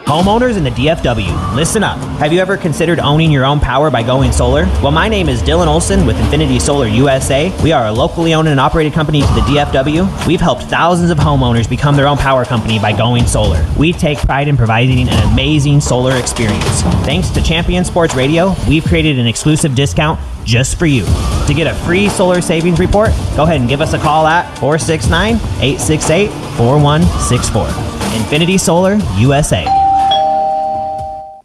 Homeowners in the DFW, listen up. Have you ever considered owning your own power by going solar? Well, my name is Dylan Olson with Infinity Solar USA. We are a locally owned and operated company to the DFW. We've helped thousands of homeowners become their own power company by going solar. We take pride in providing an amazing solar experience. Thanks to Champion Sports Radio, we've created an exclusive discount just for you. To get a free solar savings report, go ahead and give us a call at 469-868-4164. Infinity Solar USA.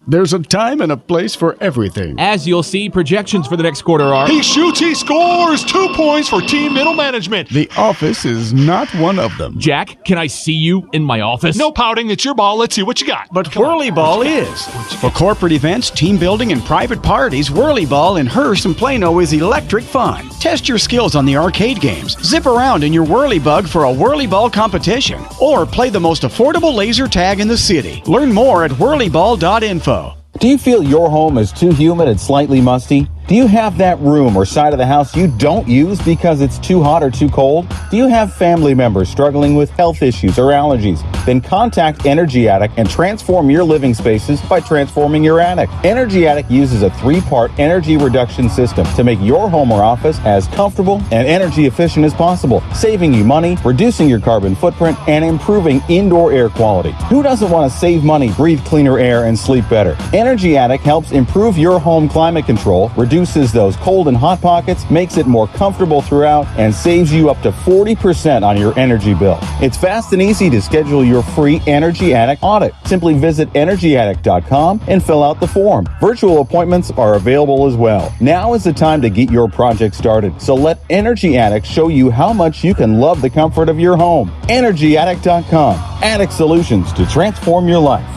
There's a time and a place for everything. As you'll see, projections for the next quarter are... He shoots, he scores! 2 points for team middle management. The office is not one of them. Jack, can I see you in my office? No pouting, it's your ball. Let's see what you got. But Whirly Ball is. For corporate events, team building, and private parties, Whirly Ball in Hearst and Plano is electric fun. Test your skills on the arcade games. Zip around in your Whirly Bug for a Whirly Ball competition. Or play the most affordable laser tag in the city. Learn more at whirlyball.info. Do you feel your home is too humid and slightly musty? Do you have that room or side of the house you don't use because it's too hot or too cold? Do you have family members struggling with health issues or allergies? Then contact Energy Attic and transform your living spaces by transforming your attic. Energy Attic uses a 3-part energy reduction system to make your home or office as comfortable and energy efficient as possible, saving you money, reducing your carbon footprint, and improving indoor air quality. Who doesn't want to save money, breathe cleaner air, and sleep better? Energy Attic helps improve your home climate control, reduces those cold and hot pockets, makes it more comfortable throughout, and saves you up to 40% on your energy bill. It's fast and easy to schedule your free Energy Attic audit. Simply visit EnergyAttic.com and fill out the form. Virtual appointments are available as well. Now is the time to get your project started, so let Energy Attic show you how much you can love the comfort of your home. EnergyAttic.com. Attic solutions to transform your life.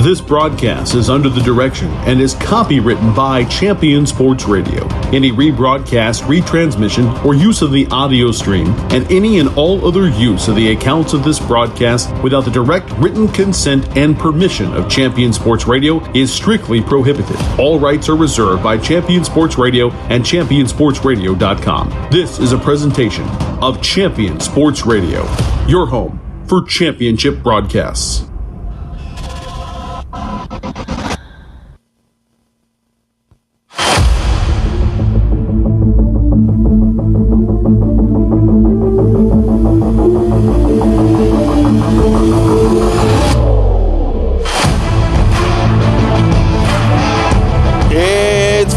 This broadcast is under the direction and is copywritten by Champion Sports Radio. Any rebroadcast, retransmission, or use of the audio stream, and any and all other use of the accounts of this broadcast without the direct written consent and permission of Champion Sports Radio is strictly prohibited. All rights are reserved by Champion Sports Radio and ChampionSportsRadio.com. This is a presentation of Champion Sports Radio, your home for championship broadcasts.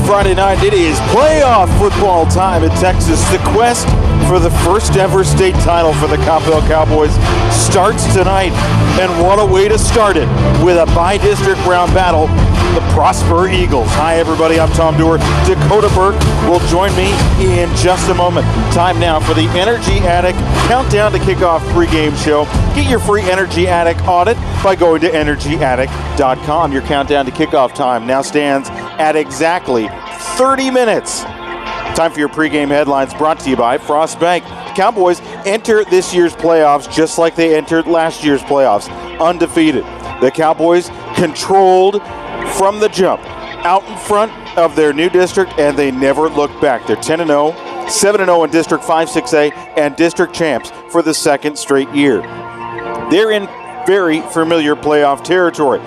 Friday night, it is playoff football time in Texas. The quest for the first ever state title for the Coppell Cowboys starts tonight, and what a way to start it with a bi-district round battle, the Prosper Eagles. Hi everybody, I'm Tom Dewar. Dakota Burke will join me in just a moment. Time now for the Energy Attic Countdown to Kickoff pregame show. Get your free Energy Attic audit by going to EnergyAttic.com. Your countdown to kickoff time now stands at exactly 30 minutes. Time for your pregame headlines brought to you by Frost Bank. Cowboys enter this year's playoffs just like they entered last year's playoffs, undefeated. The Cowboys controlled from the jump, out in front of their new district, and they never looked back. They're 10-0, 7-0 in District 5-6A, and district champs for the second straight year. They're in very familiar playoff territory,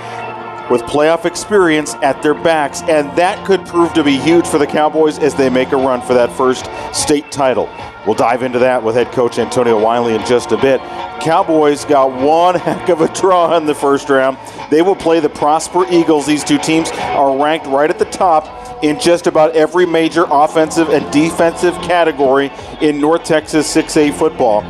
with playoff experience at their backs, and that could prove to be huge for the Cowboys as they make a run for that first state title. We'll dive into that with head coach Antonio Wiley in just a bit. Cowboys got one heck of a draw in the first round. They will play the Prosper Eagles. These two teams are ranked right at the top in just about every major offensive and defensive category in North Texas 6A football.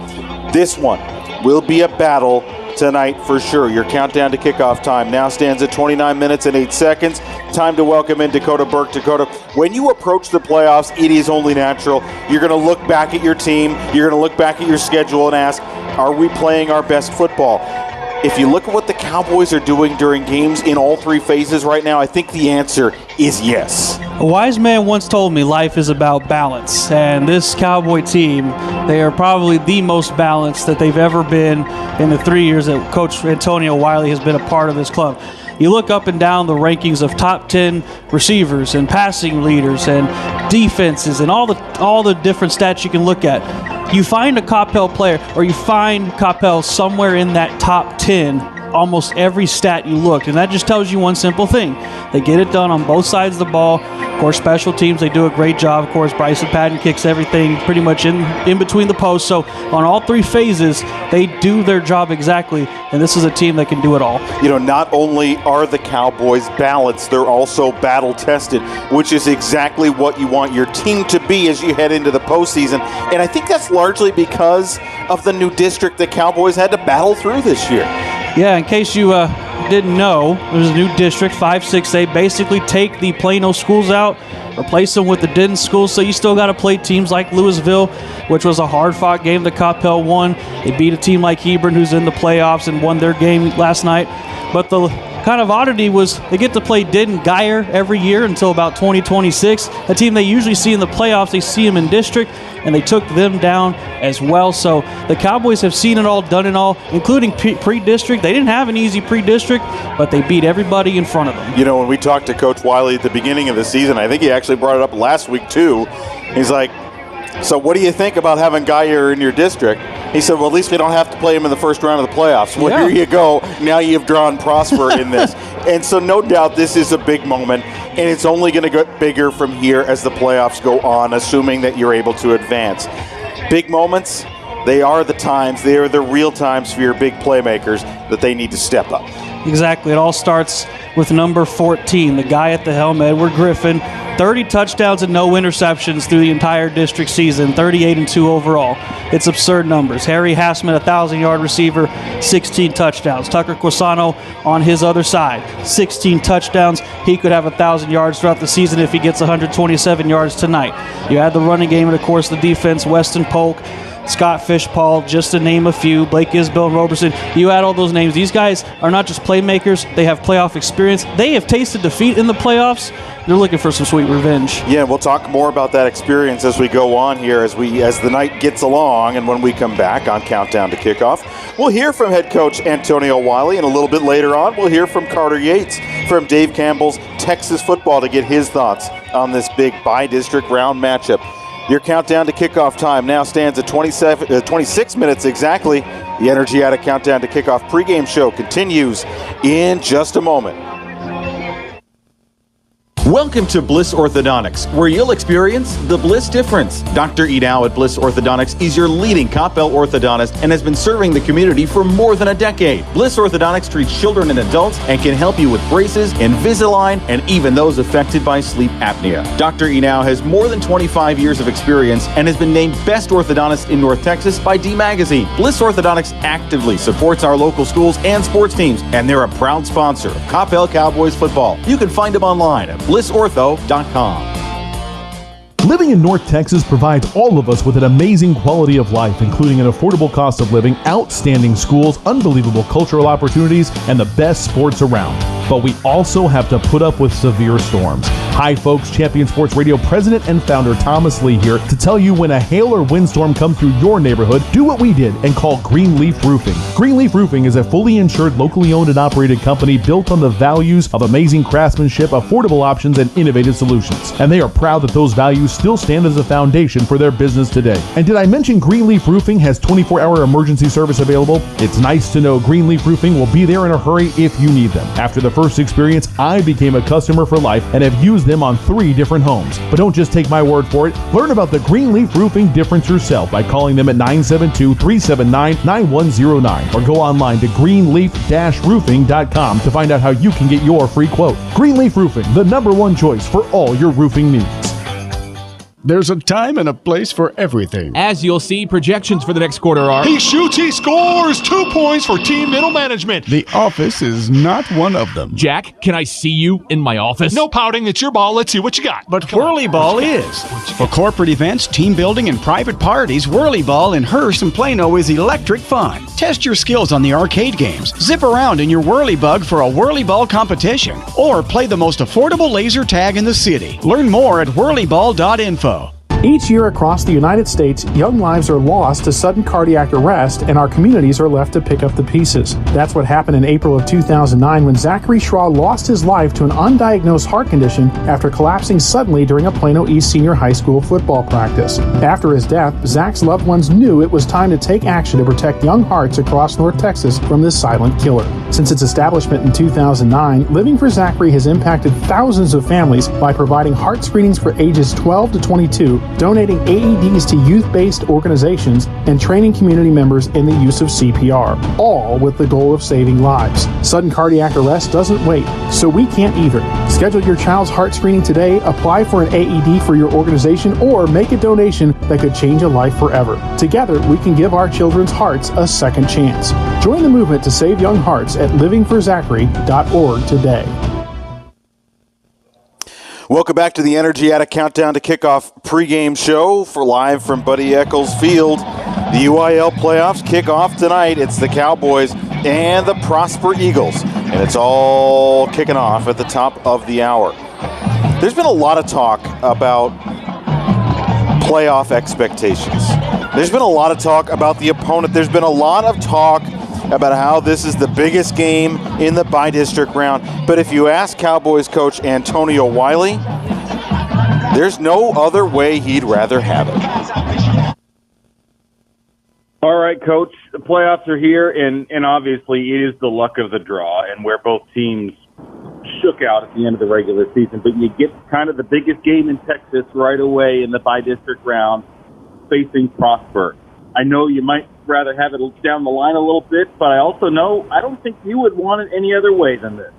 This one will be a battle tonight for sure. Your countdown to kickoff time now stands at 29 minutes and 8 seconds. Time to welcome in Dakota Burke. Dakota, when you approach the playoffs, it is only natural. You're going to look back at your team, you're going to look back at your schedule and ask, are we playing our best football? If you look at what the Cowboys are doing during games in all three phases right now, I think the answer is yes. A wise man once told me life is about balance, and this Cowboy team, they are probably the most balanced that they've ever been in the 3 years that Coach Antonio Wiley has been a part of this club. You look up and down the rankings of top 10 receivers and passing leaders and defenses and all the different stats you can look at. You find a Coppell player, or you find Coppell somewhere in that top 10 almost every stat you looked, and that just tells you one simple thing. They get it done on both sides of the ball. Of course, special teams, they do a great job. Of course, Bryson Patton kicks everything pretty much in between the posts. So on all three phases, they do their job exactly, and this is a team that can do it all. You know, not only are the Cowboys balanced, they're also battle-tested, which is exactly what you want your team to be as you head into the postseason. And I think that's largely because of the new district the Cowboys had to battle through this year. Yeah, in case you didn't know, there's a new district, 5-6. They basically take the Plano schools out, replace them with the Denton schools, so you still got to play teams like Louisville, which was a hard-fought game that Coppell won. They beat a team like Hebron, who's in the playoffs, and won their game last night. But the kind of oddity was they get to play Denton Geyer every year until about 2026. A team they usually see in the playoffs, they see them in district, and they took them down as well. So the Cowboys have seen it all, done it all, including pre-district. They didn't have an easy pre-district, but they beat everybody in front of them. You know, when we talked to Coach Wiley at the beginning of the season, I think he actually brought it up last week too. He's like, so what do you think about having Geyer in your district? He said, well, at least we don't have to play him in the first round of the playoffs. Well, Here you go. Now you've drawn Prosper in this. And so no doubt this is a big moment, and it's only going to get bigger from here as the playoffs go on, assuming that you're able to advance. Big moments, they are the times, they are the real times for your big playmakers that they need to step up. Exactly. It all starts with number 14, the guy at the helm, Edward Griffin. 30 touchdowns and no interceptions through the entire district season, 38-2 overall. It's absurd numbers. Harry Hassman, 1,000-yard receiver, 16 touchdowns. Tucker Quasano on his other side, 16 touchdowns. He could have 1,000 yards throughout the season if he gets 127 yards tonight. You add the running game and, of course, the defense, Weston Polk, Scott Fishpaul, just to name a few, Blake Isbell and Roberson. You add all those names. These guys are not just playmakers. They have playoff experience. They have tasted defeat in the playoffs. They're looking for some sweet revenge. Yeah, we'll talk more about that experience as we go on here, as the night gets along, and when we come back on Countdown to Kickoff. We'll hear from head coach Antonio Wiley, and a little bit later on, we'll hear from Carter Yates from Dave Campbell's Texas Football to get his thoughts on this big bi-district round matchup. Your countdown to kickoff time now stands at 26 minutes exactly. The Energy Out of Countdown to Kickoff pregame show continues in just a moment. Welcome to Bliss Orthodontics, where you'll experience the Bliss difference. Dr. Edau at Bliss Orthodontics is your leading Coppell orthodontist and has been serving the community for more than a decade. Bliss Orthodontics treats children and adults and can help you with braces, Invisalign, and even those affected by sleep apnea. Dr. Edau has more than 25 years of experience and has been named Best Orthodontist in North Texas by D Magazine. Bliss Orthodontics actively supports our local schools and sports teams, and they're a proud sponsor of Coppell Cowboys football. You can find them online at BlissOrtho.com. Living in North Texas provides all of us with an amazing quality of life, including an affordable cost of living, outstanding schools, unbelievable cultural opportunities, and the best sports around. But we also have to put up with severe storms. Hi folks, Champion Sports Radio President and Founder Thomas Lee here to tell you when a hail or windstorm comes through your neighborhood, do what we did and call Greenleaf Roofing. Greenleaf Roofing is a fully insured, locally owned and operated company built on the values of amazing craftsmanship, affordable options, and innovative solutions. And they are proud that those values still stand as a foundation for their business today. And did I mention Greenleaf Roofing has 24-hour emergency service available? It's nice to know Greenleaf Roofing will be there in a hurry if you need them. After the first experience, I became a customer for life and have used them on 3 different homes. But don't just take my word for it. Learn about the Greenleaf Roofing difference yourself by calling them at 972-379-9109 or go online to greenleaf-roofing.com to find out how you can get your free quote. Greenleaf Roofing, the #1 choice for all your roofing needs. There's a time and a place for everything. As you'll see, projections for the next quarter are... He shoots, he scores! 2 points for team middle management. The office is not one of them. Jack, can I see you in my office? No pouting, it's your ball. Let's see what you got. But Whirly Ball is. For corporate events, team building, and private parties, Whirly Ball in Hearst and Plano is electric fun. Test your skills on the arcade games. Zip around in your Whirly Bug for a Whirly Ball competition. Or play the most affordable laser tag in the city. Learn more at whirlyball.info. Each year across the United States, young lives are lost to sudden cardiac arrest, and our communities are left to pick up the pieces. That's what happened in April of 2009 when Zachary Schraw lost his life to an undiagnosed heart condition after collapsing suddenly during a Plano East Senior High School football practice. After his death, Zach's loved ones knew it was time to take action to protect young hearts across North Texas from this silent killer. Since its establishment in 2009, Living for Zachary has impacted thousands of families by providing heart screenings for ages 12 to 22, donating AEDs to youth-based organizations, and training community members in the use of CPR, all with the goal of saving lives. Sudden cardiac arrest doesn't wait, so we can't either. Schedule your child's heart screening today, apply for an AED for your organization, or make a donation that could change a life forever. Together, we can give our children's hearts a second chance. Join the movement to save young hearts at livingforzachary.org today. Welcome back to the Energy Attic Countdown to Kickoff pregame show for live from Buddy Eccles Field. The UIL playoffs kick off tonight. It's the Cowboys and the Prosper Eagles, and it's all kicking off at the top of the hour. There's been a lot of talk about playoff expectations. There's been a lot of talk about the opponent. There's been a lot of talk about how this is the biggest game in the bi-district round. But if you ask Cowboys coach Antonio Wiley, there's no other way he'd rather have it. All right, Coach, the playoffs are here, and obviously it is the luck of the draw and where both teams shook out at the end of the regular season. But you get kind of the biggest game in Texas right away in the bi-district round facing Prosper. I know you might rather have it down the line a little bit, but I also know I don't think you would want it any other way than this.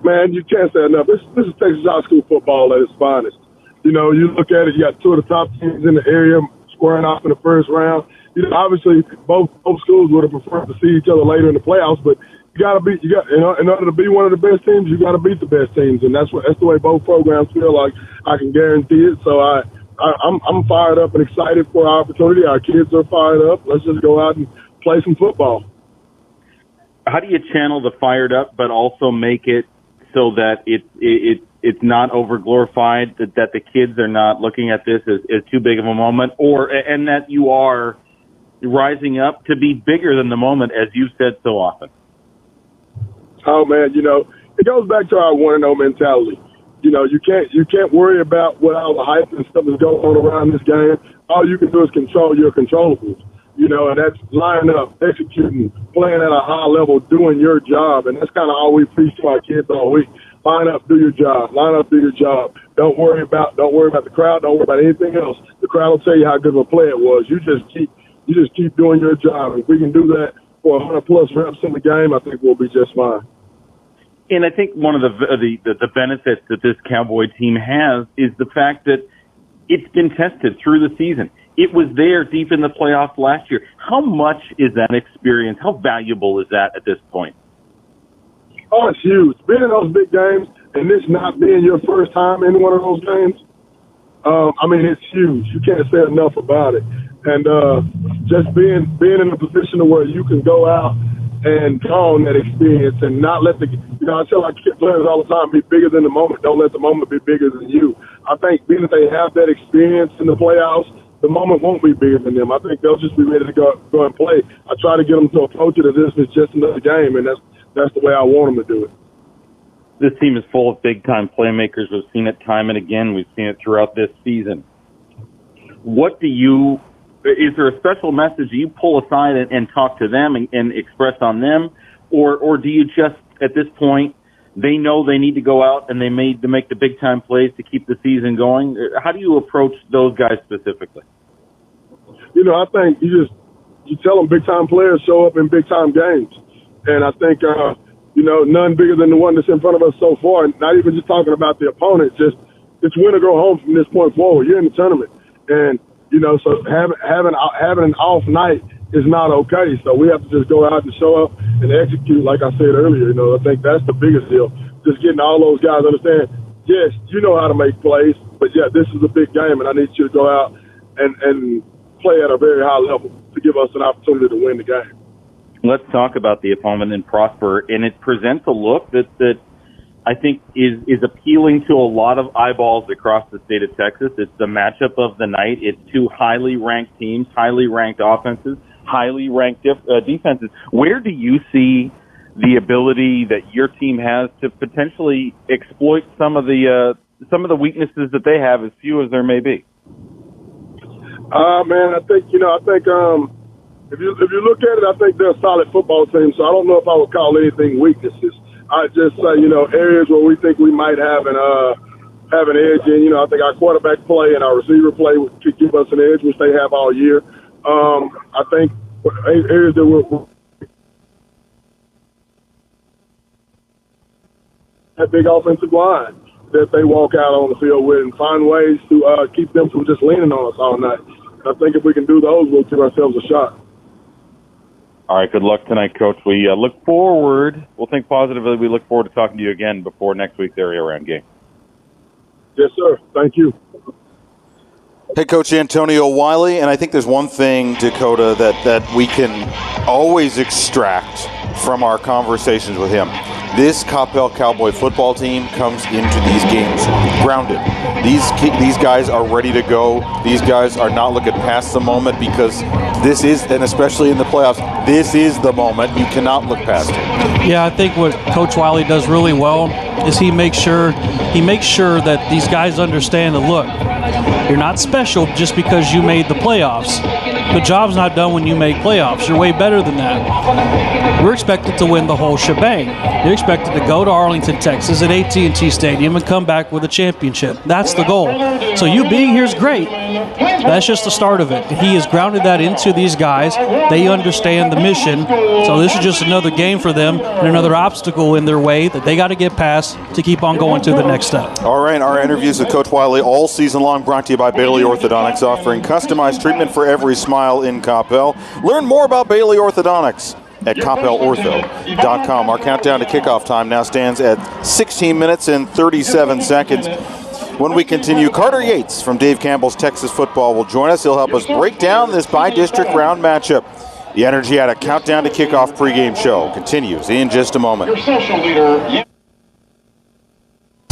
Man, you can't say enough. This is Texas high school football at its finest. You know, you look at it, you got two of the top teams in the area squaring off in the first round. You know, obviously both schools would have preferred to see each other later in the playoffs, but in order to be one of the best teams, you got to beat the best teams, and that's the way both programs feel. Like, I can guarantee it. So I'm fired up and excited for our opportunity. Our kids are fired up. Let's just go out and play some football. How do you channel the fired up, but also make it so that it's not over glorified, that the kids are not looking at this as too big of a moment, and that you are rising up to be bigger than the moment, as you've said so often? Oh man, you know, it goes back to our 1-0 mentality. You know, you can't worry about what all the hype and stuff is going on around this game. All you can do is control your controllables. You know, and that's lining up, executing, playing at a high level, doing your job. And that's kind of all we preach to our kids all week. Line up, do your job. Line up, do your job. Don't worry about the crowd. Don't worry about anything else. The crowd will tell you how good of a play it was. You just keep doing your job. If we can do that for 100+ reps in the game, I think we'll be just fine. And I think one of the benefits that this Cowboy team has is the fact that it's been tested through the season. It was there deep in the playoffs last year. How much is that experience? How valuable is that at this point? Oh, it's huge. Being in those big games and this not being your first time in one of those games, I mean, it's huge. You can't say enough about it. And just being in a position to where you can go out and draw on that experience and not let I tell our players all the time, be bigger than the moment. Don't let the moment be bigger than you. I think being that they have that experience in the playoffs, the moment won't be bigger than them. I think they'll just be ready to go and play. I try to get them to approach it as if it's just another game, and that's the way I want them to do it. This team is full of big-time playmakers. We've seen it time and again. We've seen it throughout this season. Is there a special message you pull aside and talk to them and express on them? Or do you just, at this point, they know they need to go out and they need to make the big-time plays to keep the season going? How do you approach those guys specifically? You know, I think you tell them big-time players show up in big-time games. And I think, none bigger than the one that's in front of us so far. And not even just talking about the opponent, just it's win or go home from this point forward. You're in the tournament. And, so having an off night is not okay. So we have to just go out and show up and execute, like I said earlier. I think that's the biggest deal. Just getting all those guys to understand, yes, you know how to make plays, but yeah, this is a big game, and I need you to go out and play at a very high level to give us an opportunity to win the game. Let's talk about the opponent in Prosper, and it presents a look that I think is appealing to a lot of eyeballs across the state of Texas. It's the matchup of the night. It's two highly ranked teams, highly ranked offenses, highly ranked defenses. Where do you see the ability that your team has to potentially exploit some of the weaknesses that they have, as few as there may be? Man, I think if you look at it, I think they're a solid football team. So I don't know if I would call anything weaknesses. I just say, areas where we think we might have an edge in. I think our quarterback play and our receiver play could give us an edge, which they have all year. I think areas that we're that big offensive line that they walk out on the field with and find ways to keep them from just leaning on us all night. I think if we can do those, we'll give ourselves a shot. All right, good luck tonight, Coach. We look forward. We'll think positively. We look forward to talking to you again before next week's area round game. Yes, sir. Thank you. Head coach Antonio Wiley, and I think there's one thing, Dakota, that we can always extract from our conversations with him. This Coppell Cowboy football team comes into these games grounded. These guys are ready to go. These guys are not looking past the moment, because this is, and especially in the playoffs, this is the moment. You cannot look past it. Yeah, I think what Coach Wiley does really well is he makes sure that these guys understand that, look, you're not special just because you made the playoffs. The job's not done when you make playoffs. You're way better than that. We're expected to win the whole shebang. You're expected to go to Arlington, Texas at AT&T Stadium and come back with a championship. That's the goal. So you being here is great. That's just the start of it. He has grounded that into these guys. They understand the mission. So this is just another game for them and another obstacle in their way that they got to get past to keep on going to the next step. All right, our interviews with Coach Wiley all season long brought to you by Bailey Orthodontics, offering customized treatment for every smile in Coppell. Learn more about Bailey Orthodontics at coppellortho.com. Our countdown to kickoff time now stands at 16 minutes and 37 seconds. When we continue, Carter Yates from Dave Campbell's Texas Football will join us. He'll help us break down this by-district round matchup. The Energy at a countdown to kickoff pregame show continues in just a moment. Your social leader.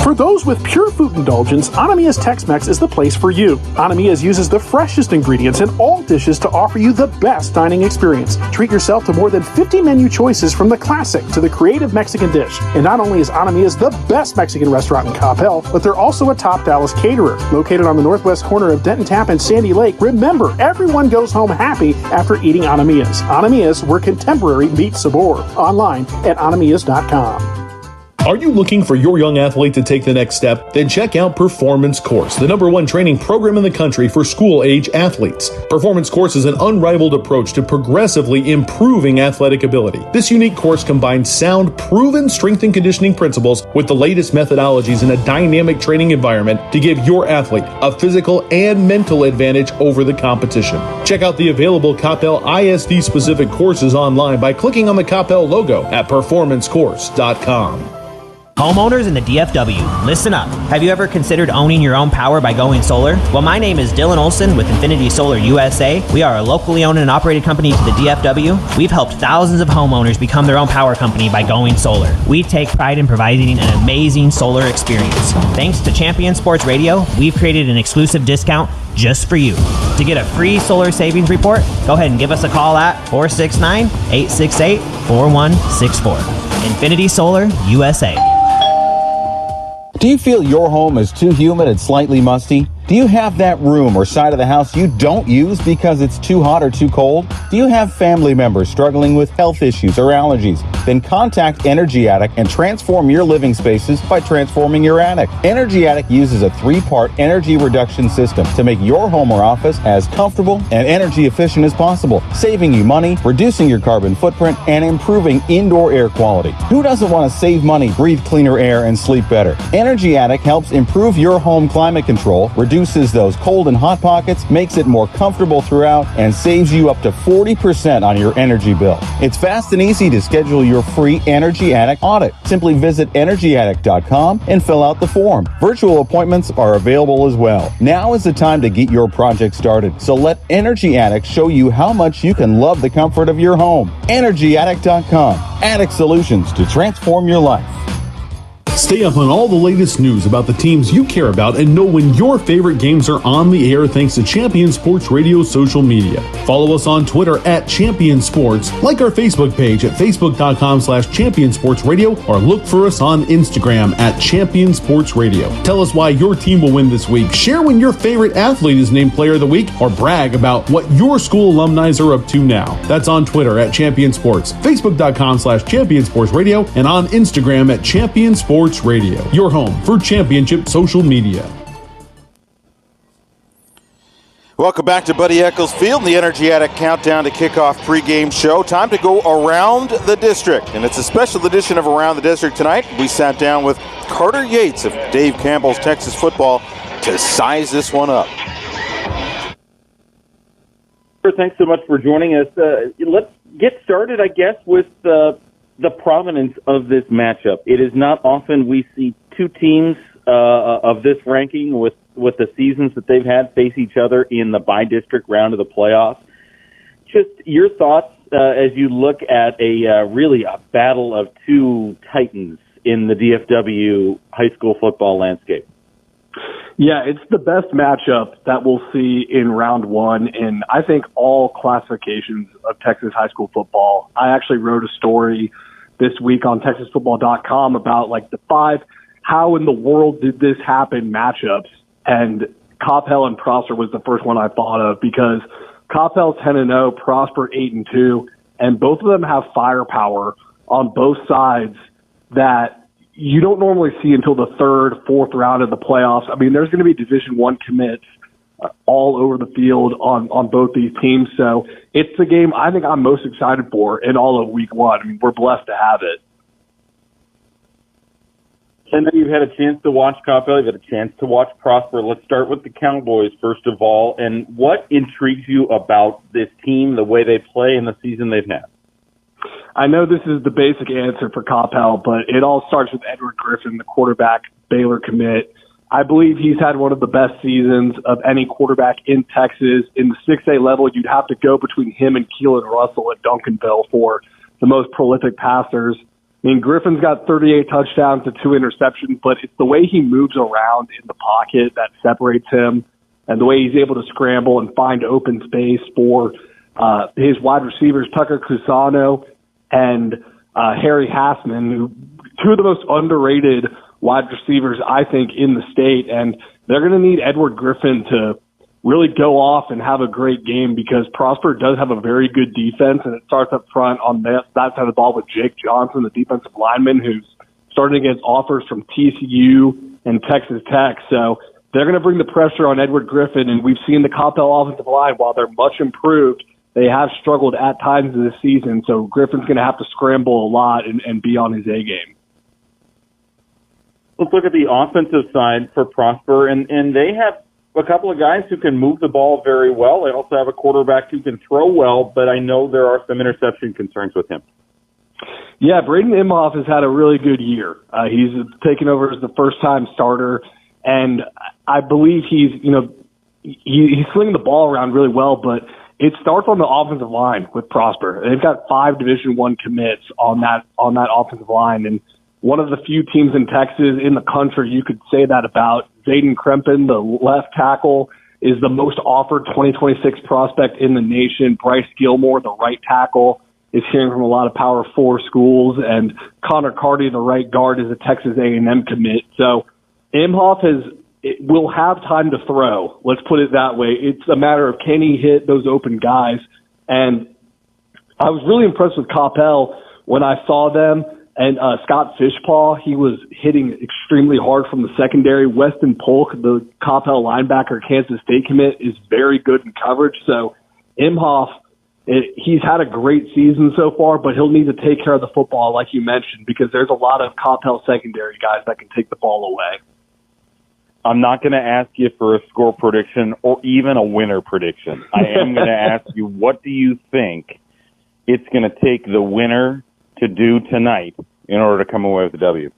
For those with pure food indulgence, Anamia's Tex-Mex is the place for you. Anamia's uses the freshest ingredients in all dishes to offer you the best dining experience. Treat yourself to more than 50 menu choices, from the classic to the creative Mexican dish. And not only is Anamia's the best Mexican restaurant in Coppell, but they're also a top Dallas caterer. Located on the northwest corner of Denton Tap and Sandy Lake, remember, everyone goes home happy after eating Anamia's. Anamia's, where contemporary meets sabor. Online at anamias.com. Are you looking for your young athlete to take the next step? Then check out Performance Course, the #1 training program in the country for school-age athletes. Performance Course is an unrivaled approach to progressively improving athletic ability. This unique course combines sound, proven strength and conditioning principles with the latest methodologies in a dynamic training environment to give your athlete a physical and mental advantage over the competition. Check out the available Coppell ISD-specific courses online by clicking on the Coppell logo at performancecourse.com. Homeowners in the DFW, listen up. Have you ever considered owning your own power by going solar? Well, my name is Dylan Olson with Infinity Solar USA. We are a locally owned and operated company to the DFW. We've helped thousands of homeowners become their own power company by going solar. We take pride in providing an amazing solar experience. Thanks to Champion Sports Radio, we've created an exclusive discount just for you. To get a free solar savings report, go ahead and give us a call at 469-868-4164. Infinity Solar USA. Do you feel your home is too humid and slightly musty? Do you have that room or side of the house you don't use because it's too hot or too cold? Do you have family members struggling with health issues or allergies? Then contact Energy Attic and transform your living spaces by transforming your attic. Energy Attic uses a 3-part energy reduction system to make your home or office as comfortable and energy efficient as possible, saving you money, reducing your carbon footprint, and improving indoor air quality. Who doesn't want to save money, breathe cleaner air, and sleep better? Energy Attic helps improve your home climate control, reduces those cold and hot pockets, makes it more comfortable throughout, and saves you up to 40% on your energy bill. It's fast and easy to schedule your free Energy Attic audit. Simply visit energyattic.com and fill out the form. Virtual appointments are available as well. Now is the time to get your project started, so let Energy Attic show you how much you can love the comfort of your home. energyattic.com. Attic solutions to transform your life. Stay up on all the latest news about the teams you care about and know when your favorite games are on the air thanks to Champion Sports Radio social media. Follow us on Twitter at Champion Sports, like our Facebook page at facebook.com/Champion Sports Radio, or look for us on Instagram at Champion Sports Radio. Tell us why your team will win this week. Share when your favorite athlete is named Player of the Week, or brag about what your school alumni are up to now. That's on Twitter at Champion Sports, facebook.com/Champion Sports Radio, and on Instagram at Champion Sports Radio. Your home for championship social media. Welcome back to Buddy Eccles Field, the Energy Attic Countdown to Kickoff pregame show. Time to go around the district, and it's a special edition of Around the District tonight. We sat down with Carter Yates of Dave Campbell's Texas Football to size this one up. Thanks so much for joining us. Let's get started, I guess, with the prominence of this matchup. It is not often we see two teams of this ranking with the seasons that they've had face each other in the by-district round of the playoffs. Just your thoughts as you look at really a battle of two titans in the DFW high school football landscape. Yeah, it's the best matchup that we'll see in round one in, I think, all classifications of Texas high school football. I actually wrote a story this week on TexasFootball.com about the 5 how in the world did this happen matchups, and Coppell and Prosper was the first one I thought of because Coppell 10-0, Prosper 8-2, and both of them have firepower on both sides that you don't normally see until the third, fourth round of the playoffs. I mean, there's going to be Division I commits all over the field on both these teams. So it's the game I think I'm most excited for in all of week one. I mean, we're blessed to have it. And then you've had a chance to watch Coppell, you've had a chance to watch Prosper. Let's start with the Cowboys, first of all. And what intrigues you about this team, the way they play, and the season they've had? I know this is the basic answer for Coppell, but it all starts with Edward Griffin, the quarterback, Baylor commit. I believe he's had one of the best seasons of any quarterback in Texas. In the 6A level, you'd have to go between him and Keelan Russell at Duncanville for the most prolific passers. I mean, Griffin's got 38 touchdowns to 2 interceptions, but it's the way he moves around in the pocket that separates him, and the way he's able to scramble and find open space for his wide receivers, Tucker Cusano and Harry Hassman, who two of the most underrated wide receivers, I think, in the state. And they're going to need Edward Griffin to really go off and have a great game because Prosper does have a very good defense, and it starts up front on that side of the ball with Jake Johnson, the defensive lineman, who's starting against offers from TCU and Texas Tech. So they're going to bring the pressure on Edward Griffin, and we've seen the Coppell offensive line, while they're much improved, they have struggled at times this season. So Griffin's going to have to scramble a lot and be on his A game. Let's look at the offensive side for Prosper, and they have a couple of guys who can move the ball very well. They also have a quarterback who can throw well, but I know there are some interception concerns with him. Yeah, Braden Imhoff has had a really good year. He's taken over as the first-time starter, and I believe he's slinging the ball around really well, but it starts on the offensive line with Prosper. They've got 5 Division I commits on that offensive line, and one of the few teams in Texas, in the country, you could say that about. Zayden Krempen, the left tackle, is the most offered 2026 prospect in the nation. Bryce Gilmore, the right tackle, is hearing from a lot of Power 4 schools, and Connor Carty, the right guard, is a Texas A&M commit. So Imhoff will have time to throw. Let's put it that way. It's a matter of can he hit those open guys. And I was really impressed with Coppell when I saw them. And Scott Fishpaw, he was hitting extremely hard from the secondary. Weston Polk, the Coppell linebacker, Kansas State commit, is very good in coverage. So Imhoff, he's had a great season so far, but he'll need to take care of the football, like you mentioned, because there's a lot of Coppell secondary guys that can take the ball away. I'm not going to ask you for a score prediction or even a winner prediction. I am going to ask you, what do you think it's going to take the winner to do tonight in order to come away with the W?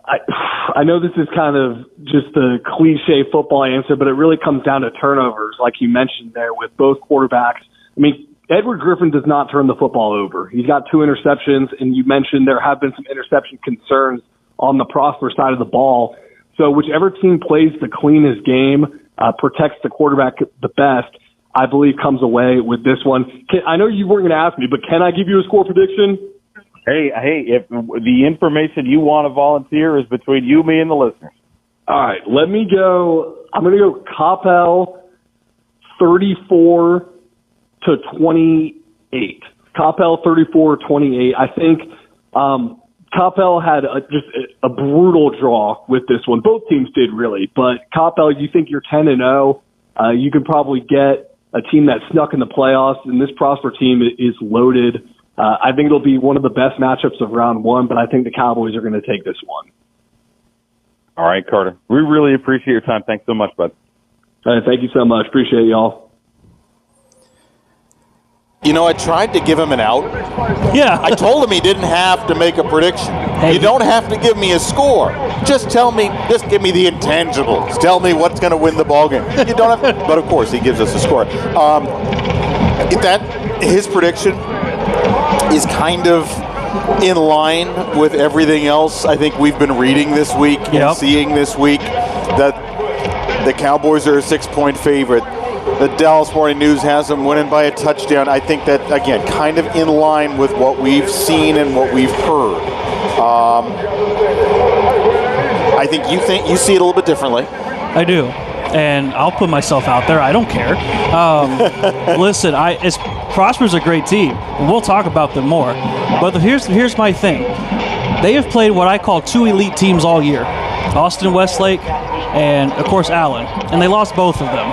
I know this is kind of just a cliche football answer, but it really comes down to turnovers, like you mentioned there with both quarterbacks. I mean, Edward Griffin does not turn the football over. He's got 2 interceptions, and you mentioned there have been some interception concerns on the Prosper side of the ball. So whichever team plays the cleanest game, protects the quarterback the best, I believe comes away with this one. I know you weren't going to ask me, but can I give you a score prediction? Hey, if the information you want to volunteer is between you, me, and the listeners. All right, let me go. I'm going to go Coppell 34-28. Coppell 34-28. I think Coppell had just a brutal draw with this one. Both teams did really, but Coppell, you think you're 10-0. You could probably get a team that snuck in the playoffs, and this Prosper team is loaded. I think it'll be one of the best matchups of round one, but I think the Cowboys are going to take this one. All right, Carter. We really appreciate your time. Thanks so much, bud. Thank you so much. Appreciate y'all. You know, I tried to give him an out. Yeah. I told him he didn't have to make a prediction. Hey. You don't have to give me a score. Just give me the intangibles. Tell me what's going to win the ballgame. You don't have to, but of course he gives us a score. His prediction is kind of in line with everything else I think we've been reading this week and seeing this week, that the Cowboys are a 6-point favorite. The Dallas Morning News has them winning by a touchdown. I think that, again, kind of in line with what we've seen and what we've heard. I think you see it a little bit differently. I do, and I'll put myself out there. I don't care. Listen, Prosper's a great team, and we'll talk about them more. But here's my thing. They have played what I call two elite teams all year: Austin Westlake and, of course, Allen, and they lost both of them.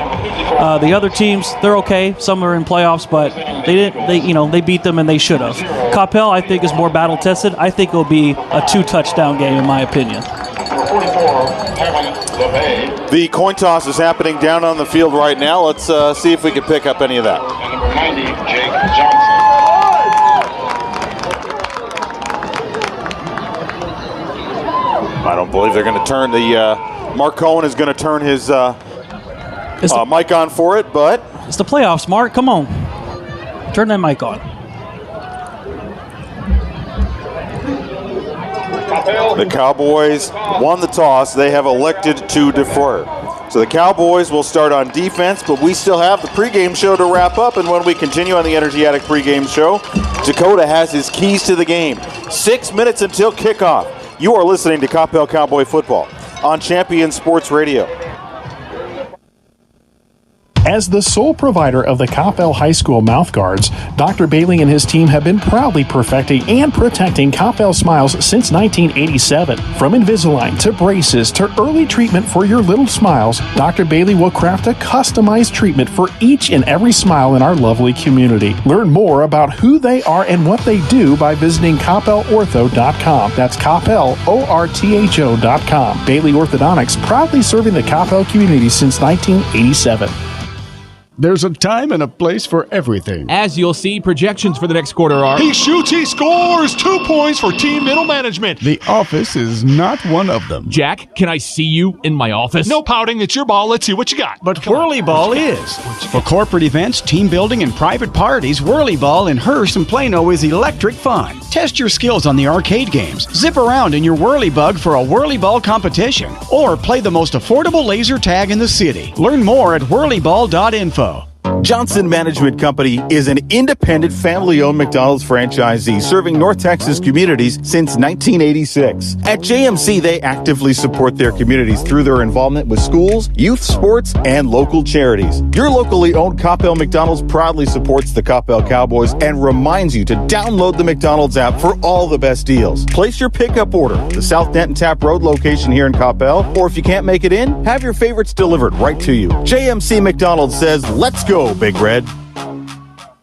The other teams, they're okay. Some are in playoffs, but they beat them and they should have. Coppell, I think, is more battle tested. I think it'll be a 2-touchdown game, in my opinion. The coin toss is happening down on the field right now. Let's see if we can pick up any of that. Number 90, Jake Johnson. I don't believe they're going to turn the Mark Cohen is going to turn his mic on for it, but it's the playoffs, Mark. Come on, turn that mic on. The Cowboys won the toss. They have elected to defer. So the Cowboys will start on defense, but we still have the pregame show to wrap up. And when we continue on the Energy Attic pregame show, Dakota has his keys to the game. 6 minutes until kickoff. You are listening to Coppell Cowboy Football on Champion Sports Radio. As the sole provider of the Coppell High School mouthguards, Dr. Bailey and his team have been proudly perfecting and protecting Coppell smiles since 1987. From Invisalign to braces to early treatment for your little smiles, Dr. Bailey will craft a customized treatment for each and every smile in our lovely community. Learn more about who they are and what they do by visiting CoppellOrtho.com. That's CoppellOrtho.com. Bailey Orthodontics, proudly serving the Coppell community since 1987. There's a time and a place for everything. As you'll see, projections for the next quarter are... He shoots, he scores! 2 points for team middle management. The office is not one of them. Jack, can I see you in my office? No pouting, it's your ball. Let's see what you got. But Whirly Ball is. For corporate events, team building, and private parties, Whirly Ball in Hearst and Plano is electric fun. Test your skills on the arcade games. Zip around in your Whirly Bug for a Whirly Ball competition. Or play the most affordable laser tag in the city. Learn more at whirlyball.info. Johnson Management Company is an independent, family-owned McDonald's franchisee serving North Texas communities since 1986. At JMC, they actively support their communities through their involvement with schools, youth sports, and local charities. Your locally owned Coppell McDonald's proudly supports the Coppell Cowboys and reminds you to download the McDonald's app for all the best deals. Place your pickup order at the South Denton Tap Road location here in Coppell, or if you can't make it in, have your favorites delivered right to you. JMC McDonald's says, let's go, Big Red.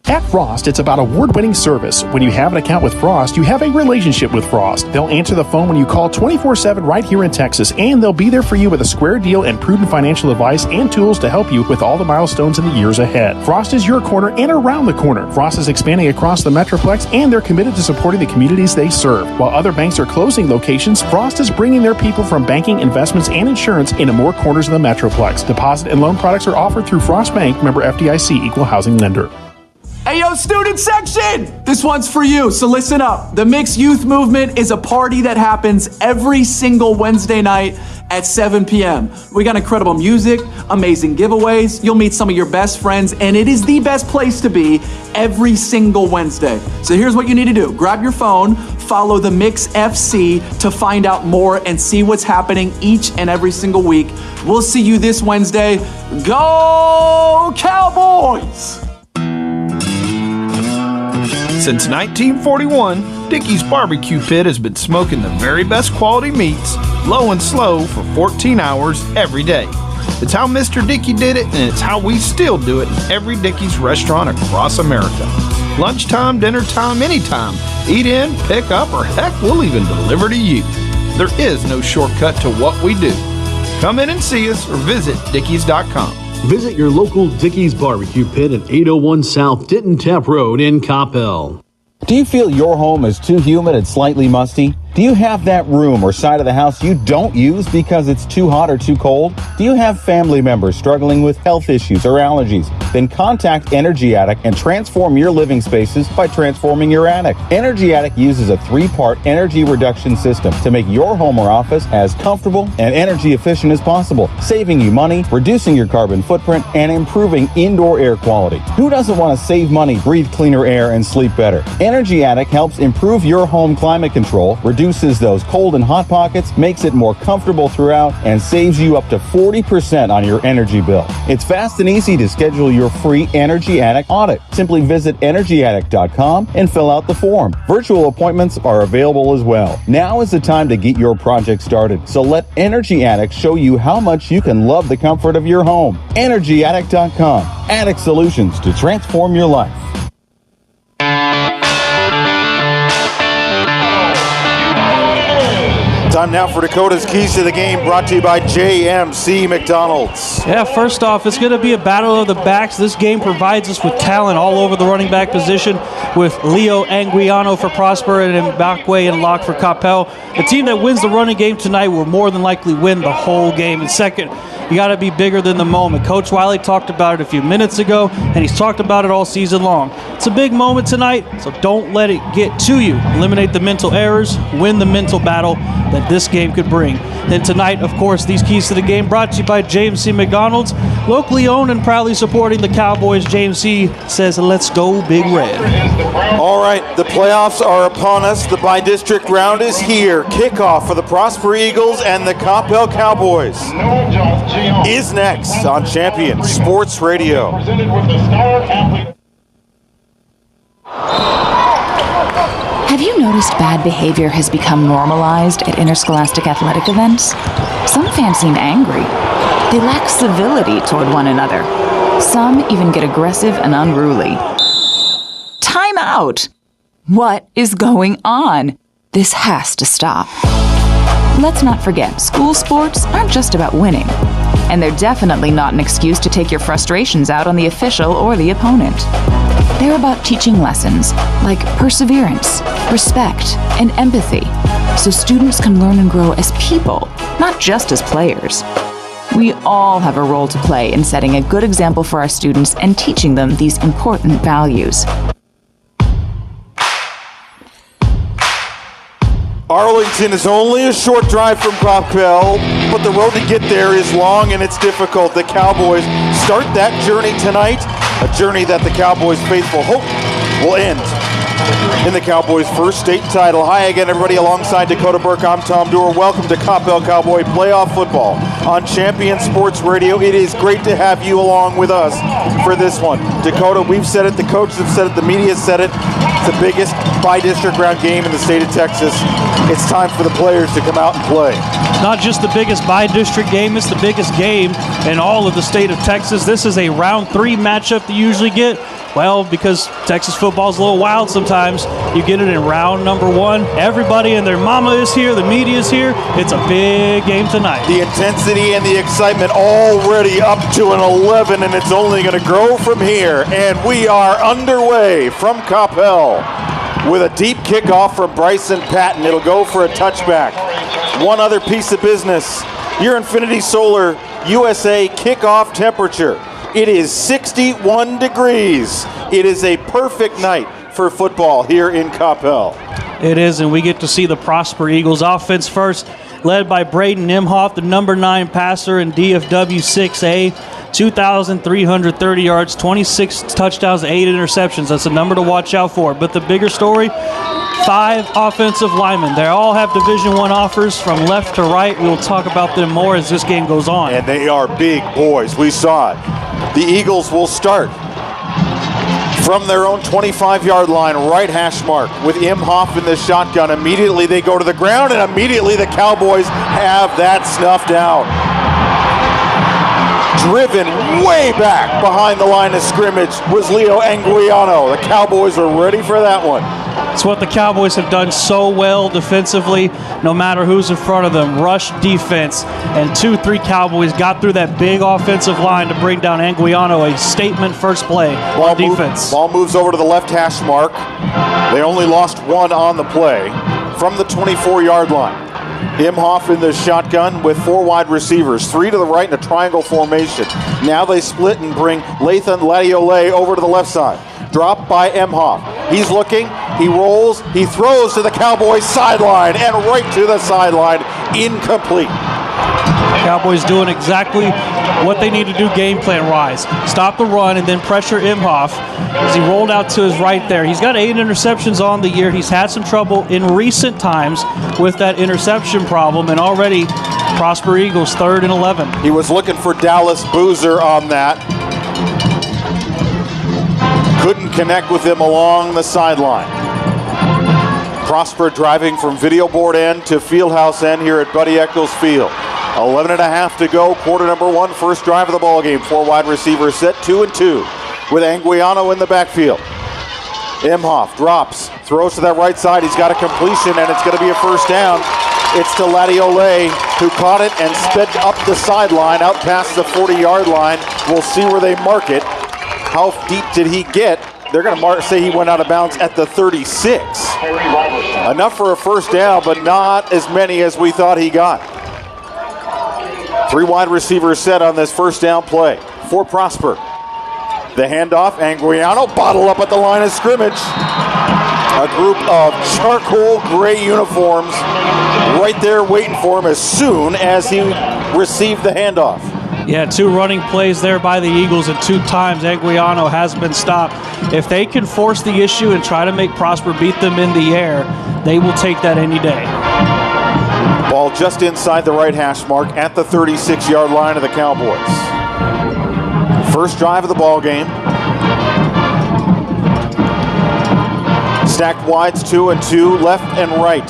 At Frost, it's about award-winning service. When you have an account with Frost, you have a relationship with Frost. They'll answer the phone when you call 24/7 right here in Texas, and they'll be there for you with a square deal and prudent financial advice and tools to help you with all the milestones in the years ahead. Frost is your corner and around the corner. Frost is expanding across the Metroplex, and they're committed to supporting the communities they serve. While other banks are closing locations, Frost is bringing their people from banking, investments, and insurance into more corners of the Metroplex. Deposit and loan products are offered through Frost Bank, member FDIC, equal housing lender. Hey, yo, student section! This one's for you, so listen up. The Mixed Youth Movement is a party that happens every single Wednesday night at 7 p.m. We got incredible music, amazing giveaways. You'll meet some of your best friends, and it is the best place to be every single Wednesday. So here's what you need to do. Grab your phone, follow the Mix FC to find out more and see what's happening each and every single week. We'll see you this Wednesday. Go Cowboys! Since 1941, Dickey's Barbecue Pit has been smoking the very best quality meats, low and slow, for 14 hours every day. It's how Mr. Dickey did it, and it's how we still do it in every Dickey's restaurant across America. Lunchtime, dinner time, anytime. Eat in, pick up, or heck, we'll even deliver to you. There is no shortcut to what we do. Come in and see us or visit Dickeys.com. Visit your local Dickey's Barbecue Pit at 801 South Denton Tap Road in Coppell. Do you feel your home is too humid and slightly musty? Do you have that room or side of the house you don't use because it's too hot or too cold? Do you have family members struggling with health issues or allergies? Then contact Energy Attic and transform your living spaces by transforming your attic. Energy Attic uses a 3-part energy reduction system to make your home or office as comfortable and energy efficient as possible, saving you money, reducing your carbon footprint, and improving indoor air quality. Who doesn't want to save money, breathe cleaner air, and sleep better? Energy Attic helps improve your home climate control, reduces those cold and hot pockets, makes it more comfortable throughout, and saves you up to 40% on your energy bill. It's fast and easy to schedule your free Energy Attic audit. Simply visit EnergyAttic.com and fill out the form. Virtual appointments are available as well. Now is the time to get your project started, so let Energy Attic show you how much you can love the comfort of your home. EnergyAttic.com. Attic solutions to transform your life. Time now for Dakota's Keys to the Game, brought to you by JMC McDonald's. Yeah, first off, it's going to be a battle of the backs. This game provides us with talent all over the running back position, with Leo Anguiano for Prosper and Mbakwe and Locke for Coppell. The team that wins the running game tonight will more than likely win the whole game. And second, you got to be bigger than the moment. Coach Wiley talked about it a few minutes ago, and he's talked about it all season long. It's a big moment tonight, so don't let it get to you. Eliminate the mental errors, win the mental battle that this game could bring. Then tonight, of course, these keys to the game brought to you by JMC McDonald's, locally owned and proudly supporting the Cowboys. JMC says, let's go Big Red. All right, the playoffs are upon us. The by-district round is here. Kickoff for the Prosper Eagles and the Coppell Cowboys is next on Champion Sports Radio. Have you noticed bad behavior has become normalized at interscholastic athletic events? Some fans seem angry. They lack civility toward one another. Some even get aggressive and unruly. Time out! What is going on? This has to stop. Let's not forget, school sports aren't just about winning. And they're definitely not an excuse to take your frustrations out on the official or the opponent. They're about teaching lessons like perseverance, respect, and empathy, so students can learn and grow as people, not just as players. We all have a role to play in setting a good example for our students and teaching them these important values. Arlington is only a short drive from Coppell, but the road to get there is long and it's difficult. The Cowboys start that journey tonight, a journey that the Cowboys faithful hope will end in the Cowboys' first state title. Hi again, everybody. Alongside Dakota Burke, I'm Tom Doerr. Welcome to Coppell Cowboy Playoff Football on Champion Sports Radio. It is great to have you along with us for this one. Dakota, we've said it, the coaches have said it, the media has said it. It's the biggest by-district round game in the state of Texas. It's time for the players to come out and play. Not just the biggest by-district game, it's the biggest game in all of the state of Texas. This is a round 3 matchup that you usually get. Well, because Texas football is a little wild sometimes, you get it in round number 1. Everybody and their mama is here, the media is here. It's a big game tonight. The intensity and the excitement already up to an 11, and it's only going to grow from here. And we are underway from Coppell with a deep kickoff from Bryson Patton. It'll go for a touchback. One other piece of business. Your Infinity Solar USA kickoff temperature It is 61 degrees. It is a perfect night for football here in Coppell. It is, and we get to see the Prosper Eagles offense first, led by Braden Imhoff, the number 9 passer in DFW 6A. 2,330 yards, 26 touchdowns, 8 interceptions. That's a number to watch out for. But the bigger story, 5 offensive linemen. They all have Division I offers from left to right. We'll talk about them more as this game goes on. And they are big boys. We saw it. The Eagles will start from their own 25-yard line, right hash mark, with Imhoff in the shotgun. Immediately they go to the ground, and immediately the Cowboys have that snuffed out. Driven way back behind the line of scrimmage was Leo Anguiano. The Cowboys are ready for that one. It's what the Cowboys have done so well defensively, no matter who's in front of them. Rush defense, and 2-3 Cowboys got through that big offensive line to bring down Anguiano, a statement first play on defense. Ball moves over to the left hash mark. They only lost 1 on the play from the 24-yard line. Imhoff in the shotgun with 4 wide receivers, 3 to the right in a triangle formation. Now they split and bring Lathan Ladiole over to the left side. Drop by Imhoff. He's looking, he rolls, he throws to the Cowboys sideline and right to the sideline. Incomplete. Cowboys doing exactly what they need to do game plan-wise. Stop the run and then pressure Imhoff as he rolled out to his right there. He's got 8 interceptions on the year. He's had some trouble in recent times with that interception problem, and already Prosper Eagles 3rd and 11. He was looking for Dallas Boozer on that. Couldn't connect with him along the sideline. Prosper driving from video board end to fieldhouse end here at Buddy Echols Field. 11 and a half to go, quarter number 1, first drive of the ball game. 4 wide receivers set, 2 and 2 with Anguiano in the backfield. Imhoff drops, throws to that right side. He's got a completion, and it's going to be a first down. It's to Ladiole, who caught it and sped up the sideline, out past the 40-yard line. We'll see where they mark it. How deep did he get? They're going to say he went out of bounds at the 36. Enough for a first down, but not as many as we thought he got. 3 wide receivers set on this first down play for Prosper. The handoff, Anguiano, bottle up at the line of scrimmage. A group of charcoal gray uniforms right there waiting for him as soon as he received the handoff. Yeah, 2 running plays there by the Eagles, and 2 times Anguiano has been stopped. If they can force the issue and try to make Prosper beat them in the air, they will take that any day. Ball just inside the right hash mark at the 36-yard line of the Cowboys. First drive of the ball game. Stacked wides 2 and 2, left and right.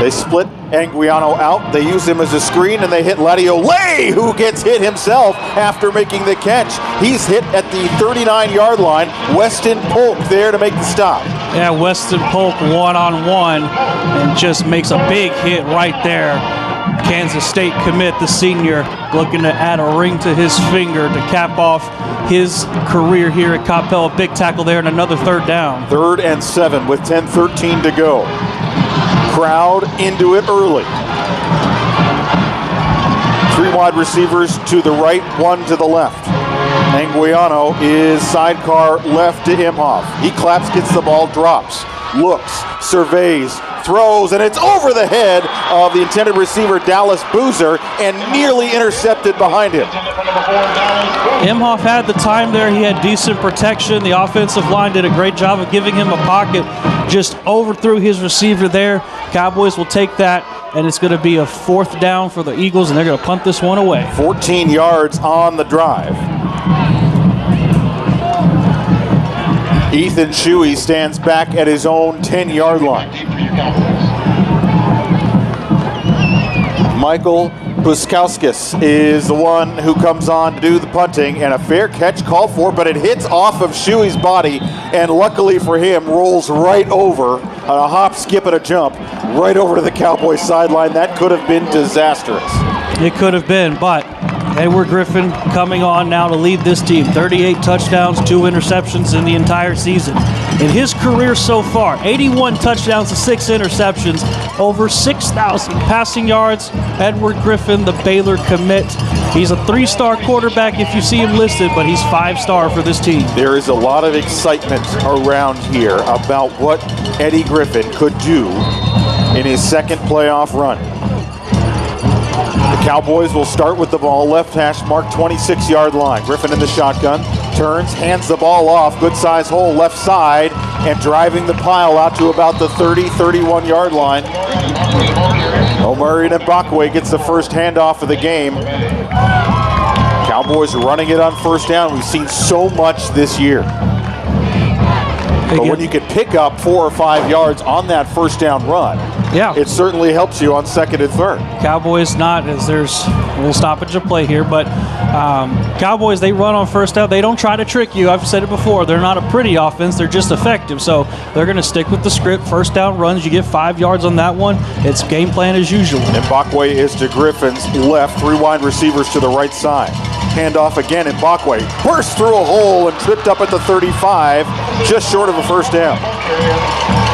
They split Anguiano out. They use him as a screen, and they hit Ladiole, who gets hit himself after making the catch. He's hit at the 39-yard line. Weston Polk there to make the stop. Yeah, Weston Polk one-on-one and just makes a big hit right there. Kansas State commit, the senior, looking to add a ring to his finger to cap off his career here at Coppell. A big tackle there and another 3rd down. 3rd and 7 with 10:13 to go. Crowd into it early. 3 wide receivers to the right, 1 to the left. Anguiano is sidecar left to Imhoff. He claps, gets the ball, drops, looks, surveys, throws, and it's over the head of the intended receiver, Dallas Boozer, and nearly intercepted behind him. Imhoff had the time there. He had decent protection. The offensive line did a great job of giving him a pocket. Just overthrew his receiver there. Cowboys will take that, and it's going to be a 4th down for the Eagles, and they're going to punt this one away. 14 yards on the drive. Ethan Shuey stands back at his own 10-yard line. Michael Buskowskis is the one who comes on to do the punting, and a fair catch called for, but it hits off of Shuey's body, and luckily for him, rolls right over on a hop, skip, and a jump, right over to the Cowboys sideline. That could have been disastrous. It could have been, but Edward Griffin coming on now to lead this team. 38 touchdowns, 2 interceptions in the entire season. In his career so far, 81 touchdowns to 6 interceptions, over 6,000 passing yards. Edward Griffin, the Baylor commit. He's a 3-star quarterback if you see him listed, but he's 5-star for this team. There is a lot of excitement around here about what Eddie Griffin could do in his second playoff run. The Cowboys will start with the ball, left hash mark, 26-yard line. Griffin in the shotgun, turns, hands the ball off, good size hole left side, and driving the pile out to about the 31-yard line. Omarion Mbakwe gets the first handoff of the game. Cowboys running it on first down. We've seen so much this year. But when you can pick up 4 or 5 yards on that first down run, it certainly helps you on second and third. Cowboys not, as there's a little stoppage of play here, but Cowboys, they run on first down. They don't try to trick you. I've said it before. They're not a pretty offense. They're just effective. So they're going to stick with the script. First down runs, you get 5 yards on that one. It's game plan as usual. Mbakwe is to Griffin's left, 3 wide receivers to the right side. Handoff again, Mbakwe burst through a hole and tripped up at the 35, just short of a first down.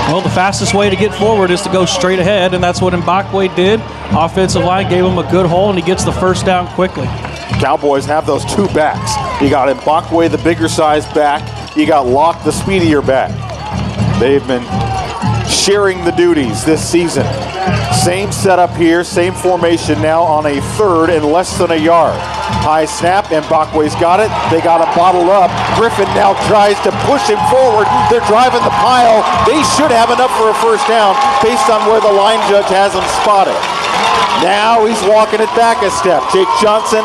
Well, the fastest way to get forward is to go straight ahead, and that's what Mbakwe did. Offensive line gave him a good hole, and he gets the first down quickly. Cowboys have those 2 backs. You got Mbakwe, the bigger size back. You got Locke, the speedier back. They've been sharing the duties this season. Same setup here, same formation now on a third and less than a yard. High snap, Mbakwe's got it. They got him bottled up. Griffin now tries to push him forward. They're driving the pile. They should have enough for a first down based on where the line judge has him spotted. Now he's walking it back a step. Jake Johnson,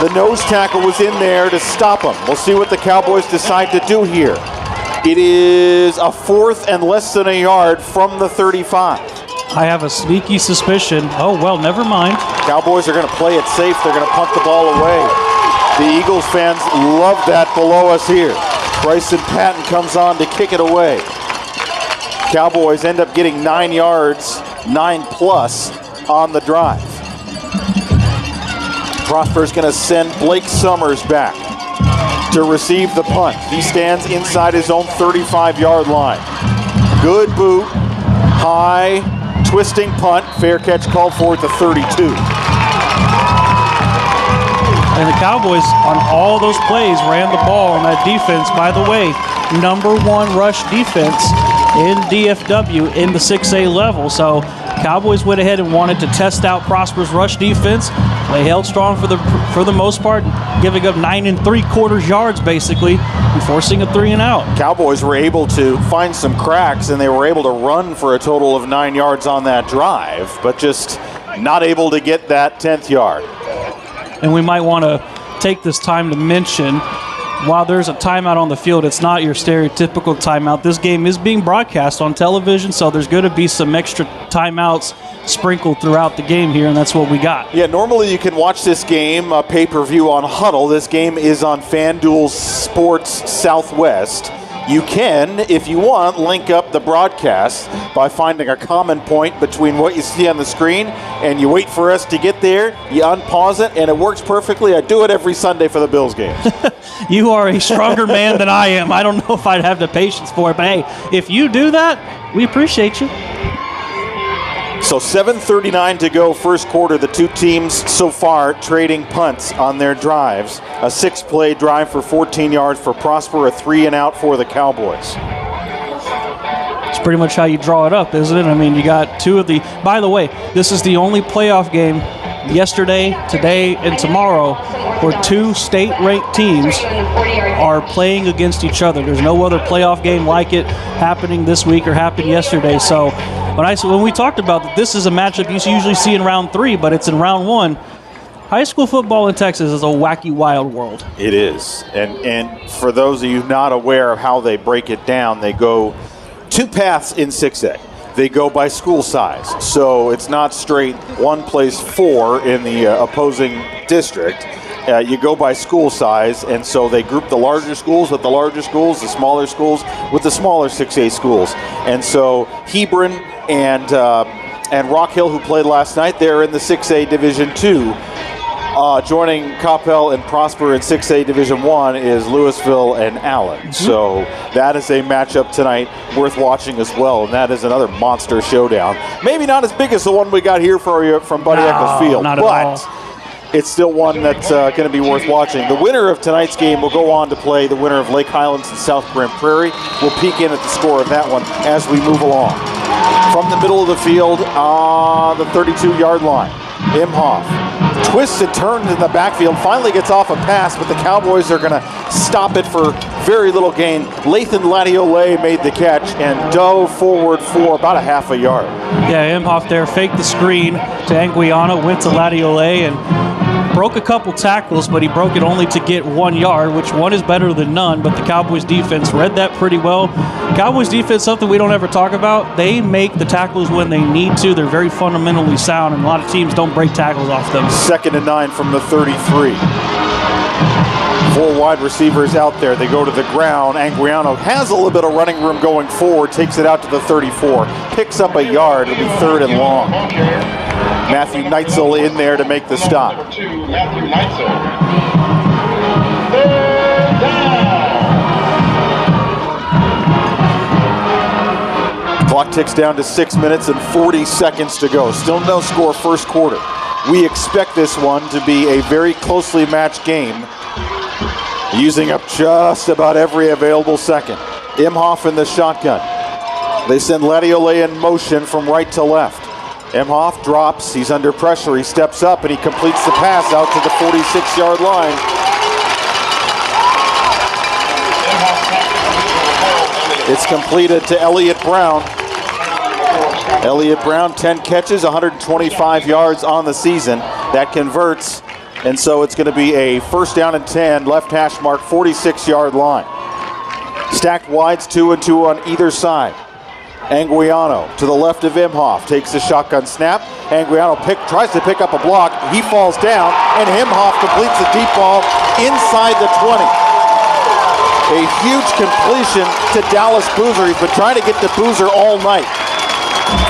the nose tackle, was in there to stop him. We'll see what the Cowboys decide to do here. It is a 4th and less than a yard from the 35. I have a sneaky suspicion. Oh, well, never mind. Cowboys are going to play it safe. They're going to punt the ball away. The Eagles fans love that below us here. Bryson Patton comes on to kick it away. Cowboys end up getting 9 yards, 9+ on the drive. Prosper's going to send Blake Summers back to receive the punt. He stands inside his own 35-yard line. Good boot, high, twisting punt. Fair catch called for at the 32. And the Cowboys, on all those plays, ran the ball on that defense. By the way, #1 rush defense in DFW in the 6A level. So Cowboys went ahead and wanted to test out Prosper's rush defense. They held strong for the most part, giving up 9 3/4 yards basically, and forcing a 3 and out. Cowboys were able to find some cracks, and they were able to run for a total of 9 yards on that drive, but just not able to get that 10th yard. And we might want to take this time to mention, while there's a timeout on the field, it's not your stereotypical timeout. This game is being broadcast on television, so there's going to be some extra timeouts sprinkled throughout the game here, and that's what we got. Yeah, normally you can watch this game pay-per-view on Huddle. This game is on FanDuel Sports Southwest. You can, if you want, link up the broadcast by finding a common point between what you see on the screen, and you wait for us to get there, you unpause it, and it works perfectly. I do it every Sunday for the Bills games. You are a stronger man than I am. I don't know if I'd have the patience for it, but hey, if you do that, we appreciate you. So 7:39 to go, first quarter. The two teams so far trading punts on their drives. A 6-play drive for 14 yards for Prosper, a 3 and out for the Cowboys. It's pretty much how you draw it up, isn't it? I mean, you got two of the... By the way, this is the only playoff game yesterday, today, and tomorrow where 2 state-ranked teams are playing against each other. There's no other playoff game like it happening this week or happened yesterday. So when we talked about that, this is a matchup you usually see in round 3, but it's in round 1. High school football in Texas is a wacky, wild world. It is. And for those of you not aware of how they break it down, they go 2 paths in 6A. They go by school size. So it's not straight 1 plays 4 in the opposing district. You go by school size, and so they group the larger schools with the larger schools, the smaller schools with the smaller 6A schools. And so Hebron and and Rock Hill, who played last night, they're in the 6A Division 2. Joining Coppell and Prosper in 6A Division 1 is Louisville and Allen. So that is a matchup tonight worth watching as well, and that is another monster showdown. Maybe not as big as the one we got here for you from Buddy Eccles Field, but it's still one that's going to be worth watching. The winner of tonight's game will go on to play the winner of Lake Highlands and South Grand Prairie. We'll peek in at the score of that one as we move along. From the middle of the field, the 32-yard line, Imhoff twists and turns in the backfield, finally gets off a pass, but the Cowboys are going to stop it for very little gain. Lathan Latiolais made the catch and dove forward for about a half a yard. Yeah, Imhoff there faked the screen to Anguiano, went to Latiolais and broke a couple tackles, but he broke it only to get 1 yard, which one is better than none, but the Cowboys defense read that pretty well. Cowboys defense, something we don't ever talk about, they make the tackles when they need to. They're very fundamentally sound, and a lot of teams don't break tackles off them. 2nd and 9 from the 33. 4 wide receivers out there. They go to the ground. Anguiano has a little bit of running room going forward, takes it out to the 34, picks up a yard. It'll be 3rd and long. Matthew Neitzel in there to make the stop. Number 2, Matthew Neitzel. 3rd down. Clock ticks down to 6 minutes and 40 seconds to go. Still no score first quarter. We expect this one to be a very closely matched game, using up just about every available second. Imhoff in the shotgun. They send Latiolais in motion from right to left. Imhoff drops, he's under pressure, he steps up and he completes the pass out to the 46-yard line. It's completed to Elliott Brown. Elliott Brown, 10 catches, 125 yards on the season. That converts, and so it's going to be a 1st down and 10, left hash mark, 46-yard line. Stacked wides, 2 and 2 on either side. Anguiano to the left of Imhoff, takes the shotgun snap. Anguiano tries to pick up a block. He falls down, and Imhoff completes the deep ball inside the 20. A huge completion to Dallas Boozer. He's been trying to get to Boozer all night.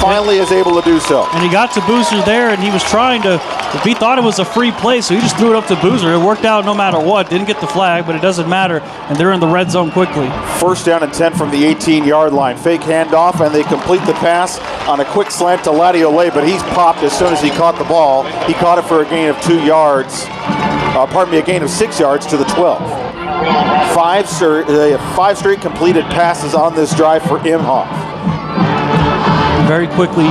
Finally is able to do so. And he got to Boozer there, and he was trying to, if he thought it was a free play, so he just threw it up to Boozer. It worked out no matter what. Didn't get the flag, but it doesn't matter, and they're in the red zone quickly. 1st down and 10 from the 18-yard line. Fake handoff, and they complete the pass on a quick slant to Latiolais, but he's popped as soon as he caught the ball. He caught it for a gain of 2 yards. A gain of 6 yards to the 12. 5 straight completed passes on this drive for Imhoff. Very quickly,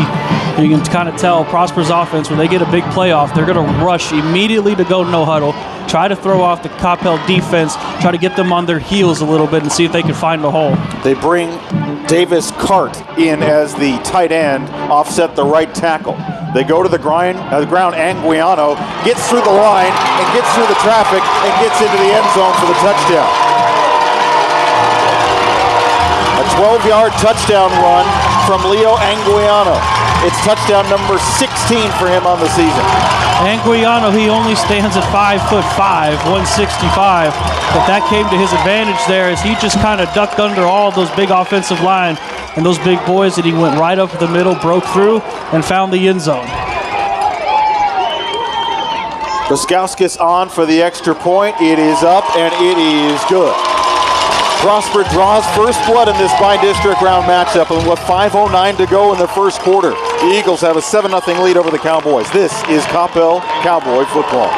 you can kind of tell Prosper's offense, when they get a big playoff, they're going to rush immediately to go no huddle, try to throw off the Coppell defense, try to get them on their heels a little bit and see if they can find a hole. They bring Davis Cart in as the tight end, offset the right tackle. They go to the ground. Anguiano gets through the line and gets through the traffic and gets into the end zone for the touchdown. A 12-yard touchdown run from Leo Anguiano. It's touchdown number 16 for him on the season. Anguiano, he only stands at 5'5", 165, but that came to his advantage there as he just kind of ducked under all those big offensive line and those big boys, and he went right up the middle, broke through, and found the end zone. Buskowskis on for the extra point. It is up, and it is good. Prosper draws first blood in this bi-district round matchup, and with 5:09 to go in the first quarter, the Eagles have a 7-0 lead over the Cowboys. This is Coppell Cowboy football.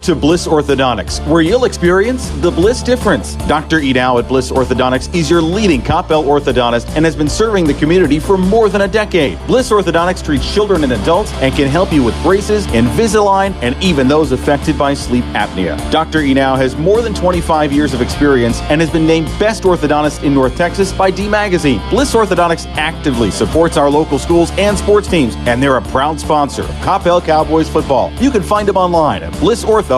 To Bliss Orthodontics, where you'll experience the Bliss difference. Dr. Edau at Bliss Orthodontics is your leading Coppell orthodontist and has been serving the community for more than a decade. Bliss Orthodontics treats children and adults and can help you with braces, Invisalign, and even those affected by sleep apnea. Dr. Edau has more than 25 years of experience and has been named Best Orthodontist in North Texas by D Magazine. Bliss Orthodontics actively supports our local schools and sports teams, and they're a proud sponsor of Coppell Cowboys football. You can find them online at BlissOrtho.com.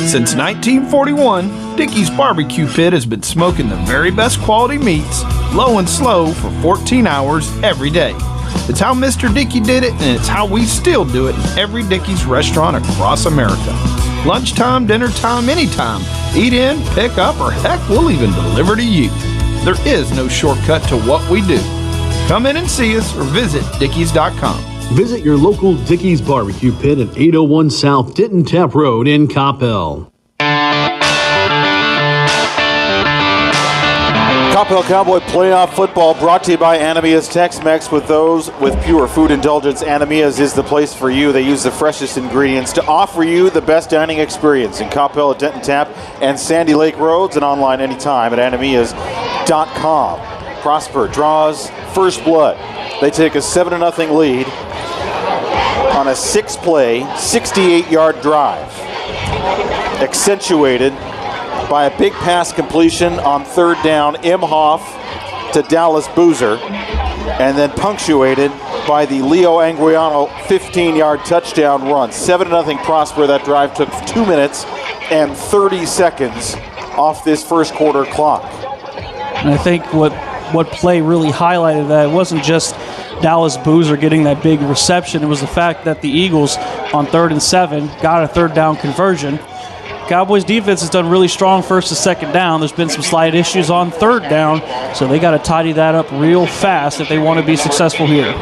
Since 1941, Dickey's Barbecue Pit has been smoking the very best quality meats, low and slow, for 14 hours every day. It's how Mr. Dickey did it, and it's how we still do it in every Dickey's restaurant across America. Lunchtime, dinner time, anytime. Eat in, pick up, or heck, we'll even deliver to you. There is no shortcut to what we do. Come in and see us or visit Dickies.com. Visit your local Dickey's Barbecue Pit at 801 South Denton Tap Road in Coppell. Coppell Cowboy Playoff Football brought to you by Anamia's Tex-Mex. With those with pure food indulgence, Anamia's is the place for you. They use the freshest ingredients to offer you the best dining experience in Coppell at Denton Tap and Sandy Lake Roads, and online anytime at anamias.com. Prosper draws first blood. They take a 7-0 lead on a 6-play, 68-yard drive, accentuated by a big pass completion on third down, Imhoff to Dallas Boozer, and then punctuated by the Leo Anguiano 15-yard touchdown run. 7-0 Prosper. That drive took 2 minutes and 30 seconds off this first quarter clock. And I think what play really highlighted that, it wasn't just Dallas Boozer getting that big reception, it was the fact that the Eagles on 3rd and 7 got a third down conversion. Cowboys defense has done really strong first and second down. There's been some slight issues on third down, so they got to tidy that up real fast if they want to be successful here.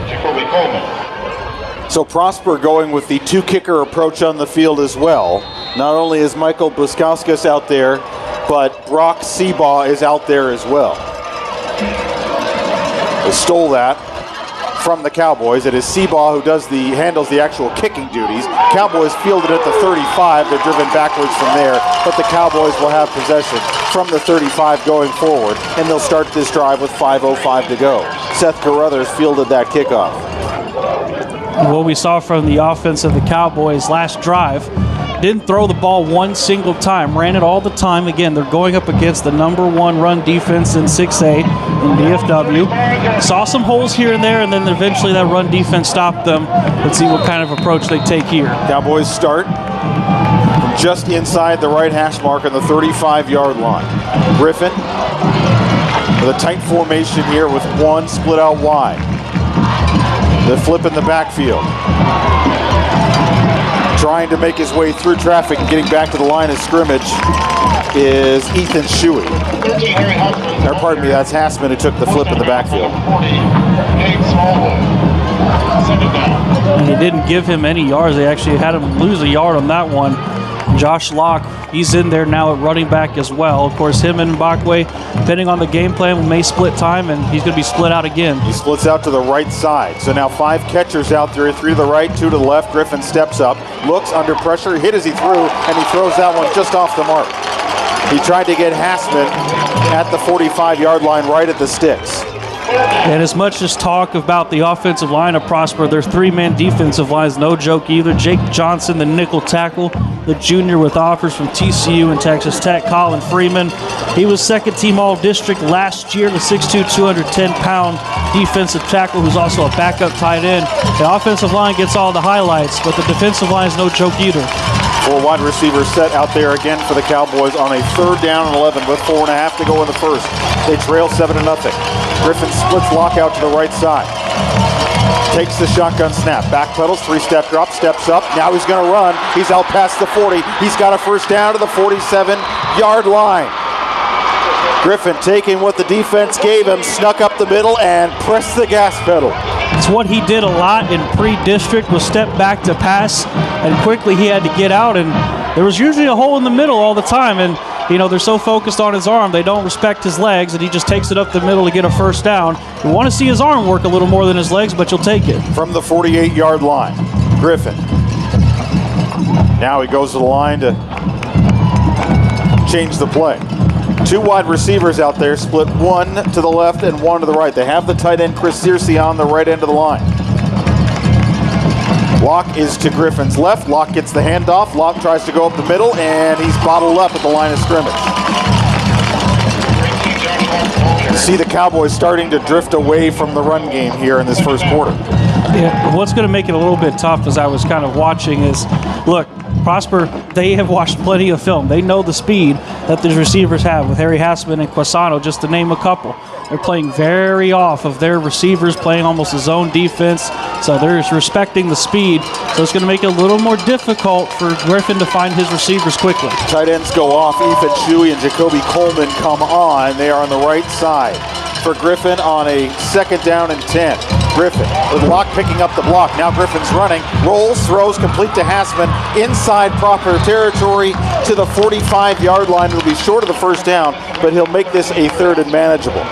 So Prosper going with the two-kicker approach on the field as well. Not only is Michael Buskauskas out there, but Brock Seabaugh is out there as well. They stole that from the Cowboys. It is Seabaugh who handles the actual kicking duties. Cowboys fielded at the 35. They're driven backwards from there, but the Cowboys will have possession from the 35 going forward, and they'll start this drive with 5:05 to go. Seth Carruthers fielded that kickoff. What we saw from the offense of the Cowboys last drive, didn't throw the ball one single time, ran it all the time. Again, they're going up against the #1 run defense in 6A in DFW. Saw some holes here and there, and then eventually that run defense stopped them. Let's see what kind of approach they take here. Cowboys start from just inside the right hash mark on the 35-yard line. Griffin with a tight formation here with one split out wide. The flip in the backfield. Trying to make his way through traffic and getting back to the line of scrimmage is Ethan Shuey. Or pardon me, that's Hassman who took the flip in the backfield. And they didn't give him any yards. They actually had him lose a yard on that one. Josh Locke, he's in there now at running back as well. Of course, him and Mbakwe, depending on the game plan, may split time, and he's going to be split out again. He splits out to the right side. So now 5 catchers out there, 3 to the right, 2 to the left. Griffin steps up, looks under pressure, hit as he threw, and he throws that one just off the mark. He tried to get Hassman at the 45-yard line right at the sticks. And as much as talk about the offensive line of Prosper, their 3-man defensive line is no joke either. Jake Johnson, the nickel tackle, the junior with offers from TCU and Texas Tech. Colin Freeman, he was second-team All-District last year, the 6'2", 210-pound defensive tackle who's also a backup tight end. The offensive line gets all the highlights, but the defensive line is no joke either. 4 wide receivers set out there again for the Cowboys on a 3rd down and 11 with 4.5 to go in the first. They trail 7-0. Griffin splits Locke out to the right side. Takes the shotgun snap. Back pedals, 3-step drop, steps up. Now he's going to run. He's out past the 40. He's got a first down to the 47-yard line. Griffin taking what the defense gave him, snuck up the middle, and pressed the gas pedal. It's what he did a lot in pre-district, was step back to pass, and quickly he had to get out, and there was usually a hole in the middle all the time, and they're so focused on his arm, they don't respect his legs, and he just takes it up the middle to get a first down. You want to see his arm work a little more than his legs, but you'll take it. From the 48-yard line, Griffin. Now he goes to the line to change the play. 2 wide receivers out there, split 1 to the left and 1 to the right. They have the tight end Chris Searcy on the right end of the line. Locke is to Griffin's left. Locke gets the handoff. Locke tries to go up the middle, and he's bottled up at the line of scrimmage. You see the Cowboys starting to drift away from the run game here in this first quarter. Yeah, what's going to make it a little bit tough as I was kind of watching is, look, Prosper, they have watched plenty of film. They know the speed that these receivers have with Harry Hassman and Quasano, just to name a couple. They're playing very off of their receivers, playing almost a zone defense. So they're respecting the speed. So it's going to make it a little more difficult for Griffin to find his receivers quickly. Tight ends go off. Ethan Shuey and Jacoby Coleman come on. They are on the right side for Griffin on a 2nd down and 10. Griffin with Locke picking up the block. Now Griffin's running, rolls, throws, complete to Hassman. Inside proper territory to the 45-yard line. It'll be short of the first down, but he'll make this a 3rd and manageable.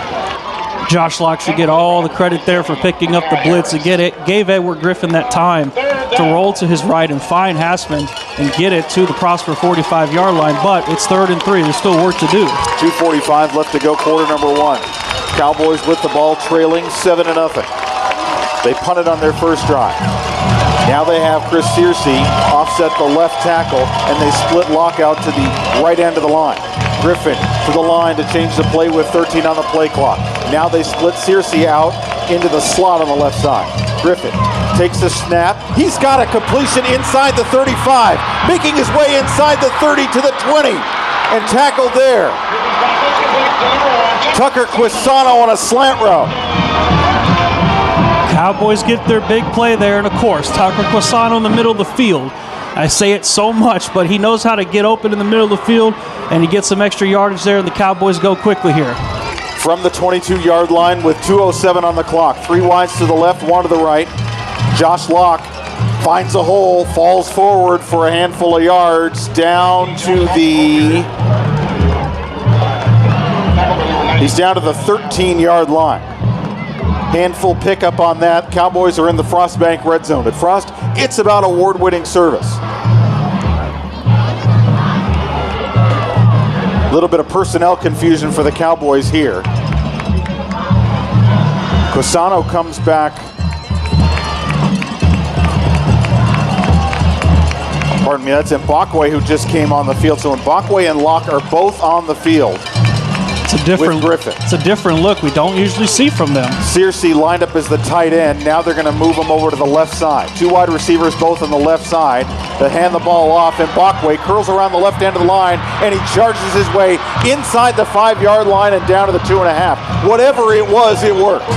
Josh Locke should get all the credit there for picking up the blitz and gave Edward Griffin that time to roll to his right and find Hassman and get it to the Prosper 45-yard line, but it's 3rd and 3. There's still work to do. 2:45 left to go, quarter number 1. Cowboys with the ball trailing 7-0. They punted on their first drive. Now they have Chris Searcy offset the left tackle, and they split Locke out to the right end of the line. Griffin to the line to change the play with 13 on the play clock. Now they split Searcy out into the slot on the left side. Griffin takes the snap. He's got a completion inside the 35, making his way inside the 30 to the 20, and tackled there. Tucker Quisano on a slant route. Cowboys get their big play there, and of course, Tucker Quisano in the middle of the field. I say it so much, but he knows how to get open in the middle of the field, and he gets some extra yardage there, and the Cowboys go quickly here. From the 22-yard line with 2:07 on the clock. 3 wides to the left, 1 to the right. Josh Locke finds a hole, falls forward for a handful of yards, down to the... He's down to the 13-yard line. Handful pickup on that. Cowboys are in the Frost Bank red zone. At Frost, it's about award-winning service. A little bit of personnel confusion for the Cowboys here. Quisano comes back. Pardon me, that's Mbakwe who just came on the field. So Mbakwe and Locke are both on the field. It's a different Griffin. It's a different look we don't usually see from them. Searcy lined up as the tight end. Now they're going to move him over to the left side. 2 wide receivers both on the left side. They hand the ball off, and Mbakwe curls around the left end of the line, and he charges his way inside the 5-yard line and down to the 2.5. Whatever it was, it worked.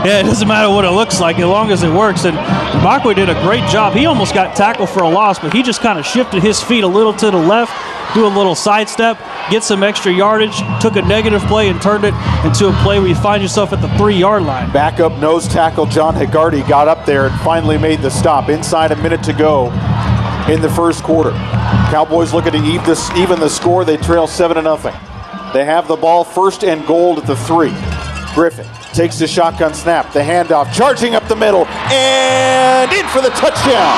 Yeah, it doesn't matter what it looks like as long as it works. And Mbakwe did a great job. He almost got tackled for a loss, but he just kind of shifted his feet a little to the left, do a little sidestep, get some extra yardage, took a negative play and turned it into a play where you find yourself at the 3-yard line. Backup nose tackle John Higardi got up there and finally made the stop. Inside a minute to go in the first quarter. Cowboys looking to even the score. They trail 7-0. They have the ball, 1st and goal at the 3. Griffin takes the shotgun snap, the handoff, charging up the middle, and in for the touchdown.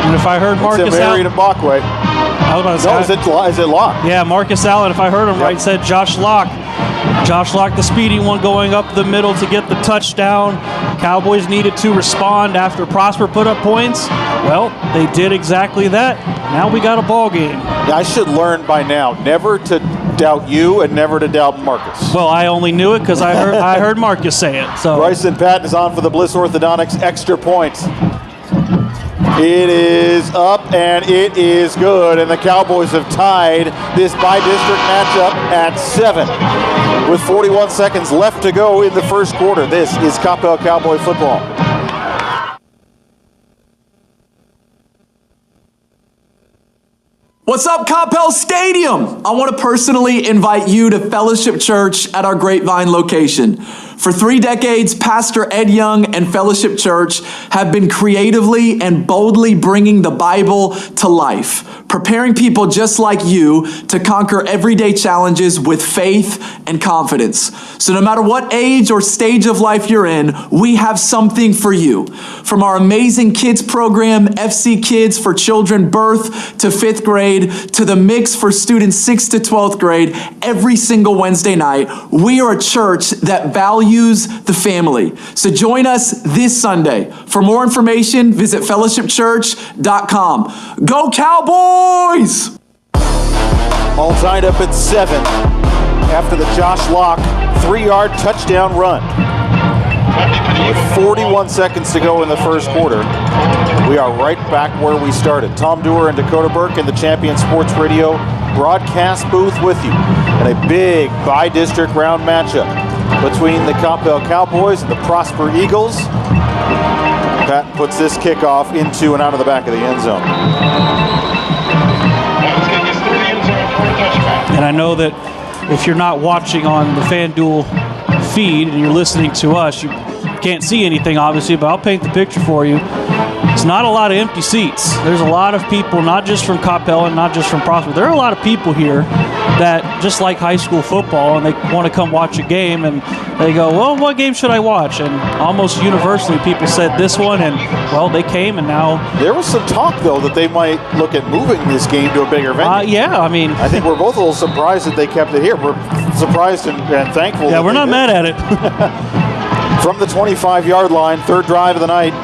And if I heard Marcus Allen, is it Locke? Yeah, Marcus Allen, if I heard him right, said Josh Locke. Josh Locke, the speedy one, going up the middle to get the touchdown. Cowboys needed to respond after Prosper put up points. Well, they did exactly that. Now we got a ball game. I should learn by now never to doubt you and never to doubt Marcus. Well, I only knew it because I heard Marcus say it. So Bryson Patton is on for the Bliss Orthodontics extra point. It is up and it is good, and the Cowboys have tied this by-district matchup at 7 with 41 seconds left to go in the first quarter. This is Coppell Cowboy football. What's up, Coppell Stadium? I want to personally invite you to Fellowship Church at our Grapevine location. For 3 decades, Pastor Ed Young and Fellowship Church have been creatively and boldly bringing the Bible to life, preparing people just like you to conquer everyday challenges with faith and confidence. So no matter what age or stage of life you're in, we have something for you. From our amazing kids program, FC Kids for children birth to 5th grade, to the mix for students 6th to 12th grade, every single Wednesday night, we are a church that values the family. So join us this Sunday. For more information, visit fellowshipchurch.com. Go Cowboys! All tied up at 7 after the Josh Locke 3-yard touchdown run. With 41 seconds to go in the first quarter, we are right back where we started. Tom Dewar and Dakota Burke in the Champion Sports Radio broadcast booth with you in a big bi-district round matchup between the Coppell Cowboys and the Prosper Eagles. Pat puts this kickoff into and out of the back of the end zone. And I know that if you're not watching on the FanDuel feed and you're listening to us, you can't see anything, obviously, but I'll paint the picture for you. It's not a lot of empty seats. There's a lot of people, not just from Coppell and not just from Prosper. There are a lot of people here that just like high school football, and they want to come watch a game, and they go, well, what game should I watch? And almost universally, people said this one, and, well, they came, and now... There was some talk, though, that they might look at moving this game to a bigger venue. Yeah, I mean... I think we're both a little surprised that they kept it here. We're surprised and thankful. Yeah, we're not mad at it. From the 25-yard line, third drive of the night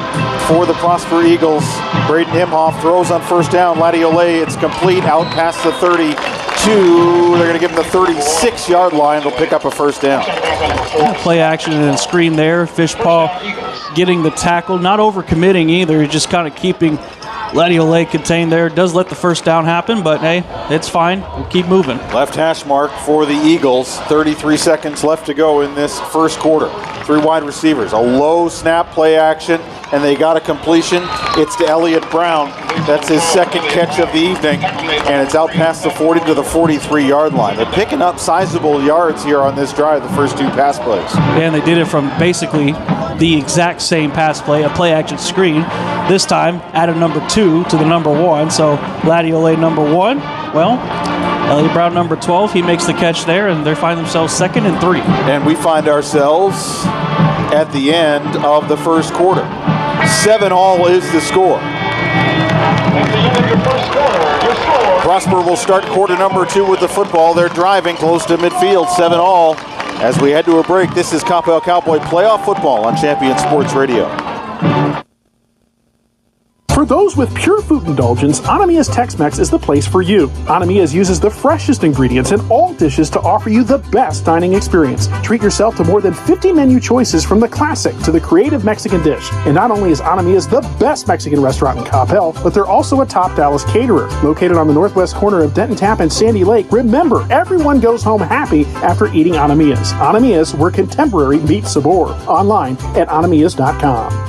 for the Prosper Eagles. Braden Imhoff throws on first down. Laddie Olay, it's complete, out past the 32. They're going to give him the 36-yard line. They'll pick up a first down. Play action and then screen there. Fishpaw getting the tackle, not overcommitting either. He's just kind of keeping Laddie Olay contained there. Does let the first down happen, but hey, it's fine. We'll keep moving. Left hash mark for the Eagles. 33 seconds left to go in this first quarter. Three wide receivers. A low snap, play action, and they got a completion. It's to Elliott Brown. That's his second catch of the evening, and it's out past the 40 to the 43-yard line. They're picking up sizable yards here on this drive, the first two pass plays. And they did it from basically the exact same pass play, a play action screen. This time, added number 2 to the number 1. So Laddie Olay number 1. Well, Elliott Brown number 12. He makes the catch there, and they find themselves 2nd and 3. And we find ourselves at the end of the first quarter. 7-all is the score. At the end of your first quarter, your score. Prosper will start quarter number 2 with the football. They're driving close to midfield, 7-all. As we head to a break, this is Coppell Cowboy Playoff Football on Champion Sports Radio. For those with pure food indulgence, Anamiya's Tex-Mex is the place for you. Anamiya's uses the freshest ingredients in all dishes to offer you the best dining experience. Treat yourself to more than 50 menu choices from the classic to the creative Mexican dish. And not only is Anamiya's the best Mexican restaurant in Coppell, but they're also a top Dallas caterer. Located on the northwest corner of Denton Tap and Sandy Lake, remember, everyone goes home happy after eating Anamiya's. Anamiya's, where contemporary meets sabor. Online at anamiyas.com.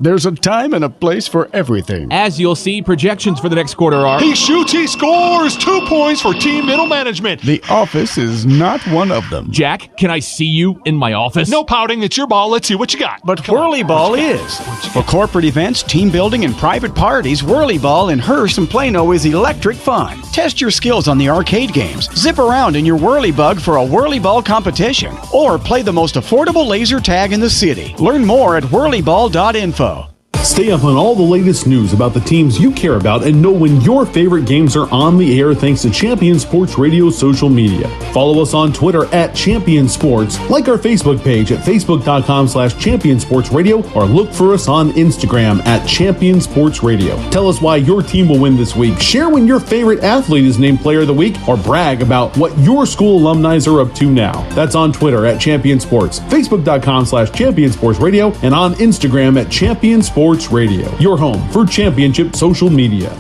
There's a time and a place for everything. As you'll see, projections for the next quarter are... He shoots, he scores! 2 points for team middle management. The office is not one of them. Jack, can I see you in my office? No pouting, it's your ball. Let's see what you got. But Whirly Ball is. For corporate events, team building, and private parties, Whirly Ball in Hearst and Plano is electric fun. Test your skills on the arcade games. Zip around in your Whirly Bug for a Whirly Ball competition. Or play the most affordable laser tag in the city. Learn more at whirlyball.info. Stay up on all the latest news about the teams you care about and know when your favorite games are on the air thanks to Champion Sports Radio social media. Follow us on Twitter at Champion Sports, like our Facebook page at facebook.com/Champion Sports Radio, or look for us on Instagram at Champion Sports Radio. Tell us why your team will win this week. Share when your favorite athlete is named Player of the Week, or brag about what your school alumni are up to now. That's on Twitter at Champion Sports, facebook.com/Champion Sports Radio, and on Instagram at Champion Sports Radio, your home for championship social media.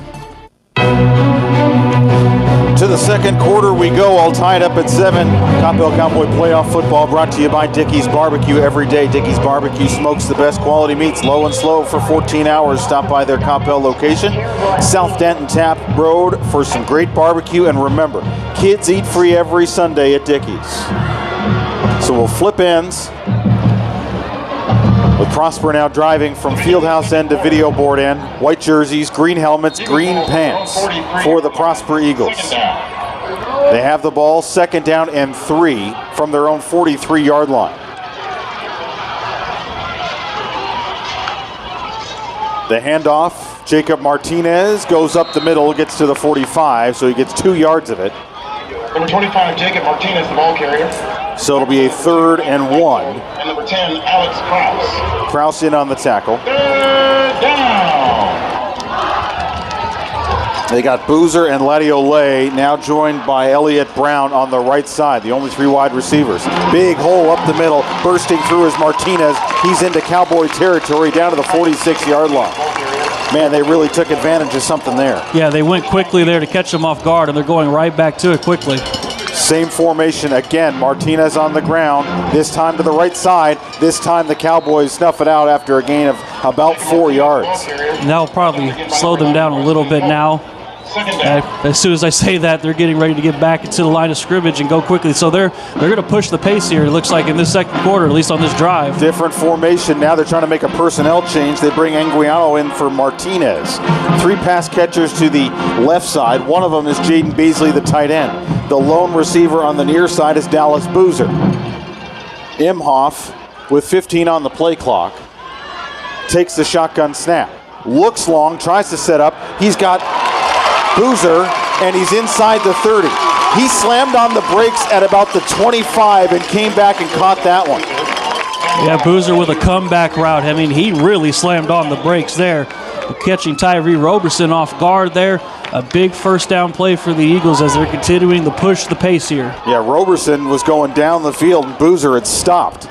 To the second quarter we go, all tied up at 7. Coppell Cowboy Playoff Football brought to you by Dickey's Barbecue. Every day, Dickey's Barbecue smokes the best quality meats, low and slow, for 14 hours. Stop by their Coppell location, South Denton Tap Road, for some great barbecue. And remember, kids eat free every Sunday at Dickey's. So we'll flip ends, with Prosper now driving from fieldhouse end to video board end. White jerseys, green helmets, green pants for the Prosper Eagles. They have the ball, 2nd down and 3 from their own 43-yard line. The handoff, Jacob Martinez goes up the middle, gets to the 45, so he gets 2 yards of it. Number 25, Jacob Martinez, the ball carrier. So it'll be a 3rd and 1. And number 10, Alex Krause. Krause in on the tackle. 3rd down. They got Boozer and Ladiolay, now joined by Elliott Brown on the right side, the only 3 wide receivers. Big hole up the middle, bursting through is Martinez. He's into Cowboy territory, down to the 46-yard line. Man, they really took advantage of something there. Yeah, they went quickly there to catch them off guard, and they're going right back to it quickly. Same formation again, Martinez on the ground, this time to the right side. This time the Cowboys snuff it out after a gain of about 4 yards. That'll probably slow them down a little bit now. As soon as I say that, they're getting ready to get back into the line of scrimmage and go quickly. So they're going to push the pace here, it looks like, in this second quarter, at least on this drive. Different formation. Now they're trying to make a personnel change. They bring Anguiano in for Martinez. 3 pass catchers to the left side. One of them is Jaden Beasley, the tight end. The lone receiver on the near side is Dallas Boozer. Imhoff, with 15 on the play clock, takes the shotgun snap. Looks long, tries to set up. He's got Boozer, and he's inside the 30. He slammed on the brakes at about the 25 and came back and caught that one. Yeah, Boozer with a comeback route. I mean, he really slammed on the brakes there. Catching Tyree Roberson off guard there. A big first down play for the Eagles as they're continuing to push the pace here. Yeah, Roberson was going down the field, and Boozer had stopped.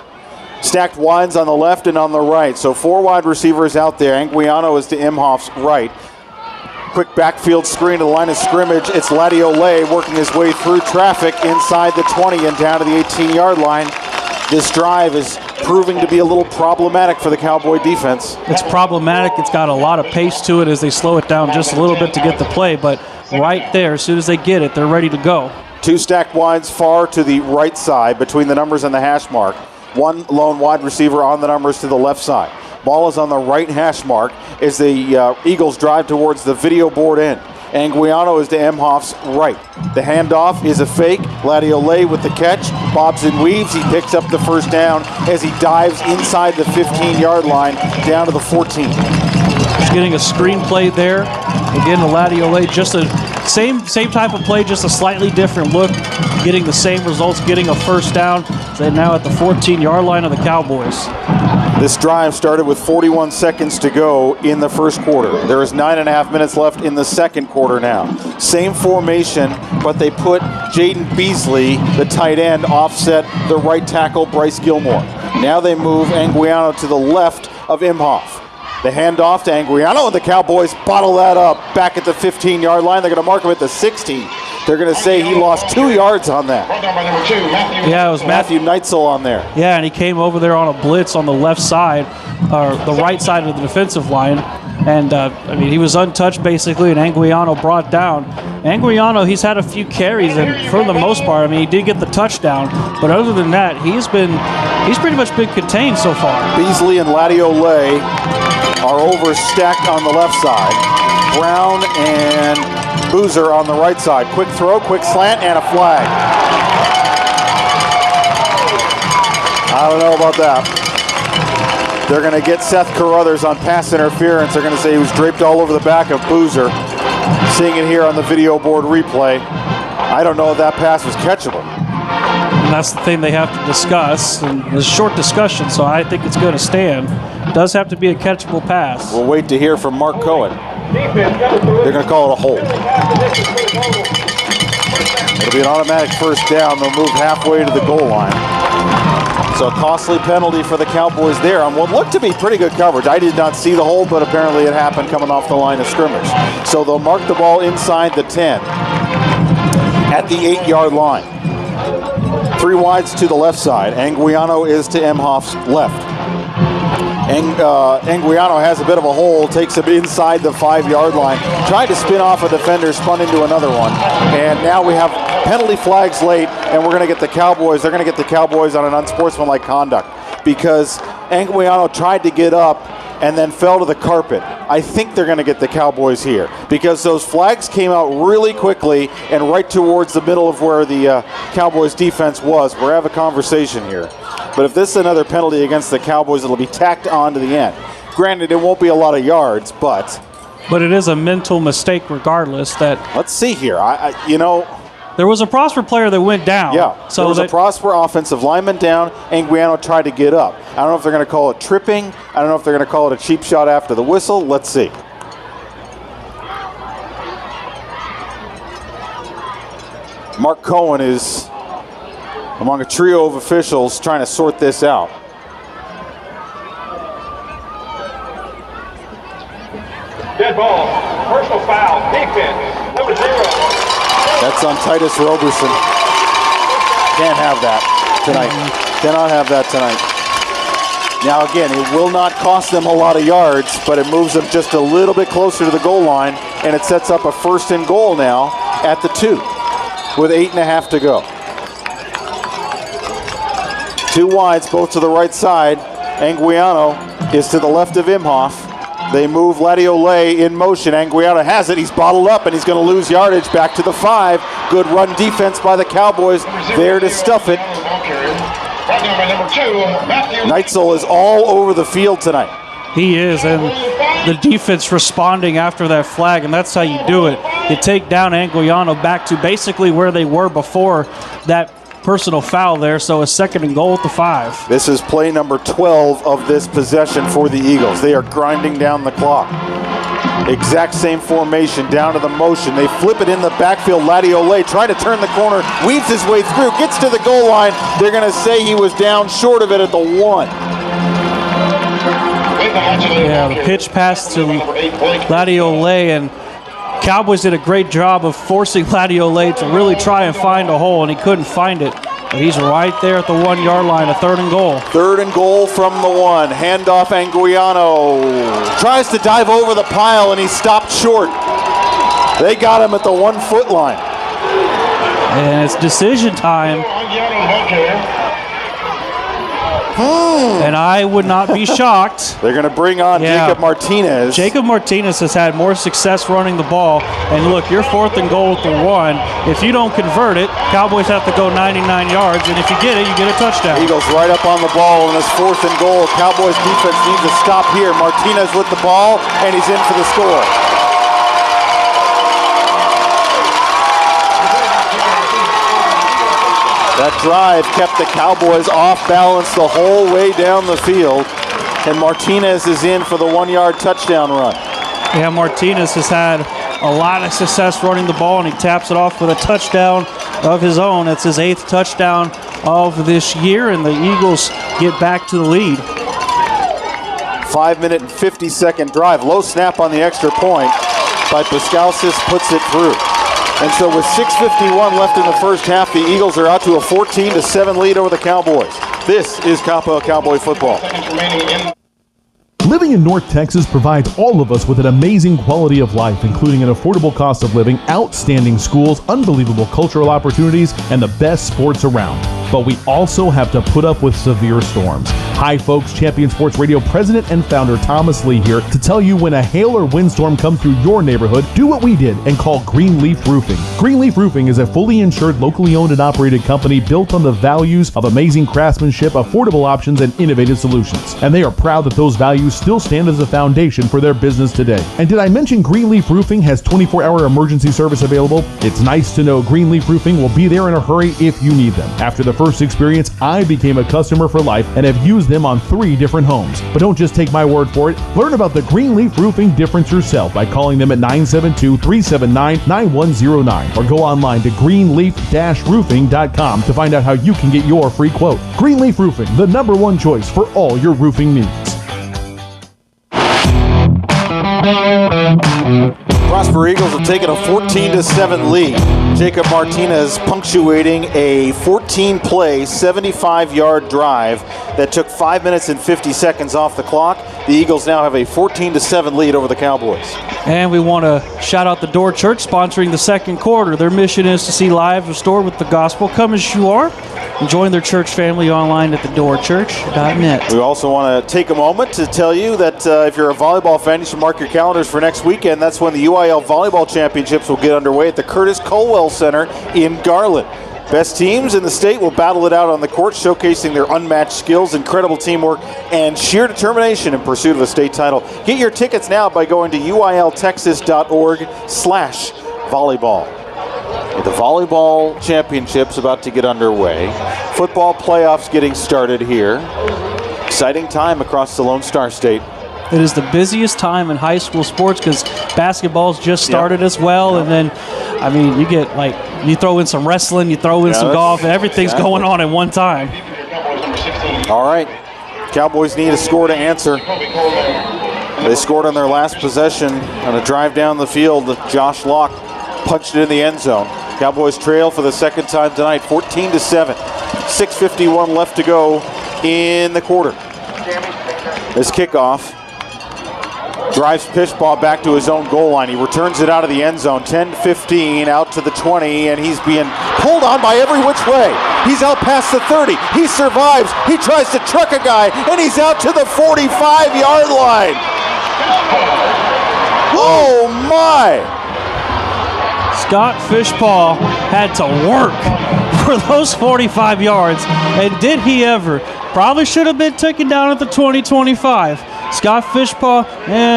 Stacked wides on the left and on the right. So 4 wide receivers out there. Anguiano is to Imhoff's right. Quick backfield screen to the line of scrimmage. It's Ladiolay working his way through traffic inside the 20 and down to the 18-yard line. This drive is proving to be a little problematic for the Cowboy defense. It's problematic. It's got a lot of pace to it as they slow it down just a little bit to get the play, but right there, as soon as they get it, they're ready to go. 2 stacked wides far to the right side between the numbers and the hash mark. 1 lone wide receiver on the numbers to the left side. Ball is on the right hash mark as the Eagles drive towards the video board end. Anguiano is to Imhoff's right. The handoff is a fake. Ladiolay with the catch. Bobs and weaves. He picks up the first down as he dives inside the 15-yard line down to the 14. Just getting a screen play there. Again, the Ladiolay, just a same type of play, just a slightly different look. Getting the same results, getting a first down. They're now at the 14-yard line of the Cowboys. This drive started with 41 seconds to go in the first quarter. There is 9.5 minutes left in the second quarter now. Same formation, but they put Jaden Beasley, the tight end, offset the right tackle, Bryce Gilmore. Now they move Anguiano to the left of Imhoff. The handoff to Anguiano, and the Cowboys bottle that up back at the 15-yard line. They're going to mark him at the 16. They're going to say he lost 2 yards on that. Yeah, it was Matthew Neitzel on there. Yeah, and he came over there on a blitz on the left side, or the right side of the defensive line. And, I mean, he was untouched basically, and Anguiano brought down. Anguiano, he's had a few carries, and for the most part, I mean, he did get the touchdown. But other than that, he's pretty much been contained so far. Beasley and Ladiolay are overstacked on the left side. Brown and Boozer on the right side. Quick throw, quick slant, and a flag. I don't know about that. They're going to get Seth Carruthers on pass interference. They're going to say he was draped all over the back of Boozer. Seeing it here on the video board replay. I don't know if that pass was catchable. And that's the thing they have to discuss. And it's a short discussion, so I think it's going to stand. It does have to be a catchable pass. We'll wait to hear from Mark Cohen. They're going to call it a hold. It'll be an automatic first down. They'll move halfway to the goal line. So a costly penalty for the Cowboys there on what looked to be pretty good coverage. I did not see the hold, but apparently it happened coming off the line of scrimmage. So they'll mark the ball inside the 10 at the 8-yard line. 3 wides to the left side. Anguiano is to Imhoff's left. Anguiano has a bit of a hole, takes him inside the 5-yard line. Tried to spin off a defender, spun into another one. And now we have penalty flags late, and we're going to get the Cowboys. They're going to get the Cowboys on an unsportsmanlike conduct because Anguiano tried to get up and then fell to the carpet. I think they're going to get the Cowboys here because those flags came out really quickly and right towards the middle of where the Cowboys defense was. We're having a conversation here. But if this is another penalty against the Cowboys, it'll be tacked on to the end. Granted, it won't be a lot of yards, but it is a mental mistake regardless. That let's see here. There was a Prosper player that went down. Yeah, so there was a Prosper offensive lineman down. Anguiano tried to get up. I don't know if they're going to call it tripping. I don't know if they're going to call it a cheap shot after the whistle. Let's see. Mark Cohen is among a trio of officials trying to sort this out. Dead ball. Personal foul. Defense. Number 0. That's on Titus Roberson. Can't have that tonight. Cannot have that tonight. Now again, it will not cost them a lot of yards, but it moves them just a little bit closer to the goal line, and it sets up a 1st and goal now at the 2 with 8.5 to go. 2 wides, both to the right side. Anguiano is to the left of Imhoff. They move Latiolais in motion. Anguiano has it. He's bottled up, and he's going to lose yardage back to the 5. Good run defense by the Cowboys there to stuff it. Neitzel is all over the field tonight. He is, and the defense responding after that flag, and that's how you do it. You take down Anguiano back to basically where they were before that personal foul there, so a 2nd and goal at the 5. This is play number 12 of this possession for the Eagles. They are grinding down the clock. Exact same formation, down to the motion. They flip it in the backfield. Latiolais trying to turn the corner, weaves his way through, gets to the goal line. They're going to say he was down short of it at the 1. Yeah, the pitch pass to Latiolais, and Cowboys did a great job of forcing Latiolais to really try and find a hole, and he couldn't find it. But he's right there at the 1 yard line, a 3rd and goal. 3rd and goal from the 1. Handoff Anguiano. Tries to dive over the pile, and he stopped short. They got him at the 1 foot line. And it's decision time. And I would not be shocked. They're going to bring on Jacob Martinez. Jacob Martinez has had more success running the ball. And look, you're 4th and goal at the 1. If you don't convert it, Cowboys have to go 99 yards. And if you get it, you get a touchdown. Eagles right up on the ball in this 4th and goal. Cowboys defense needs to stop here. Martinez with the ball, and he's in for the score. That drive kept the Cowboys off balance the whole way down the field, and Martinez is in for the 1 yard touchdown run. Yeah, Martinez has had a lot of success running the ball, and he taps it off with a touchdown of his own. It's his 8th touchdown of this year, and the Eagles get back to the lead. 5 minute and 50-second drive. Low snap on the extra point, but Buskousis puts it through. And so with 6:51 left in the first half, the Eagles are out to a 14-7 lead over the Cowboys. This is Coppell Cowboy football. Living in North Texas provides all of us with an amazing quality of life, including an affordable cost of living, outstanding schools, unbelievable cultural opportunities, and the best sports around. But we also have to put up with severe storms. Hi folks, Champion Sports Radio President and Founder Thomas Lee here to tell you when a hail or windstorm comes through your neighborhood, do what we did and call Greenleaf Roofing. Greenleaf Roofing is a fully insured, locally owned and operated company built on the values of amazing craftsmanship, affordable options, and innovative solutions. And they are proud that those values still stand as a foundation for their business today. And did I mention Greenleaf Roofing has 24-hour emergency service available? It's nice to know Greenleaf Roofing will be there in a hurry if you need them. After the first experience, I became a customer for life and have used them on 3 different homes. But don't just take my word for it. Learn about the Greenleaf Roofing difference yourself by calling them at 972-379-9109 or go online to greenleaf-roofing.com to find out how you can get your free quote. Greenleaf Roofing, the #1 choice for all your roofing needs. Prosper Eagles have taken a 14-7 lead. Jacob Martinez punctuating a 14-play, 75-yard drive that took 5 minutes and 50 seconds off the clock. The Eagles now have a 14-7 lead over the Cowboys. And we want to shout out the Door Church sponsoring the second quarter. Their mission is to see lives restored with the gospel. Come as you are and join their church family online at thedoorchurch.net. We also want to take a moment to tell you that if you're a volleyball fan, you should mark your calendars for next weekend. That's when the UIL Volleyball Championships will get underway at the Curtis Colwell Center in Garland. Best teams in the state will battle it out on the court, showcasing their unmatched skills, incredible teamwork, and sheer determination in pursuit of a state title. Get your tickets now by going to uiltexas.org/volleyball. The volleyball championships about to get underway. Football playoffs getting started here. Exciting time across the Lone Star State. It is the busiest time in high school sports because basketball's just started as well, and then I mean, you throw in some wrestling, you throw in some golf, and everything's going on at one time. All right. Cowboys need a score to answer. They scored on their last possession on a drive down the field. Josh Locke punched it in the end zone. Cowboys trail for the second time tonight, 14-7. 6:51 left to go in the quarter. This kickoff drives pitch ball back to his own goal line. He returns it out of the end zone, 10-15 out to the 20, and he's being pulled on by every which way. He's out past the 30. He survives. He tries to truck a guy, and he's out to the 45-yard line. Oh, my. Scott Fishpaw had to work for those 45 yards, and did he ever? Probably should have been taken down at the 20-25. Scott Fishpaw,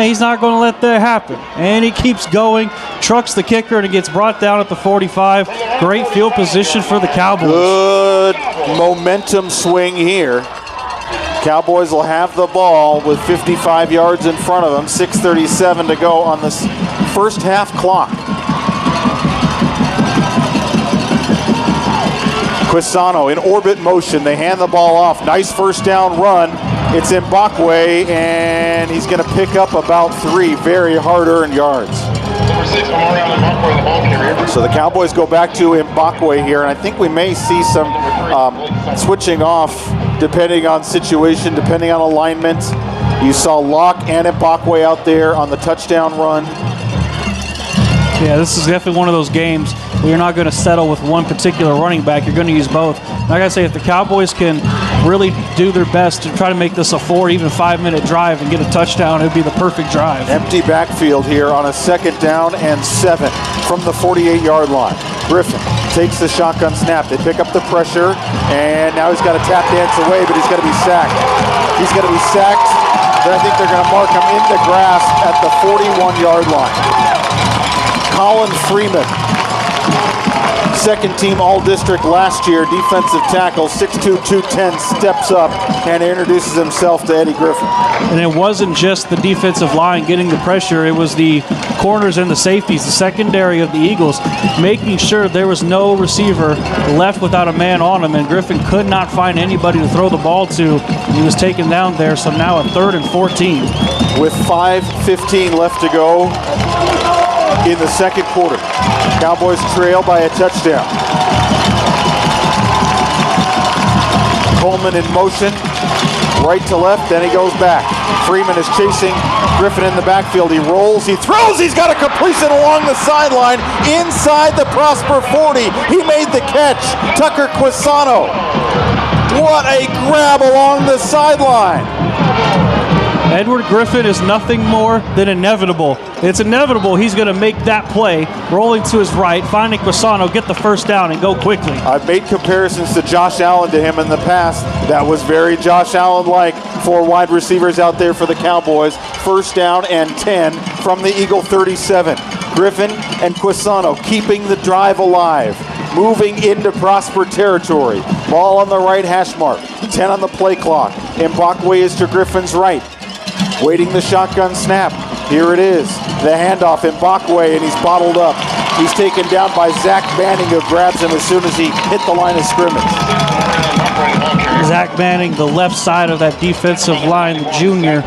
he's not going to let that happen. And he keeps going, trucks the kicker, and it gets brought down at the 45. Great field position for the Cowboys. Good momentum swing here. Cowboys will have the ball with 55 yards in front of them. 6:37 to go on this first half clock. Quisano in orbit motion. They hand the ball off. Nice first down run. It's Mbakwe, and he's going to pick up about 3 very hard-earned yards. So the Cowboys go back to Mbakwe here, and I think we may see some switching off depending on situation, depending on alignment. You saw Locke and Mbakwe out there on the touchdown run. Yeah, this is definitely one of those games where you're not going to settle with one particular running back. You're going to use both. Like I say, if the Cowboys can really do their best to try to make this a 4, even 5-minute drive and get a touchdown, it would be the perfect drive. Empty backfield here on a 2nd down and 7 from the 48-yard line. Griffin takes the shotgun snap. They pick up the pressure, and now he's got to tap dance away, but he's got to be sacked. He's going to be sacked, but I think they're going to mark him in the grass at the 41-yard line. Colin Freeman, second team All-District last year, defensive tackle, 6'2", 210, steps up and introduces himself to Eddie Griffin. And it wasn't just the defensive line getting the pressure, it was the corners and the safeties, the secondary of the Eagles, making sure there was no receiver left without a man on him, and Griffin could not find anybody to throw the ball to. He was taken down there, so now a 3rd and 14. With 5:15 left to go in the second quarter. Cowboys trail by a touchdown. Coleman in motion, right to left, then he goes back. Freeman is chasing Griffin in the backfield. He rolls, he throws, he's got a completion along the sideline, inside the Prosper 40. He made the catch, Tucker Quisano. What a grab along the sideline. Edward Griffin is nothing more than inevitable. It's inevitable he's going to make that play, rolling to his right, finding Quisano, get the first down, and go quickly. I've made comparisons to Josh Allen to him in the past. That was very Josh Allen-like. 4 wide receivers out there for the Cowboys. First down and 10 from the Eagle 37. Griffin and Quisano keeping the drive alive, moving into Prosper territory. Ball on the right hash mark. 10 on the play clock. Mbakwe is to Griffin's right. Waiting the shotgun snap. Here it is. The handoff, Mbakwe, and he's bottled up. He's taken down by Zach Manning, who grabs him as soon as he hit the line of scrimmage. Zach Manning, the left side of that defensive line, the junior,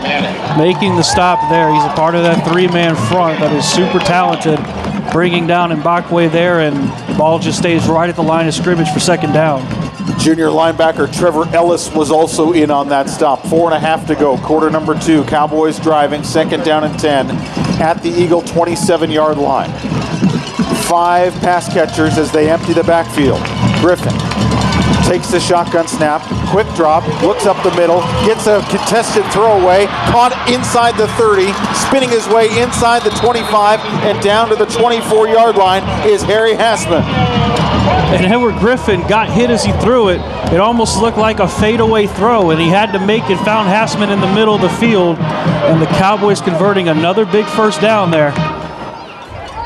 making the stop there. He's a part of that 3-man front that is super talented, bringing down Mbakwe there, and the ball just stays right at the line of scrimmage for 2nd down. Junior linebacker Trevor Ellis was also in on that stop. 4.5 to go, quarter number 2. Cowboys driving, 2nd down and 10 at the Eagle 27-yard line. 5 pass catchers as they empty the backfield. Griffin takes the shotgun snap, quick drop, looks up the middle, gets a contested throwaway, caught inside the 30, spinning his way inside the 25, and down to the 24-yard line is Harry Hassman. And Edward Griffin got hit as he threw it. It almost looked like a fadeaway throw, and he had to make it, found Hassman in the middle of the field, and the Cowboys converting another big first down there.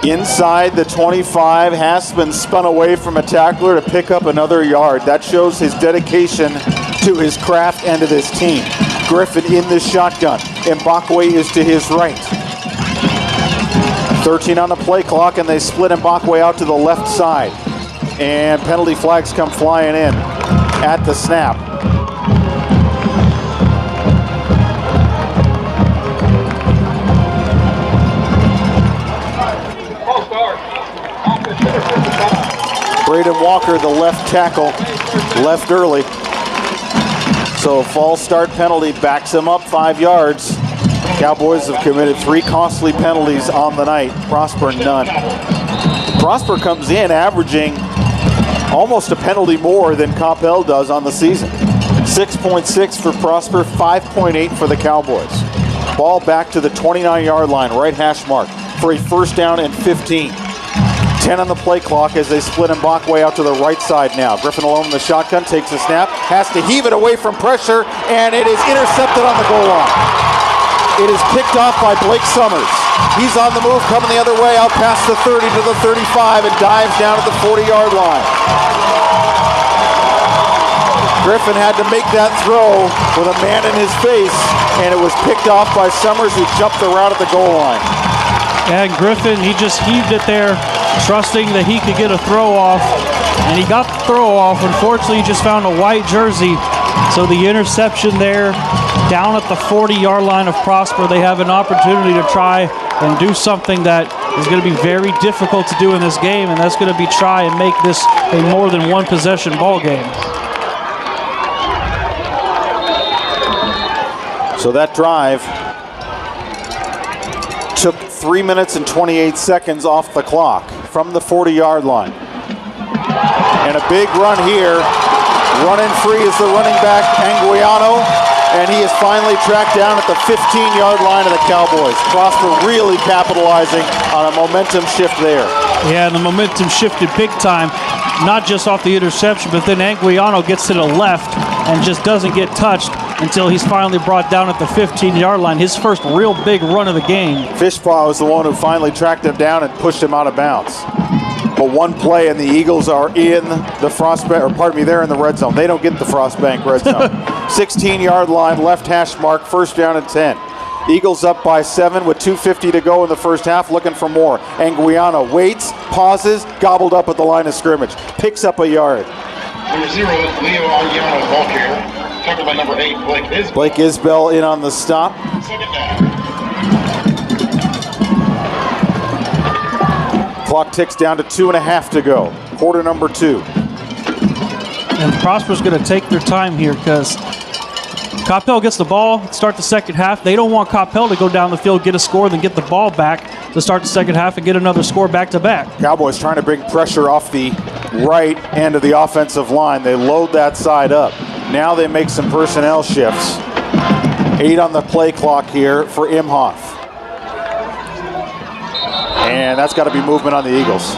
Inside the 25, Hassman spun away from a tackler to pick up another yard. That shows his dedication to his craft and to this team. Griffin in the shotgun. Mbakwe is to his right. 13 on the play clock, and they split Mbakwe out to the left side. And penalty flags come flying in at the snap. Braden Walker, the left tackle, left early. So a false start penalty backs him up 5 yards. Cowboys have committed 3 costly penalties on the night. Prosper, none. Prosper comes in averaging almost a penalty more than Coppell does on the season. 6.6 for Prosper, 5.8 for the Cowboys. Ball back to the 29-yard line, right hash mark, for a first down and 15. 10 on the play clock as they split Mbakwe out to the right side now. Griffin alone in the shotgun, takes a snap, has to heave it away from pressure, and it is intercepted on the goal line. It is picked off by Blake Summers. He's on the move, coming the other way, out past the 30 to the 35, and dives down at the 40-yard line. Griffin had to make that throw with a man in his face, and it was picked off by Summers, who jumped the route at the goal line. And Griffin, he just heaved it there, trusting that he could get a throw off, and he got the throw off. Unfortunately, he just found a white jersey, so the interception there down at the 40-yard line of Prosper. They have an opportunity to try and do something that is going to be very difficult to do in this game, and that's going to be try and make this a more than one possession ball game. So that drive took 3 minutes and 28 seconds off the clock from the 40-yard line. And a big run here. Running free is the running back, Anguiano, and he is finally tracked down at the 15-yard line of the Cowboys. Prosper really capitalizing on a momentum shift there. Yeah, and the momentum shifted big time, not just off the interception, but then Anguiano gets to the left and just doesn't get touched until he's finally brought down at the 15-yard line. His first real big run of the game. Fishpaw was the one who finally tracked him down and pushed him out of bounds. But one play and the Eagles are in the Frostbank, or pardon me, they're in the red zone. They don't get the Frostbank red zone. 16-yard line, left hash mark, first down and 10. Eagles up by 7 with 2:50 to go in the first half, looking for more. Anguiano waits, pauses, gobbled up at the line of scrimmage, picks up a yard. Number 0, Leo Anguiano, ball carrier. Tackled by number 8, Blake Isbell. Blake Isbell in on the stop. Second down. Clock ticks down to 2.5 to go. Quarter number 2. And Prosper's going to take their time here because Coppell gets the ball, start the second half. They don't want Coppell to go down the field, get a score, then get the ball back to start the second half and get another score back-to-back. Cowboys trying to bring pressure off the right end of the offensive line. They load that side up. Now they make some personnel shifts. 8 on the play clock here for Imhoff. And that's got to be movement on the Eagles.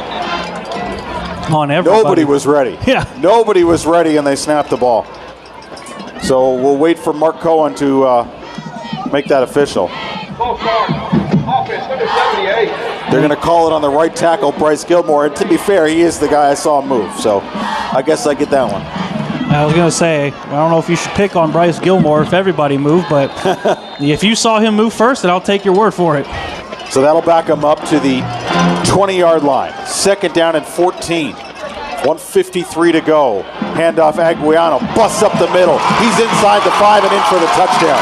On everybody. Nobody was ready. Yeah. Nobody was ready, and they snapped the ball. So we'll wait for Mark Cohen to make that official. Offense, number 78. They're going to call it on the right tackle, Bryce Gilmore. And to be fair, he is the guy I saw move. So I guess I get that one. I was going to say, I don't know if you should pick on Bryce Gilmore if everybody moved, but if you saw him move first, then I'll take your word for it. So that'll back him up to the 20-yard line. Second down and 14. 1:53 to go. Handoff Anguiano. Busts up the middle. He's inside the 5 and in for the touchdown.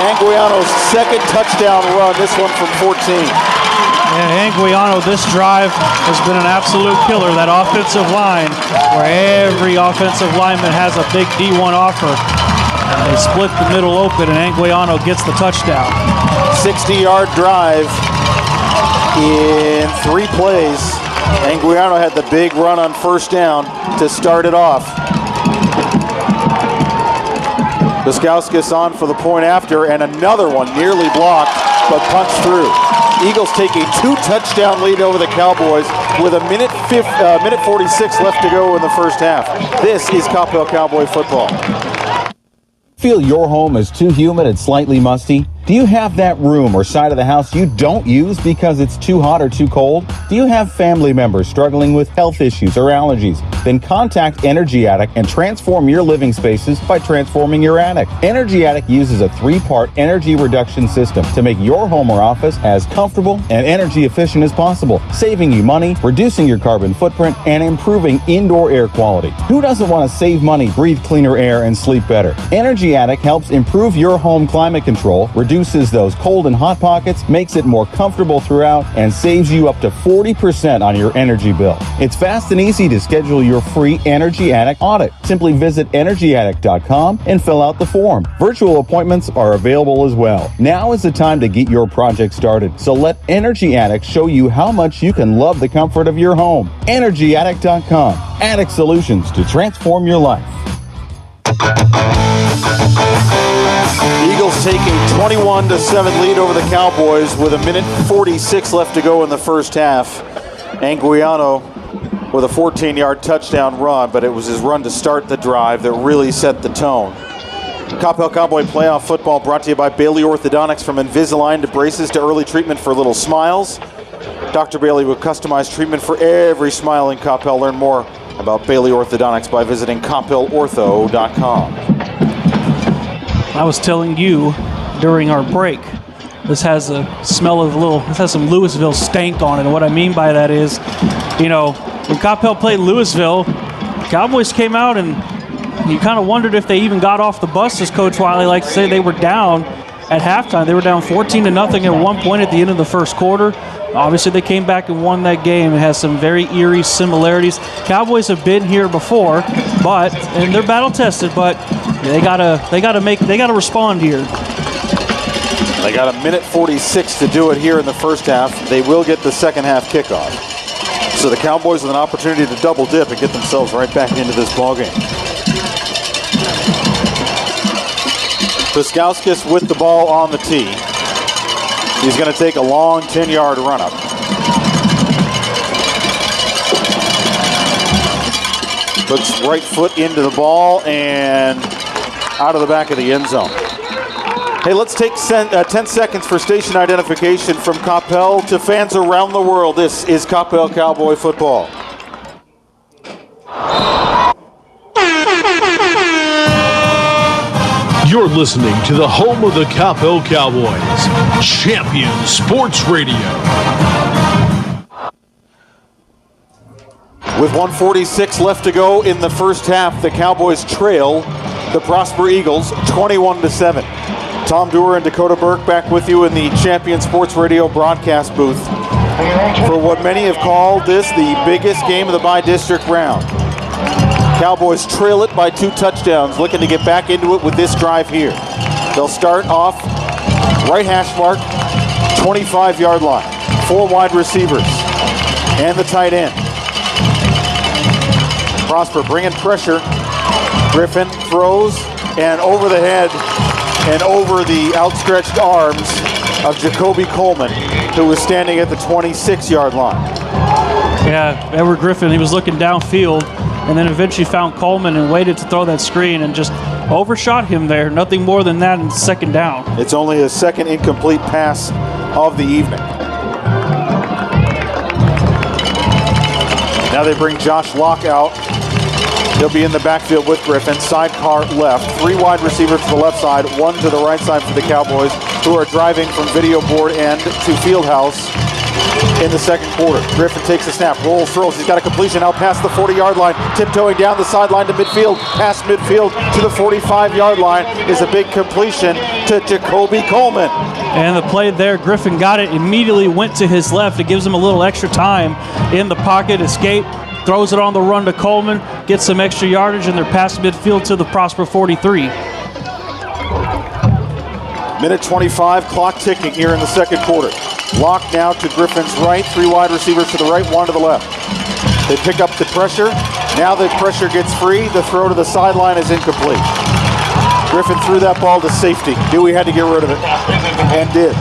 Anguiano's second touchdown run. This one from 14. Yeah, Anguiano, this drive has been an absolute killer. That offensive line, where every offensive lineman has a big D1 offer. And they split the middle open, and Anguiano gets the touchdown. 60-yard drive in 3 plays. Anguiano had the big run on first down to start it off. Biskauskas on for the point after, and another one nearly blocked, but punched through. Eagles take a 2-touchdown lead over the Cowboys with a minute 46 left to go in the first half. This is Coppell Cowboy football. Feel your home is too humid and slightly musty? Do you have that room or side of the house you don't use because it's too hot or too cold? Do you have family members struggling with health issues or allergies? Then contact Energy Attic and transform your living spaces by transforming your attic. Energy Attic uses a 3-part energy reduction system to make your home or office as comfortable and energy efficient as possible, saving you money, reducing your carbon footprint, and improving indoor air quality. Who doesn't want to save money, breathe cleaner air, and sleep better? Energy Attic helps improve your home climate control, reduces those cold and hot pockets, makes it more comfortable throughout, and saves you up to 40% on your energy bill. It's fast and easy to schedule your free Energy Attic audit. Simply visit EnergyAttic.com and fill out the form. Virtual appointments are available as well. Now is the time to get your project started, so let Energy Attic show you how much you can love the comfort of your home. EnergyAttic.com. Attic solutions to transform your life. Eagles taking 21-7 lead over the Cowboys with 1:46 left to go in the first half. Anguiano with a 14-yard touchdown run, but it was his run to start the drive that really set the tone. Coppell Cowboy Playoff Football brought to you by Bailey Orthodontics. From Invisalign to braces to early treatment for little smiles. Dr. Bailey with customized treatment for every smile in Coppell. Learn more about Bailey Orthodontics by visiting CoppellOrtho.com. I was telling you during our break, this has a smell of this has some Louisville stank on it. And what I mean by that is, when Coppell played Louisville, Cowboys came out and you kind of wondered if they even got off the bus, as Coach Wiley likes to say. They were down at halftime. They were down 14-0 at one point at the end of the first quarter. Obviously, they came back and won that game. It has some very eerie similarities. Cowboys have been here before, and they're battle tested, but they gotta respond here. They got 1:46 to do it here in the first half. They will get the second half kickoff. So the Cowboys with an opportunity to double dip and get themselves right back into this ballgame. Piskowskis with the ball on the tee. He's going to take a long 10-yard run up. Puts right foot into the ball and out of the back of the end zone. Hey, let's take 10 seconds for station identification from Coppell to fans around the world. This is Coppell Cowboy Football. You're listening to the home of the Coppell Cowboys, Champion Sports Radio. With 1:46 left to go in the first half, the Cowboys trail the Prosper Eagles 21-7. Tom Dewar and Dakota Burke back with you in the Champion Sports Radio broadcast booth for what many have called this the biggest game of the bi-district round. Cowboys trail it by 2 touchdowns, looking to get back into it with this drive here. They'll start off right hash mark, 25-yard line. 4 wide receivers and the tight end. Prosper bringing pressure. Griffin throws and over the head and over the outstretched arms of Jacoby Coleman, who was standing at the 26-yard line. Yeah, Edward Griffin, he was looking downfield and then eventually found Coleman and waited to throw that screen and just overshot him there. Nothing more than that in second down. It's only his second incomplete pass of the evening. Now they bring Josh Locke out. He'll be in the backfield with Griffin. Sidecar left. 3 wide receivers to the left side, 1 to the right side for the Cowboys, who are driving from video board end to Fieldhouse in the second quarter. Griffin takes a snap, rolls, throws. He's got a completion out past the 40-yard line, tiptoeing down the sideline to midfield, past midfield to the 45-yard line is a big completion to Jacoby Coleman. And the play there, Griffin got it, immediately went to his left. It gives him a little extra time in the pocket, escape, throws it on the run to Coleman, gets some extra yardage, and they're past midfield to the Prosper 43. Minute 25, clock ticking here in the second quarter. Locke now to Griffin's right, 3 wide receivers to the right, 1 to the left. They pick up the pressure. Now the pressure gets free. The throw to the sideline is incomplete. Griffin threw that ball to safety. Knew he had to get rid of it, and did.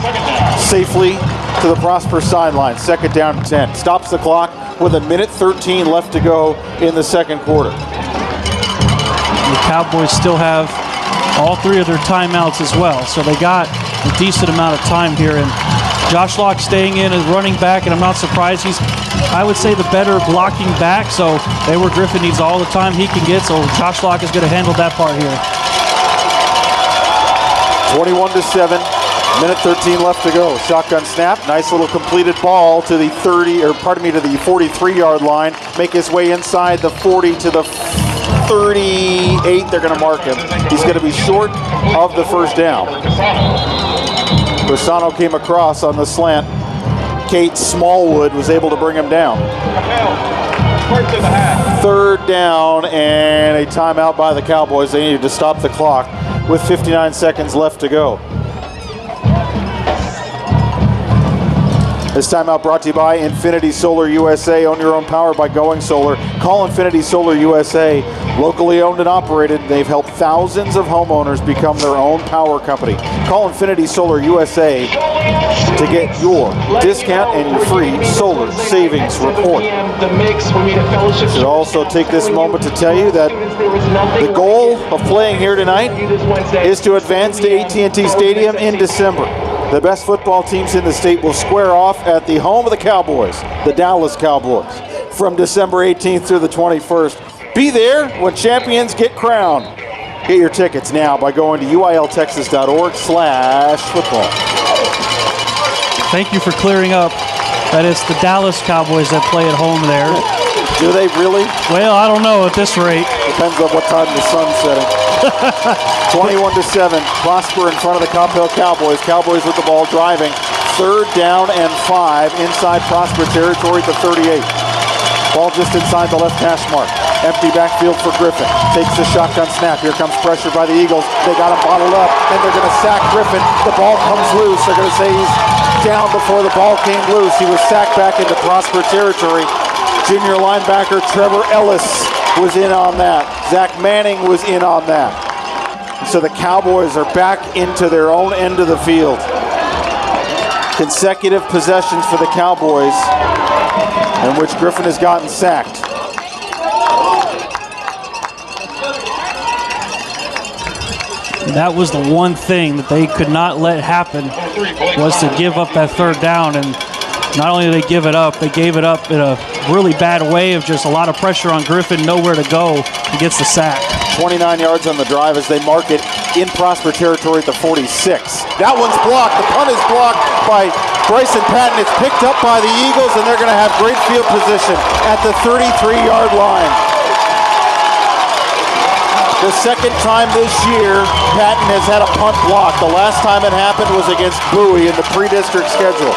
Safely to the Prosper sideline. Second down and 10. Stops the clock with 1:13 left to go in the second quarter. The Cowboys still have all 3 of their timeouts as well. So they got a decent amount of time here. And Josh Locke staying in as running back, and I'm not surprised. He's, I would say, the better blocking back. So Hayward Griffin needs all the time he can get. So Josh Locke is going to handle that part here. 21-7. Minute 13 left to go. Shotgun snap. Nice little completed ball to the 43-yard line. Make his way inside the 40 to the 38. They're going to mark him. He's going to be short of the first down. Bersano came across on the slant. Kate Smallwood was able to bring him down. Third down and a timeout by the Cowboys. They needed to stop the clock with 59 seconds left to go. This timeout brought to you by Infinity Solar USA. Own your own power by going solar. Call Infinity Solar USA. Locally owned and operated, they've helped thousands of homeowners become their own power company. Call Infinity Solar USA to get your discount and your free solar savings report. Should also take this moment to tell you that the goal of playing here tonight is to advance to AT&T Stadium in December. The best football teams in the state will square off at the home of the Cowboys, the Dallas Cowboys, from December 18th through the 21st. Be there when champions get crowned. Get your tickets now by going to uiltexas.org/football. Thank you for clearing up that it's the Dallas Cowboys that play at home there. Do they really? Well, I don't know at this rate. Depends on what time the sun's setting. 21-7. Prosper in front of the Coppell Cowboys. Cowboys with the ball driving. Third down and 5 inside Prosper territory at the 38. Ball just inside the left hash mark. Empty backfield for Griffin. Takes the shotgun snap. Here comes pressure by the Eagles. They got him bottled up, and they're going to sack Griffin. The ball comes loose. They're going to say he's down before the ball came loose. He was sacked back into Prosper territory. Junior linebacker Trevor Ellis was in on that. Zach Manning was in on that. So the Cowboys are back into their own end of the field. Consecutive possessions for the Cowboys in which Griffin has gotten sacked. That was the one thing that they could not let happen, was to give up that third down. And not only did they give it up, they gave it up in a really bad way of just a lot of pressure on Griffin, nowhere to go. He gets the sack. 29 yards on the drive as they mark it in Prosper territory at the 46. That one's blocked. The punt is blocked by Bryson Patton. It's picked up by the Eagles, and they're going to have great field position at the 33-yard line. The second time this year, Patton has had a punt block. The last time it happened was against Bowie in the pre-district schedule.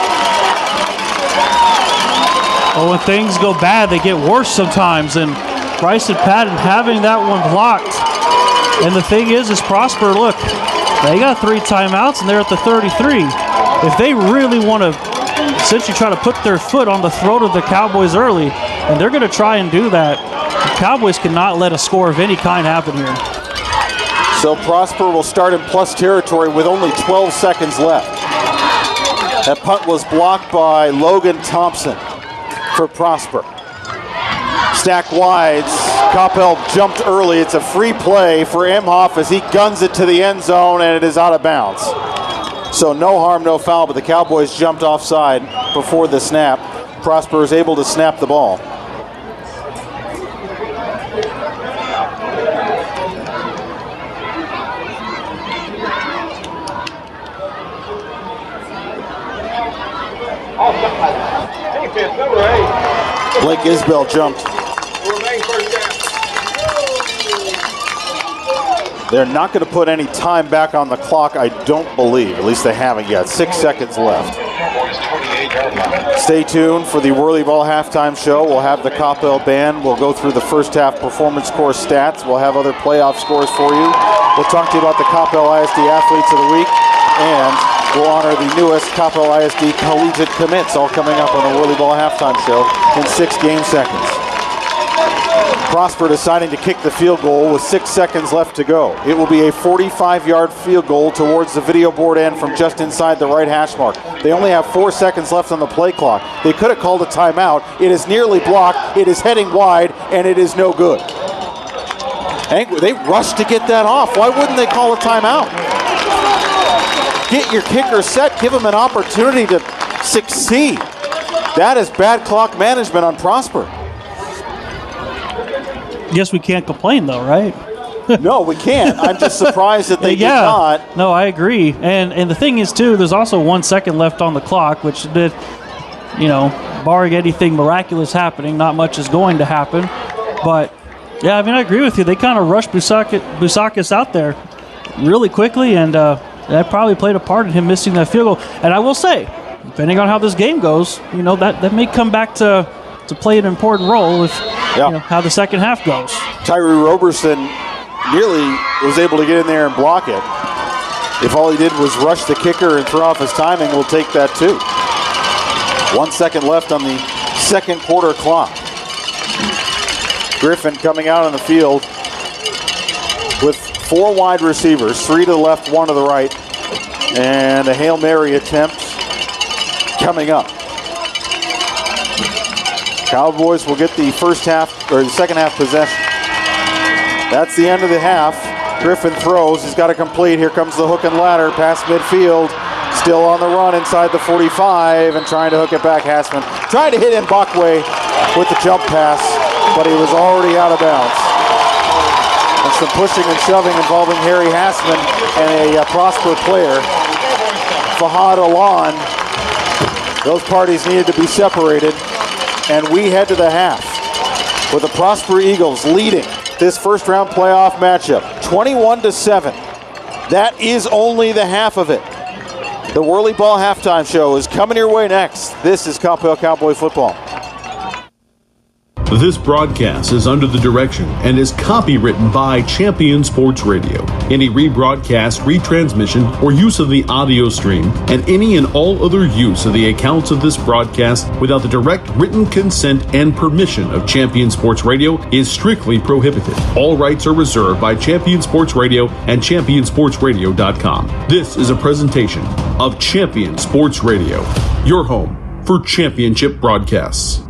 Well, when things go bad, they get worse sometimes, and Bryson Patton having that one blocked. And the thing is Prosper, look, they got 3 timeouts, and they're at the 33. If they really want to essentially try to put their foot on the throat of the Cowboys early, and they're going to try and do that, the Cowboys cannot let a score of any kind happen here. So Prosper will start in plus territory with only 12 seconds left. That punt was blocked by Logan Thompson for Prosper. Stack wides. Coppell jumped early. It's a free play for Imhoff as he guns it to the end zone, and it is out of bounds. So no harm, no foul, but the Cowboys jumped offside before the snap. Prosper is able to snap the ball. Blake Isbell jumped. They're not going to put any time back on the clock, I don't believe. At least they haven't yet. 6 seconds left. Stay tuned for the Whirly Ball halftime show. We'll have the Coppell band. We'll go through the first half performance course stats. We'll have other playoff scores for you. We'll talk to you about the Coppell ISD Athletes of the Week. And we'll honor the newest Coppell ISD collegiate commits, all coming up on the Whirly Ball halftime show in 6 game seconds. Prosper deciding to kick the field goal with 6 seconds left to go. It will be a 45-yard field goal towards the video board end from just inside the right hash mark. They only have 4 seconds left on the play clock. They could have called a timeout. It is nearly blocked. It is heading wide, and it is no good. They rushed to get that off. Why wouldn't they call a timeout? get your kicker set, give him an opportunity to succeed. That is bad clock management on Prosper. Guess we can't complain, though, right? No, we can't. I'm just surprised that they did not. No, I agree. And the thing is, too, there's also 1 second left on the clock, which did, barring anything miraculous happening, not much is going to happen. But, yeah, I agree with you. They kind of rushed Bousakis out there really quickly, and that probably played a part in him missing that field goal. And I will say, depending on how this game goes, that may come back to play an important role with how the second half goes. Tyree Roberson nearly was able to get in there and block it. If all he did was rush the kicker and throw off his timing, we'll take that too. 1 second left on the second quarter clock. Griffin coming out on the field with 4 wide receivers, 3 to the left, 1 to the right, and a Hail Mary attempt coming up. Cowboys will get the second half possession. That's the end of the half. Griffin throws. He's got to complete. Here comes the hook and ladder past midfield. Still on the run inside the 45 and trying to hook it back. Hassman tried to hit Mbakwe with the jump pass, but he was already out of bounds. And some pushing and shoving involving Harry Hassman and a Prosper player, Fahad Alan. Those parties needed to be separated. And we head to the half with the Prosper Eagles leading this first round playoff matchup 21-7. That is only the half of it. The Whirly Ball halftime show is coming your way next. This is Coppell Cowboy football. This broadcast is under the direction and is copywritten by Champion Sports Radio. Any rebroadcast, retransmission, or use of the audio stream, and any and all other use of the accounts of this broadcast without the direct written consent and permission of Champion Sports Radio is strictly prohibited. All rights are reserved by Champion Sports Radio and ChampionSportsRadio.com. This is a presentation of Champion Sports Radio, your home for championship broadcasts.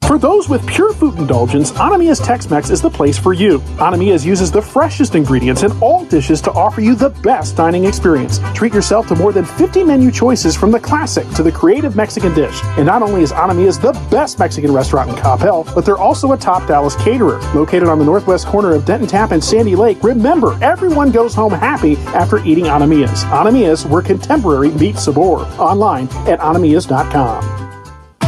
For those with pure food indulgence, Anamiya's Tex-Mex is the place for you. Anamiya's uses the freshest ingredients in all dishes to offer you the best dining experience. Treat yourself to more than 50 menu choices from the classic to the creative Mexican dish. And not only is Anamiya's the best Mexican restaurant in Coppell, but they're also a top Dallas caterer. Located on the northwest corner of Denton Tap and Sandy Lake, remember, everyone goes home happy after eating Anamiya's. Anamiya's, where contemporary meets sabor. Online at anamiyas.com.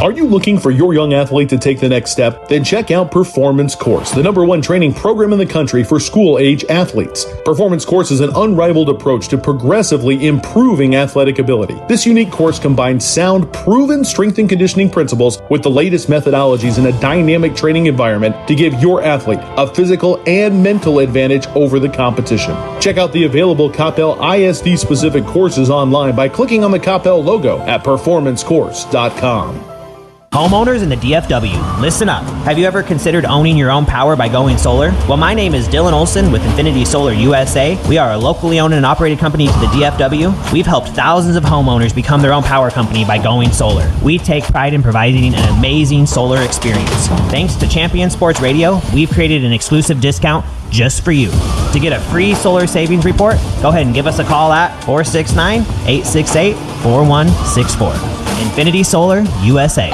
Are you looking for your young athlete to take the next step? Then check out Performance Course, the #1 training program in the country for school-age athletes. Performance Course is an unrivaled approach to progressively improving athletic ability. This unique course combines sound, proven strength and conditioning principles with the latest methodologies in a dynamic training environment to give your athlete a physical and mental advantage over the competition. Check out the available Coppell ISD-specific courses online by clicking on the Coppell logo at performancecourse.com. Homeowners in the DFW, listen up. Have you ever considered owning your own power by going solar? Well, my name is Dylan Olson with Infinity Solar USA. We are a locally owned and operated company to the DFW. We've helped thousands of homeowners become their own power company by going solar. We take pride in providing an amazing solar experience. Thanks to Champion Sports Radio, we've created an exclusive discount just for you. To get a free solar savings report, go ahead and give us a call at 469-868-4164. Infinity Solar USA.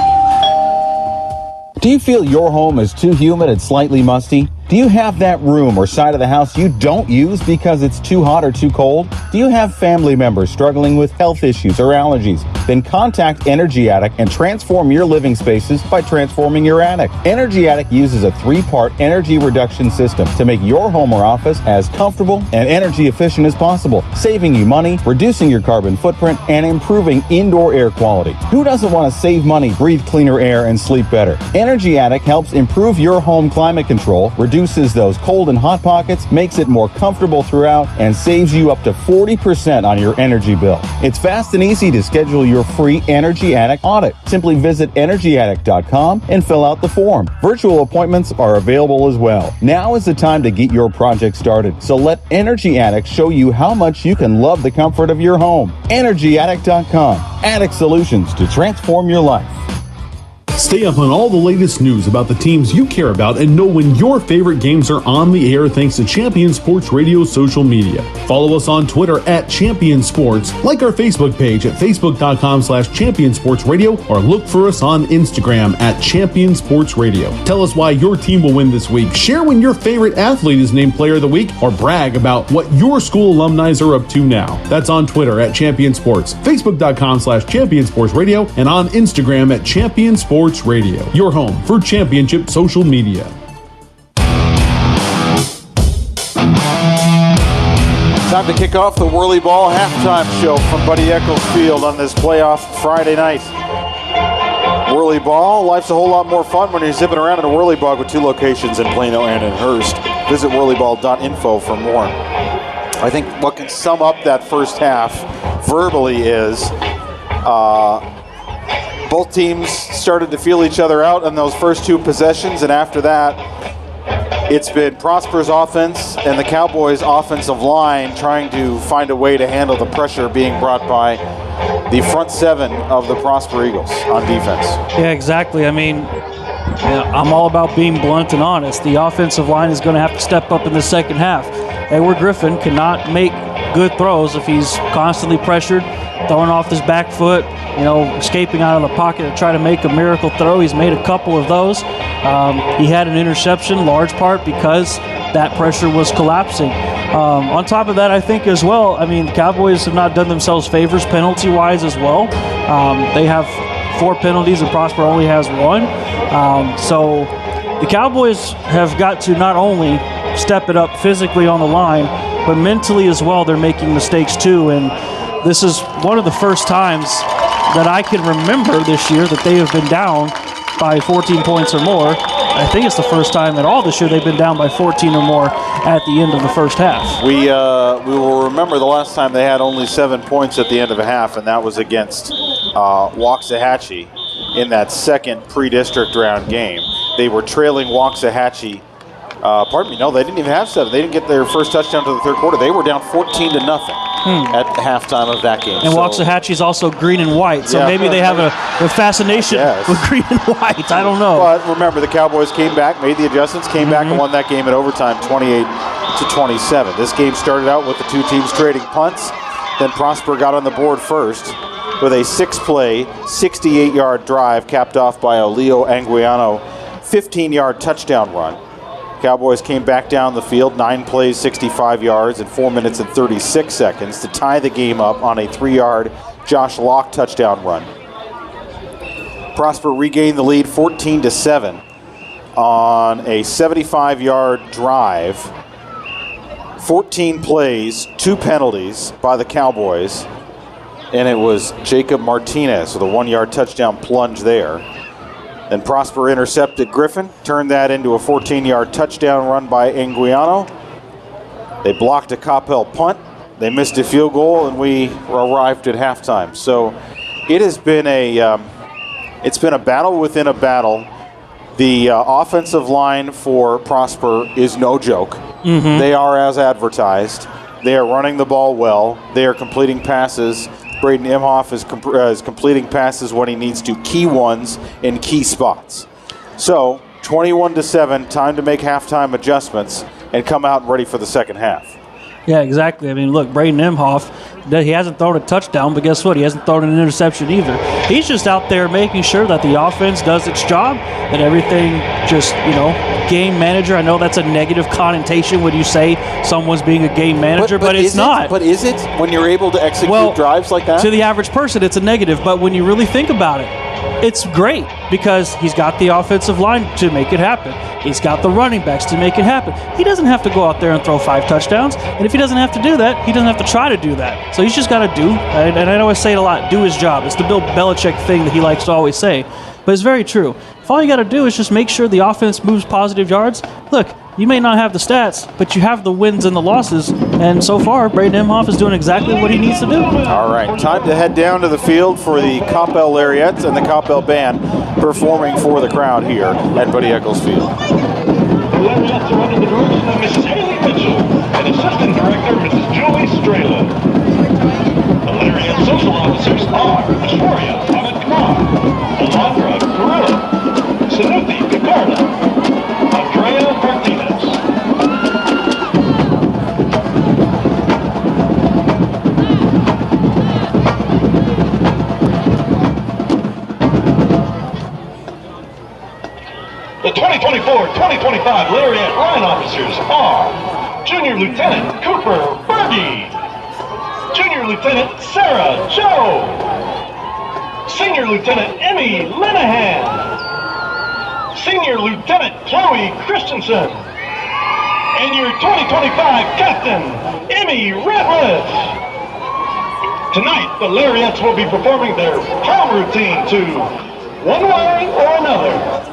Do you feel your home is too humid and slightly musty? Do you have that room or side of the house you don't use because it's too hot or too cold? Do you have family members struggling with health issues or allergies? Then contact Energy Attic and transform your living spaces by transforming your attic. Energy Attic uses a 3-part energy reduction system to make your home or office as comfortable and energy efficient as possible, saving you money, reducing your carbon footprint, and improving indoor air quality. Who doesn't want to save money, breathe cleaner air, and sleep better? Energy Attic helps improve your home climate control, reduces those cold and hot pockets, makes it more comfortable throughout, and saves you up to 40% on your energy bill. It's fast and easy to schedule your free Energy Attic audit. Simply visit EnergyAttic.com and fill out the form. Virtual appointments are available as well. Now is the time to get your project started, so let Energy Attic show you how much you can love the comfort of your home. EnergyAttic.com. Attic solutions to transform your life. Stay up on all the latest news about the teams you care about and know when your favorite games are on the air thanks to Champion Sports Radio social media. Follow us on Twitter at Champion Sports, like our Facebook page at facebook.com/Champion Sports Radio, or look for us on Instagram at Champion Sports Radio. Tell us why your team will win this week. Share when your favorite athlete is named Player of the Week, or brag about what your school alumni are up to now. That's on Twitter at Champion Sports, facebook.com/Champion Sports Radio, and on Instagram at Champion Sports Radio, your home for championship social media. Time to kick off the Whirly Ball halftime show from Buddy Eccles Field on this playoff Friday night. Whirly Ball, life's a whole lot more fun when you're zipping around in a whirly bug with 2 locations in Plano and in Hearst. Visit whirlyball.info for more. I think what can sum up that first half verbally is both teams started to feel each other out on those first 2 possessions, and after that, it's been Prosper's offense and the Cowboys' offensive line trying to find a way to handle the pressure being brought by the front 7 of the Prosper Eagles on defense. Yeah, exactly. I mean, I'm all about being blunt and honest. The offensive line is going to have to step up in the second half. Edward Griffin cannot make good throws if he's constantly pressured, throwing off his back foot, escaping out of the pocket to try to make a miracle throw. He's made a couple of those. He had an interception, large part because that pressure was collapsing. On top of that, I think as well, the Cowboys have not done themselves favors penalty-wise as well. They have 4 penalties and Prosper only has 1. So the Cowboys have got to not only step it up physically on the line, but mentally as well. They're making mistakes too, and this is one of the first times that I can remember this year that they have been down by 14 points or more. I think it's the first time at all this year they've been down by 14 or more at the end of the first half. We will remember the last time they had only 7 points at the end of a half, and that was against Waxahachie in that second pre-district round game. They were trailing Waxahachie. No, they didn't even have 7. They didn't get their first touchdown to the third quarter. They were down 14-0 at halftime of that game. And Waxahachie's also green and white, so maybe they have a fascination with green and white. I don't know. But remember, the Cowboys came back, made the adjustments, came back and won that game in overtime 28-27. This game started out with the 2 teams trading punts. Then Prosper got on the board first with a 6-play, 68-yard drive capped off by a Leo Anguiano 15-yard touchdown run. Cowboys came back down the field, 9 plays, 65 yards, in 4 minutes and 36 seconds to tie the game up on a 3-yard Josh Locke touchdown run. Prosper regained the lead 14-7 on a 75-yard drive. 14 plays, 2 penalties by the Cowboys, and it was Jacob Martinez with a 1-yard touchdown plunge there. Then Prosper intercepted Griffin, turned that into a 14-yard touchdown run by Anguiano. They blocked a Coppell punt. They missed a field goal, and we arrived at halftime. So it has been a battle within a battle. The offensive line for Prosper is no joke. Mm-hmm. They are as advertised. They are running the ball well. They are completing passes. Braden Imhoff is completing passes when he needs to, key ones in key spots. So 21-7, time to make halftime adjustments and come out ready for the second half. Yeah, exactly. Look, Braden Imhoff, he hasn't thrown a touchdown, but guess what? He hasn't thrown an interception either. He's just out there making sure that the offense does its job, that everything just, game manager. I know that's a negative connotation when you say someone's being a game manager, but it's not. But is it when you're able to execute drives like that? To the average person, it's a negative, but when you really think about it, it's great because he's got the offensive line to make it happen. He's got the running backs to make it happen. He doesn't have to go out there and throw 5 touchdowns, and if he doesn't have to do that, he doesn't have to try to do that. So he's just got to do, and I always say it a lot, do his job. It's the Bill Belichick thing that he likes to always say, but it's very true. If all you got to do is just make sure the offense moves positive yards, look, you may not have the stats, but you have the wins and the losses, and so far, Braden Imhoff is doing exactly what he needs to do. All right, time to head down to the field for the Coppell Lariats and the Coppell Band performing for the crowd here at Buddy Eccles Field. The Lariats are under the direction of Mrs. Haley Mitchell and Assistant Director Mrs. Julie Strela. The Lariat social officers are Victoria Ahmed Kamar, Alondra Carrillo, 2024-2025 Lariat Line Officers are Junior Lieutenant Cooper Berge, Junior Lieutenant Sarah Joe, Senior Lieutenant Emmy Linehan, Senior Lieutenant Chloe Christensen, and your 2025 Captain, Emmy Ratliff. Tonight, the Lariats will be performing their prom routine to One Way or Another.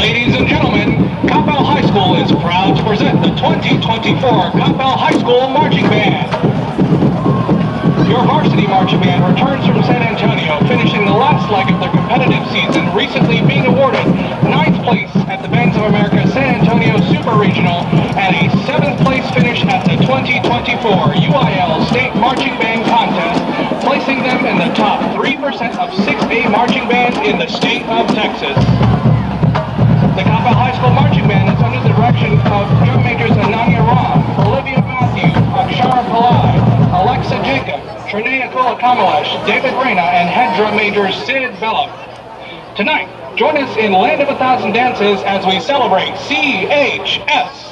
Ladies and gentlemen, Coppell High School is proud to present the 2024 Coppell High School Marching Band. Your varsity marching band returns from San Antonio, finishing the last leg of their competitive season, recently being awarded 9th place at the Bands of America San Antonio Super Regional and a 7th place finish at the 2024 UIL State Marching Band Contest, placing them in the top 3% of 6A marching bands in the state of Texas. The Coppell High School Marching Band is under the direction of drum majors Ananya Ram, Olivia Matthews, Akshara Pillai, Alexa Jacob, Trinea Kamalesh, David Reyna, and head drum major Sid Belloc. Tonight, join us in Land of a Thousand Dances as we celebrate CHS.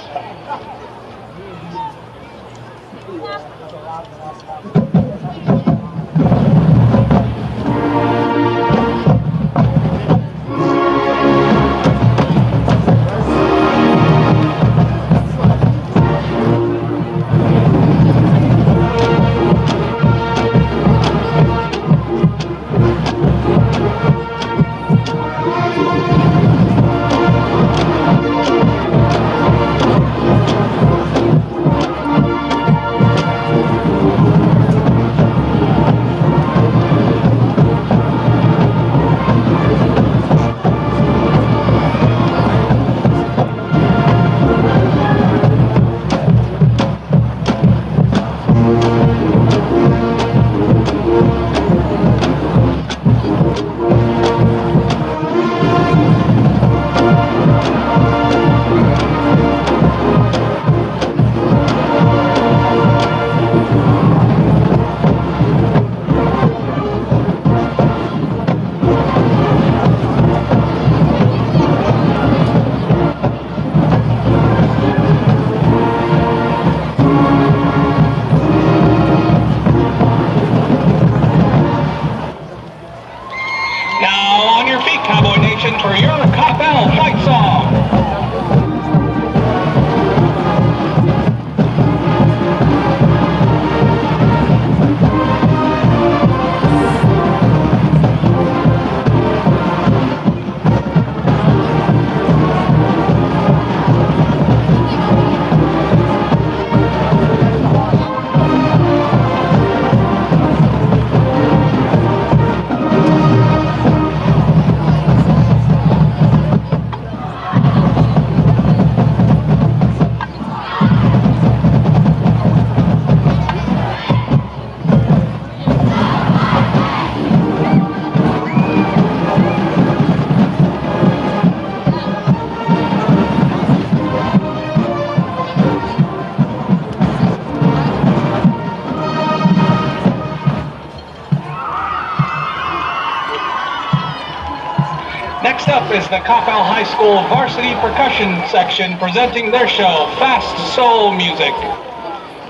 Next up is the Coppell High School Varsity Percussion Section presenting their show, Fast Soul Music.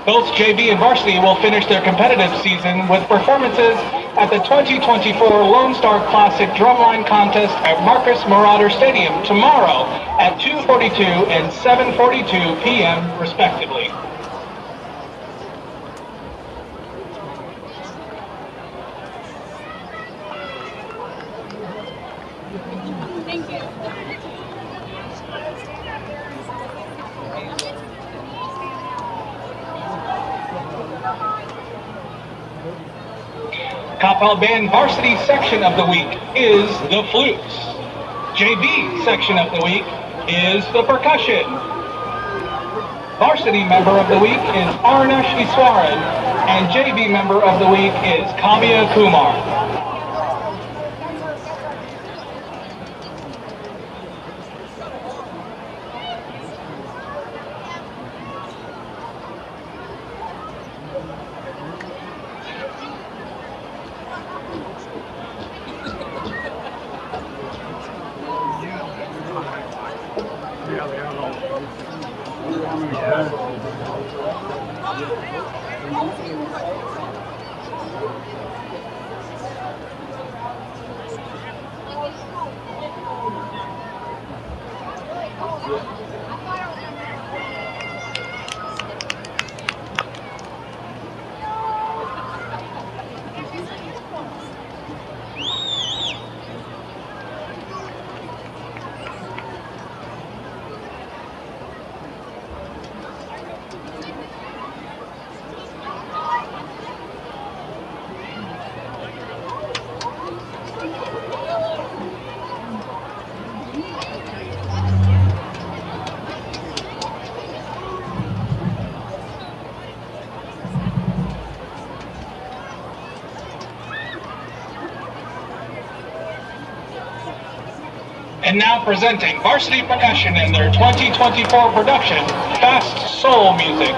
Both JV and Varsity will finish their competitive season with performances at the 2024 Lone Star Classic Drumline Contest at Marcus Marauder Stadium tomorrow at 2:42 and 7:42 p.m. respectively. Coppell Band Varsity Section of the Week is the Flutes. JV Section of the Week is the Percussion. Varsity Member of the Week is Arnash Iswaran, and JV Member of the Week is Kamya Kumar. And now presenting Varsity Percussion in their 2024 production, Fast Soul Music.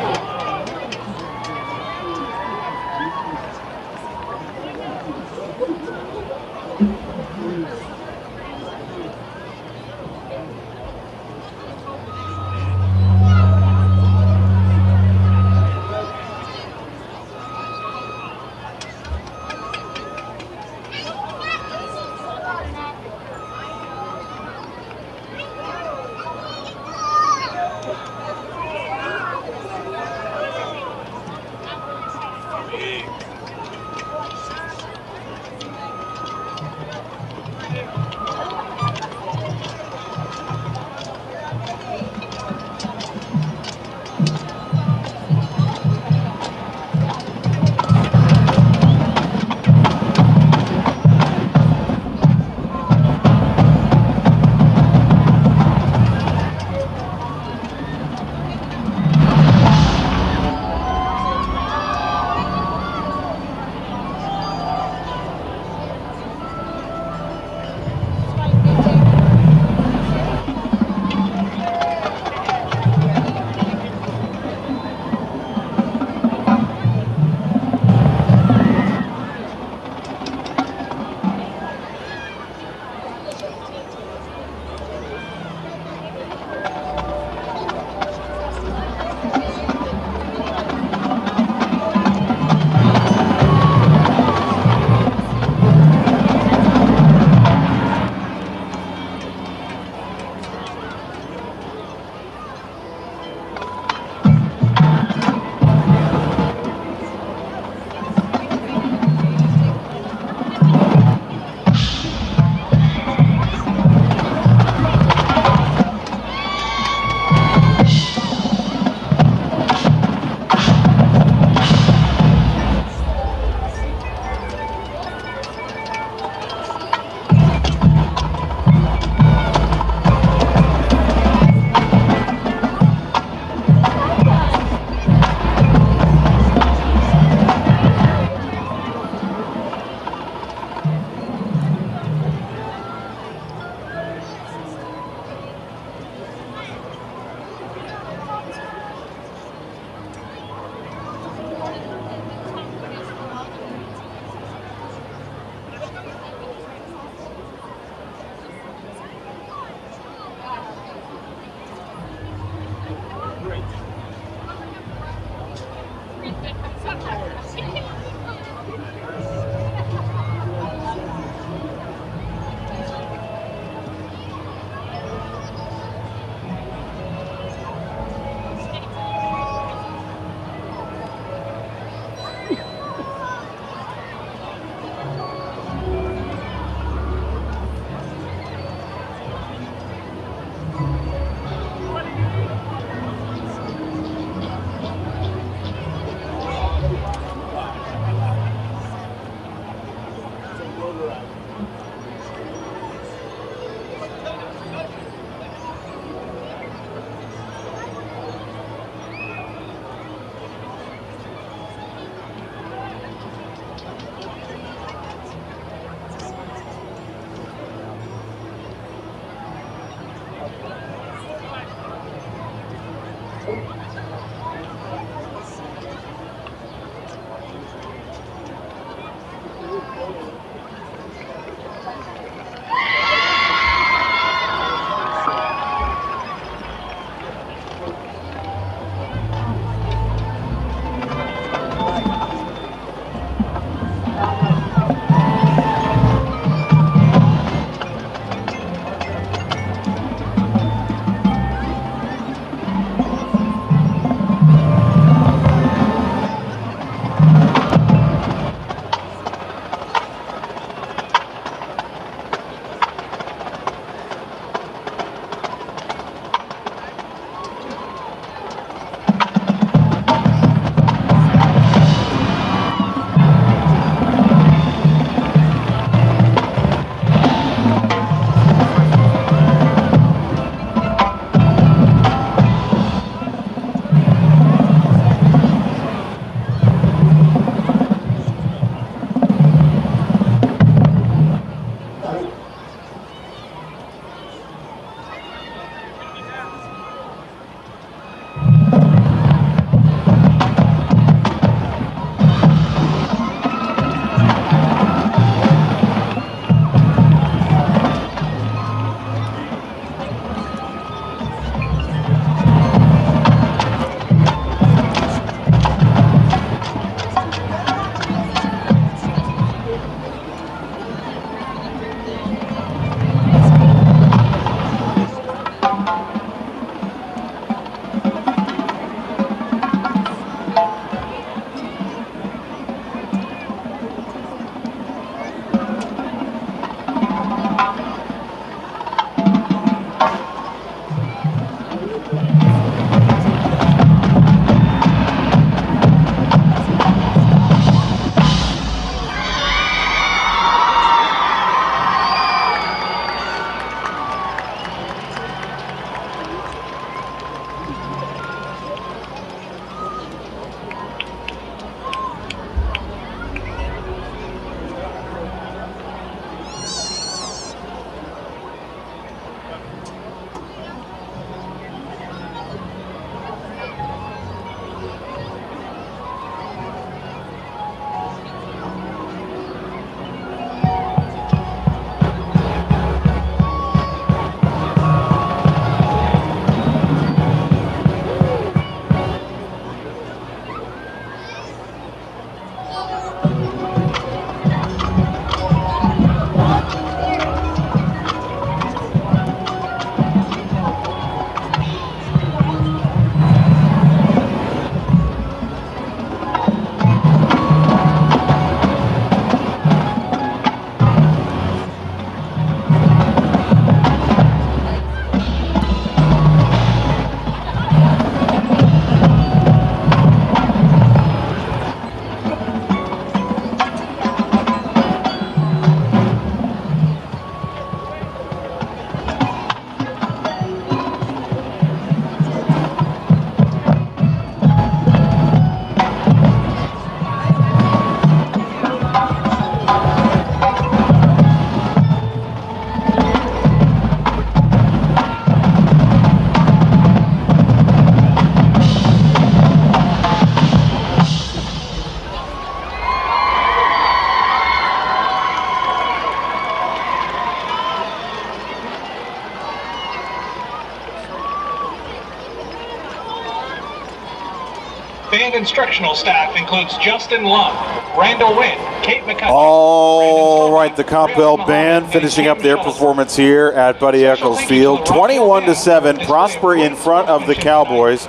instructional staff includes Justin Lund, Randall Wynn, Kate McCutcheon. All right, the Coppell band finishing up their performance here at Buddy Eccles Field. 21-7, Prosper in front of the Cowboys.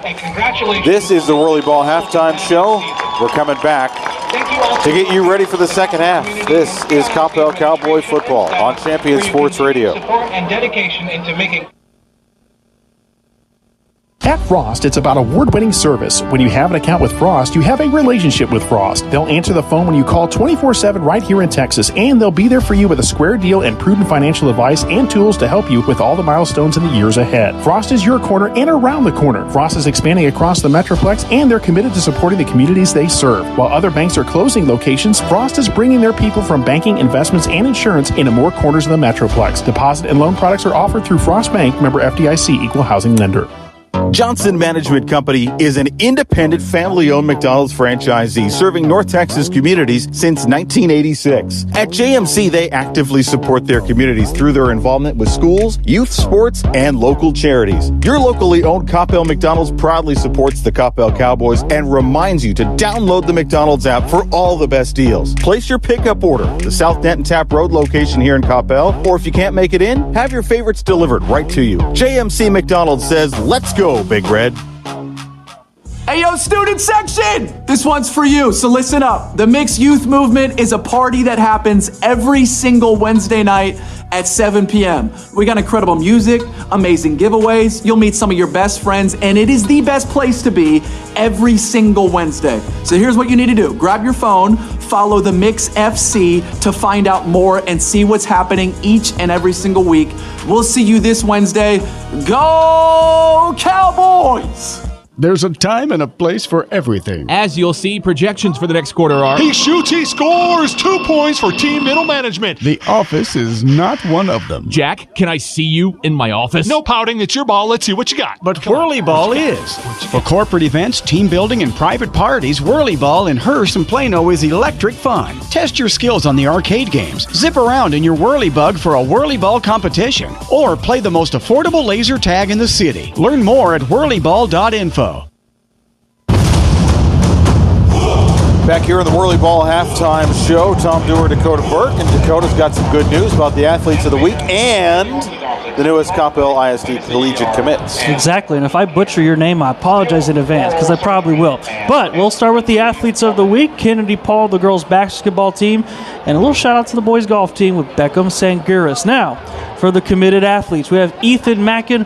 This is the Whirly Ball halftime show. We're coming back to get you ready for the second half. This is Coppell Cowboy football on Champion Sports Radio. Support and dedication into making. At Frost, it's about award-winning service. When you have an account with Frost, you have a relationship with Frost. They'll answer the phone when you call 24/7 right here in Texas, and they'll be there for you with a square deal and prudent financial advice and tools to help you with all the milestones in the years ahead. Frost is your corner and around the corner. Frost is expanding across the Metroplex, and they're committed to supporting the communities they serve. While other banks are closing locations, Frost is bringing their people from banking, investments, and insurance into more corners of the Metroplex. Deposit and loan products are offered through Frost Bank, member FDIC, equal housing lender. Johnson Management Company is an independent family-owned McDonald's franchisee serving North Texas communities since 1986. At JMC, they actively support their communities through their involvement with schools, youth sports, and local charities. Your locally owned Coppell McDonald's proudly supports the Coppell Cowboys and reminds you to download the McDonald's app for all the best deals. Place your pickup order at the South Denton Tap Road location here in Coppell, or if you can't make it in, have your favorites delivered right to you. JMC McDonald's says, let's go, Big Red. Hey, yo, student section! This one's for you, so listen up. The Mixed Youth Movement is a party that happens every single Wednesday night at 7 p.m. We got incredible music, amazing giveaways. You'll meet some of your best friends, and it is the best place to be every single Wednesday. So here's what you need to do. Grab your phone, follow the Mix FC to find out more and see what's happening each and every single week. We'll see you this Wednesday. Go Cowboys! There's a time and a place for everything. As you'll see, projections for the next quarter are... He shoots, he scores! 2 points for team middle management. The office is not one of them. Jack, can I see you in my office? No pouting, it's your ball. Let's see what you got. But Whirly Ball is. For corporate events, team building, and private parties, Whirly Ball in Hearst and Plano is electric fun. Test your skills on the arcade games. Zip around in your Whirly Bug for a Whirly Ball competition. Or play the most affordable laser tag in the city. Learn more at whirlyball.info. Back here in the Whirly Ball halftime show, Tom Dewar, Dakota Burke, and Dakota's got some good news about the athletes of the week and the newest Coppell ISD collegiate commits. Exactly, and if I butcher your name, I apologize in advance, because I probably will. But we'll start with the athletes of the week. Kennedy Paul, the girls' basketball team, and a little shout-out to the boys' golf team with Beckham Sanguris. Now, for the committed athletes, we have Ethan Mackin,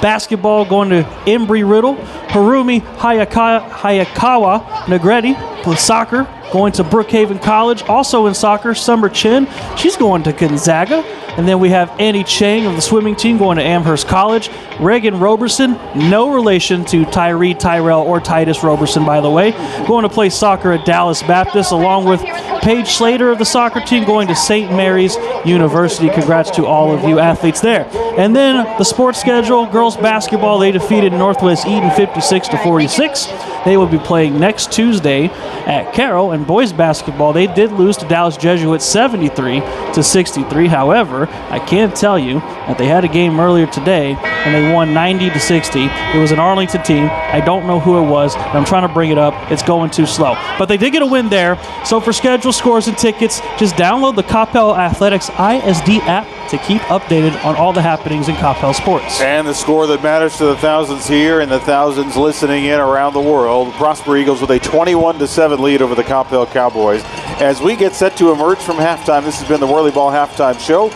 basketball, going to Embry-Riddle. Harumi Hayakawa Negrete with soccer, going to Brookhaven College. Also in soccer, Summer Chin, she's going to Gonzaga. And then we have Annie Chang of the swimming team going to Amherst College. Reagan Roberson, no relation to Tyree, Tyrell, or Titus Roberson, by the way, going to play soccer at Dallas Baptist, along with Paige Slater of the soccer team going to St. Mary's University. Congrats to all of you athletes there. And then the sports schedule, girls basketball, they defeated Northwest Eden 56-46. They will be playing next Tuesday at Carroll. And boys basketball, they did lose to Dallas Jesuits 73-63. However, I can tell you that they had a game earlier today and they won 90-60. It was an Arlington team. I don't know who it was, and I'm trying to bring it up. It's going too slow. But they did get a win there. So for schedule, scores, and tickets, just download the Coppell Athletics ISD app to keep updated on all the happenings in Coppell sports. And the score that matters to the thousands here and the thousands listening in around the world, Prosper Eagles with a 21-7 lead over the Coppell Cowboys. As we get set to emerge from halftime, this has been the Whirly Ball halftime show.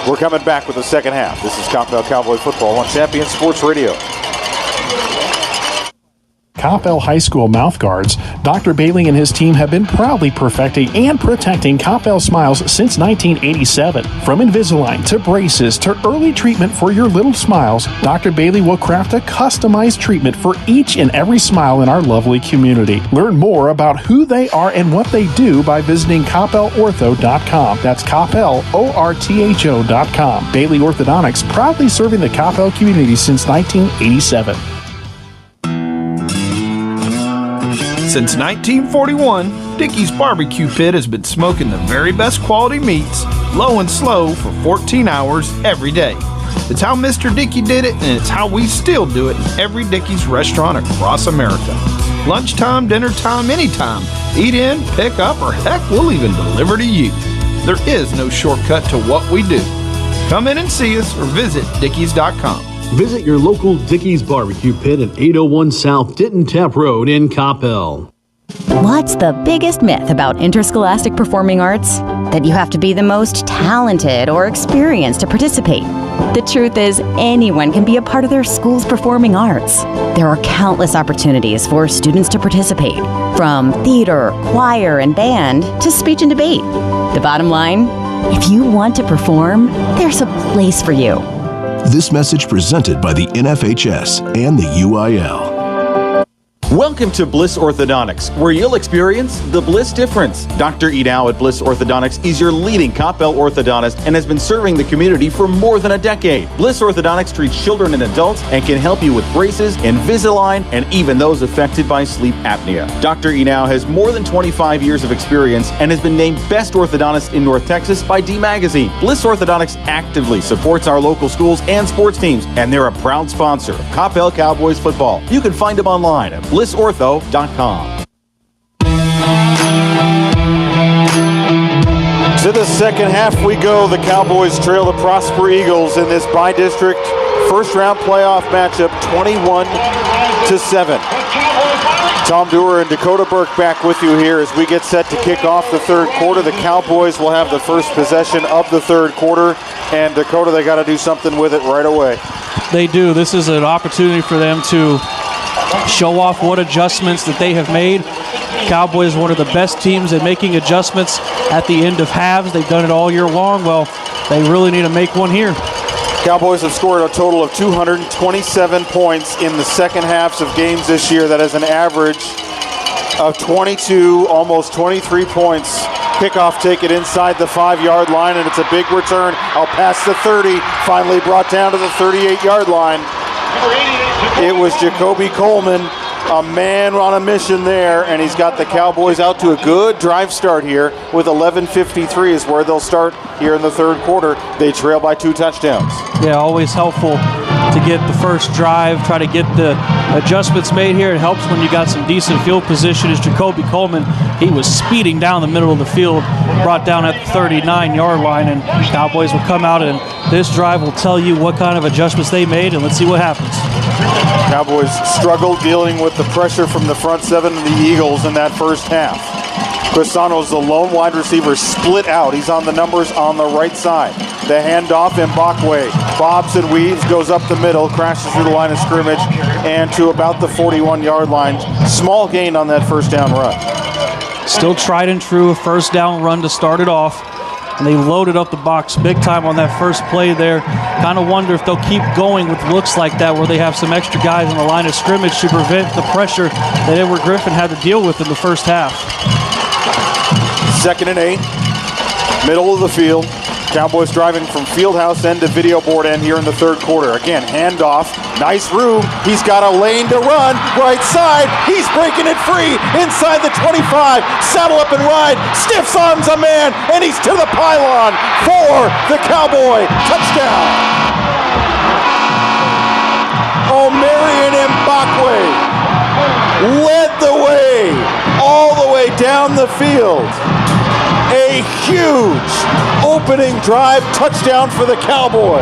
We're coming back with the second half. This is Coppell Cowboy football on Champion Sports Radio. Coppell High School mouthguards, Dr. Bailey and his team have been proudly perfecting and protecting Coppell smiles since 1987. From Invisalign to braces to early treatment for your little smiles, Dr. Bailey will craft a customized treatment for each and every smile in our lovely community. Learn more about who they are and what they do by visiting CoppellOrtho.com. That's CoppellOrtho.com. Bailey Orthodontics, proudly serving the Coppell community since 1987. Since 1941, Dickey's Barbecue Pit has been smoking the very best quality meats, low and slow, for 14 hours every day. It's how Mr. Dickey did it, and it's how we still do it in every Dickey's restaurant across America. Lunchtime, dinner time, anytime. Eat in, pick up, or heck, we'll even deliver to you. There is no shortcut to what we do. Come in and see us or visit Dickies.com. Visit your local Dickey's Barbecue Pit at 801 South Denton Tap Road in Coppell. What's the biggest myth about interscholastic performing arts? That you have to be the most talented or experienced to participate. The truth is, anyone can be a part of their school's performing arts. There are countless opportunities for students to participate, from theater, choir, and band to speech and debate. The bottom line, if you want to perform, there's a place for you. This message presented by the NFHS and the UIL. Welcome to Bliss Orthodontics, where you'll experience the Bliss difference. Dr. Edau at Bliss Orthodontics is your leading Coppell orthodontist and has been serving the community for more than a decade. Bliss Orthodontics treats children and adults and can help you with braces, Invisalign, and even those affected by sleep apnea. Dr. Edau has more than 25 years of experience and has been named Best Orthodontist in North Texas by D Magazine. Bliss Orthodontics actively supports our local schools and sports teams, and they're a proud sponsor of Coppell Cowboys football. You can find them online at BlissOrtho.com. To the second half we go. The Cowboys trail the Prosper Eagles in this bi-district first-round playoff matchup, 21-7. Tom Dewar and Dakota Burke back with you here as we get set to kick off the third quarter. The Cowboys will have the first possession of the third quarter, and Dakota, they got to do something with it right away. They do. This is an opportunity for them to show off what adjustments that they have made. Cowboys, one of the best teams at making adjustments at the end of halves. They've done it all year long. Well, they really need to make one here. Cowboys have scored a total of 227 points in the second halves of games this year. That is an average of 22, almost 23 points. Kickoff taken inside the 5-yard line, and it's a big return. Out past the 30, finally brought down to the 38-yard line. It was Jacoby Coleman, a man on a mission there, and he's got the Cowboys out to a good drive start here with 11:53 is where they'll start here in the third quarter. They trail by 2 touchdowns. Yeah, always helpful to get the first drive, try to get the adjustments made here. It helps when you got some decent field position. As Jacoby Coleman, he was speeding down the middle of the field, brought down at the 39-yard line, and Cowboys will come out, and this drive will tell you what kind of adjustments they made, and let's see what happens. Cowboys struggled dealing with the pressure from the front seven of the Eagles in that first half. Crisano's the lone wide receiver, split out. He's on the numbers on the right side. The handoff, Mbakwe bobs and weaves, goes up the middle, crashes through the line of scrimmage, and to about the 41-yard line. Small gain on that first down run. Still tried and true, a first down run to start it off. And they loaded up the box big time on that first play there. Kind of wonder if they'll keep going with looks like that, where they have some extra guys on the line of scrimmage to prevent the pressure that Edward Griffin had to deal with in the first half. 2nd and 8, middle of the field. Cowboys driving from fieldhouse end to video board end here in the third quarter. Again, handoff, nice room. He's got a lane to run, right side. He's breaking it free inside the 25. Saddle up and ride, stiffs arms a man, and he's to the pylon for the Cowboy touchdown. Omarion Mbakwe led the way all the way down the field. A huge opening drive touchdown for the Cowboys.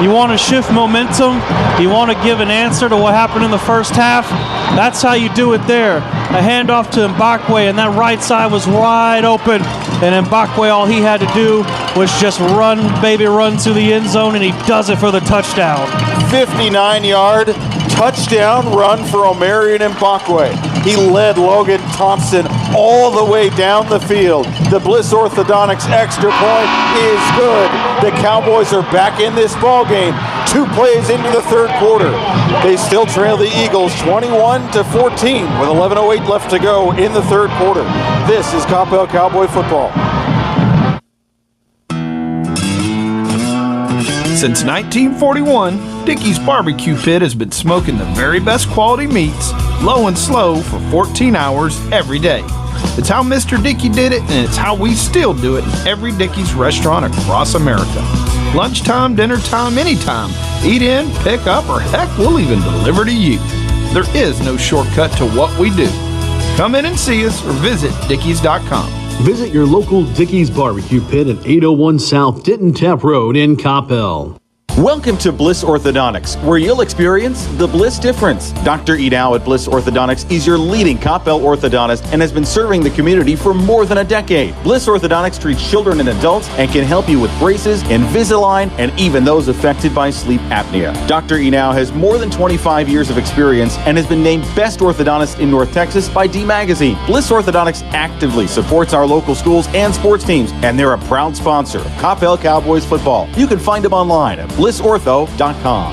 You want to shift momentum. You want to give an answer to what happened in the first half. That's how you do it there. A handoff to Mbakwe, and that right side was wide open. And Mbakwe, all he had to do was just run, baby, run to the end zone, and he does it for the touchdown. 59-yard touchdown run for Omarion Mbakwe. He led Logan Thompson all the way down the field. The Bliss Orthodontics extra point is good. The Cowboys are back in this ball game. 2 plays into the third quarter. They still trail the Eagles 21-14 with 11:08 left to go in the third quarter. This is Coppell Cowboy football. Since 1941, Dickey's Barbecue Pit has been smoking the very best quality meats, low and slow, for 14 hours every day. It's how Mr. Dickey did it, and it's how we still do it in every Dickey's restaurant across America. Lunchtime, dinner time, anytime. Eat in, pick up, or heck, we'll even deliver to you. There is no shortcut to what we do. Come in and see us or visit Dickies.com. Visit your local Dickey's Barbecue Pit at 801 South Denton Tap Road in Coppell. Welcome to Bliss Orthodontics, where you'll experience the Bliss difference. Dr. Edau at Bliss Orthodontics is your leading Coppell orthodontist and has been serving the community for more than a decade. Bliss Orthodontics treats children and adults and can help you with braces, Invisalign, and even those affected by sleep apnea. Dr. Edau has more than 25 years of experience and has been named Best Orthodontist in North Texas by D Magazine. Bliss Orthodontics actively supports our local schools and sports teams, and they're a proud sponsor of Coppell Cowboys football. You can find them online at BlissOrtho.com.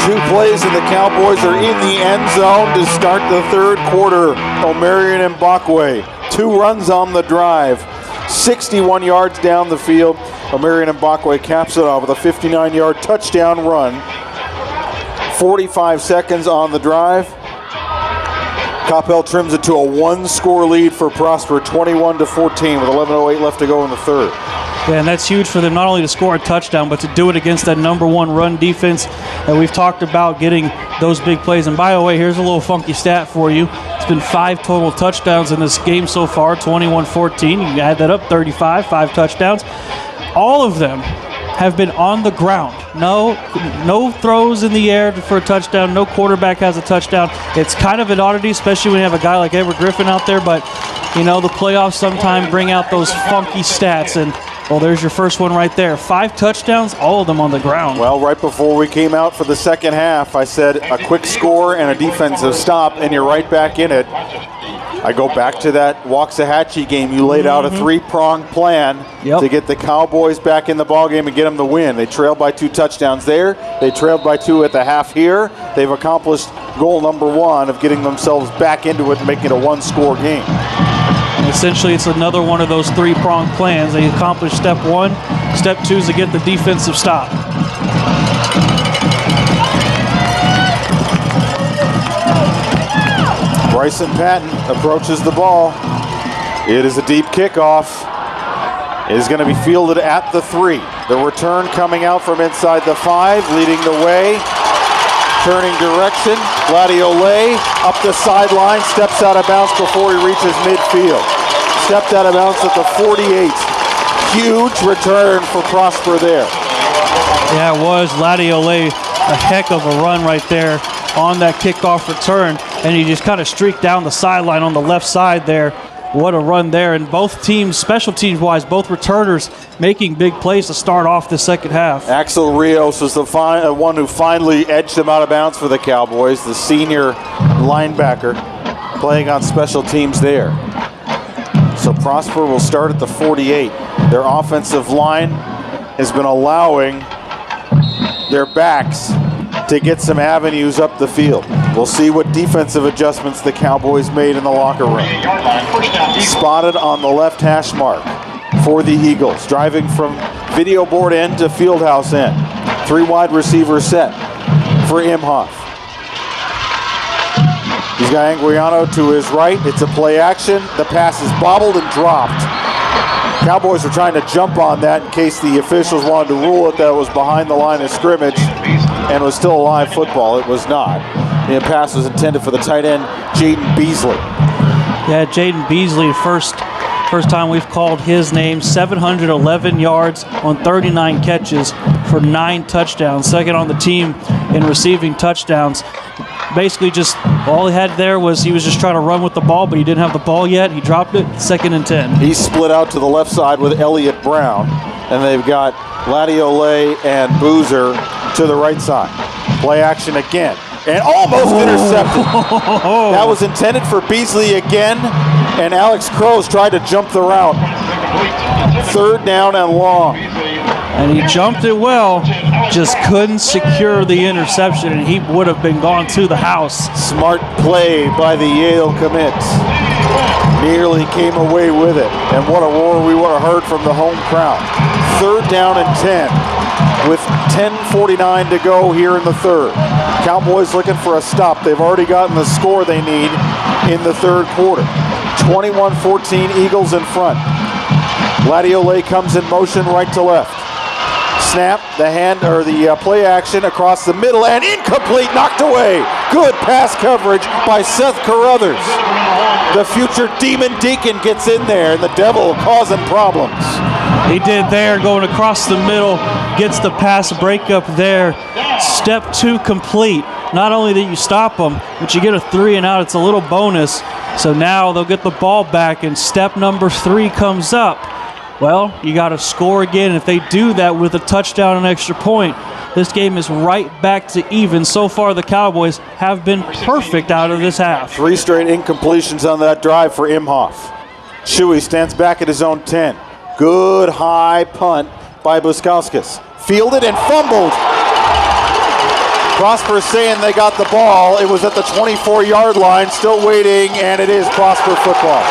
2 plays and the Cowboys are in the end zone to start the third quarter. Omarion Mbakwe, 2 runs on the drive, 61 yards down the field. Omarion Mbakwe caps it off with a 59-yard touchdown run. 45 seconds on the drive. Coppell trims it to a 1-score lead for Prosper, 21-14 with 11:08 left to go in the third. Yeah, and that's huge for them, not only to score a touchdown, but to do it against that number 1 run defense that we've talked about, getting those big plays. And by the way, here's a little funky stat for you. It's been 5 total touchdowns in this game so far, 21-14. You add that up, 35, 5 touchdowns. All of them have been on the ground. No throws in the air for a touchdown. No quarterback has a touchdown. It's kind of an oddity, especially when you have a guy like Edward Griffin out there. But, you know, the playoffs sometimes bring out those funky stats. And, well, there's your first one right there. 5 touchdowns, all of them on the ground. Well, right before we came out for the second half, I said a quick score and a defensive stop, and you're right back in it. I go back to that Waxahachie game. You laid out a 3-pronged plan to get the Cowboys back in the ballgame and get them the win. They trailed by 2 touchdowns there. They trailed by 2 at the half here. They've accomplished goal number 1 of getting themselves back into it and making it a 1-score game. Essentially, it's another one of those 3-pronged plans. They accomplished step 1. Step 2 is to get the defensive stop. Bryson Patton approaches the ball. It is a deep kickoff. It is going to be fielded at the 3. The return coming out from inside the 5, leading the way. Turning direction, Gladiolay up the sideline, steps out of bounds before he reaches midfield. Stepped out of bounds at the 48. Huge return for Prosper there. Yeah, it was. Gladiolay, a heck of a run right there on that kickoff return, and he just kind of streaked down the sideline on the left side there. What a run there. And both teams, special teams-wise, both returners making big plays to start off the second half. Axel Rios was the one who finally edged him out of bounds for the Cowboys, the senior linebacker playing on special teams there. So Prosper will start at the 48. Their offensive line has been allowing their backs to get some avenues up the field. We'll see what defensive adjustments the Cowboys made in the locker room. Spotted on the left hash mark for the Eagles, driving from video board end to fieldhouse end. 3 wide receiver set for Imhoff. He's got Anguiano to his right. It's a play action. The pass is bobbled and dropped. Cowboys are trying to jump on that in case the officials wanted to rule it that it was behind the line of scrimmage and was still a live football. It was not. The pass was intended for the tight end, Jaden Beasley. Yeah, Jaden Beasley, first time we've called his name. 711 yards on 39 catches for 9 touchdowns. Second on the team in receiving touchdowns. Basically just all he had there was he was just trying to run with the ball, but he didn't have the ball yet. He dropped it, 2nd and 10. He split out to the left side with Elliott Brown, and they've got Gladiolay and Boozer to the right side. Play action again, and almost intercepted. That was intended for Beasley again, and Alex Crowes tried to jump the route. 3rd down and long. And he jumped it well, just couldn't secure the interception, and he would have been gone to the house. Smart play by the Yale commit. Nearly came away with it, and what a roar we would have heard from the home crowd. 3rd down and 10 with 10:49 to go here in the third. Cowboys looking for a stop. They've already gotten the score they need in the third quarter. 21-14, Eagles in front. Gladiolay comes in motion right to left. Snap, the hand or the play action across the middle and incomplete, knocked away. Good pass coverage by Seth Carruthers. The future Demon Deacon gets in there, and the Devil causing problems. He did there, going across the middle, gets the pass breakup there. Step 2 complete. Not only that you stop them, but you get a 3 and out. It's a little bonus. So now they'll get the ball back, and step number 3 comes up. Well, you got to score again. If they do that with a touchdown and extra point, this game is right back to even. So far, the Cowboys have been perfect out of this half. 3 straight incompletions on that drive for Imhoff. Shuey stands back at his own 10. Good high punt by Buskauskas. Fielded and fumbled. Prosper saying they got the ball. It was at the 24-yard line, still waiting, and it is Prosper football.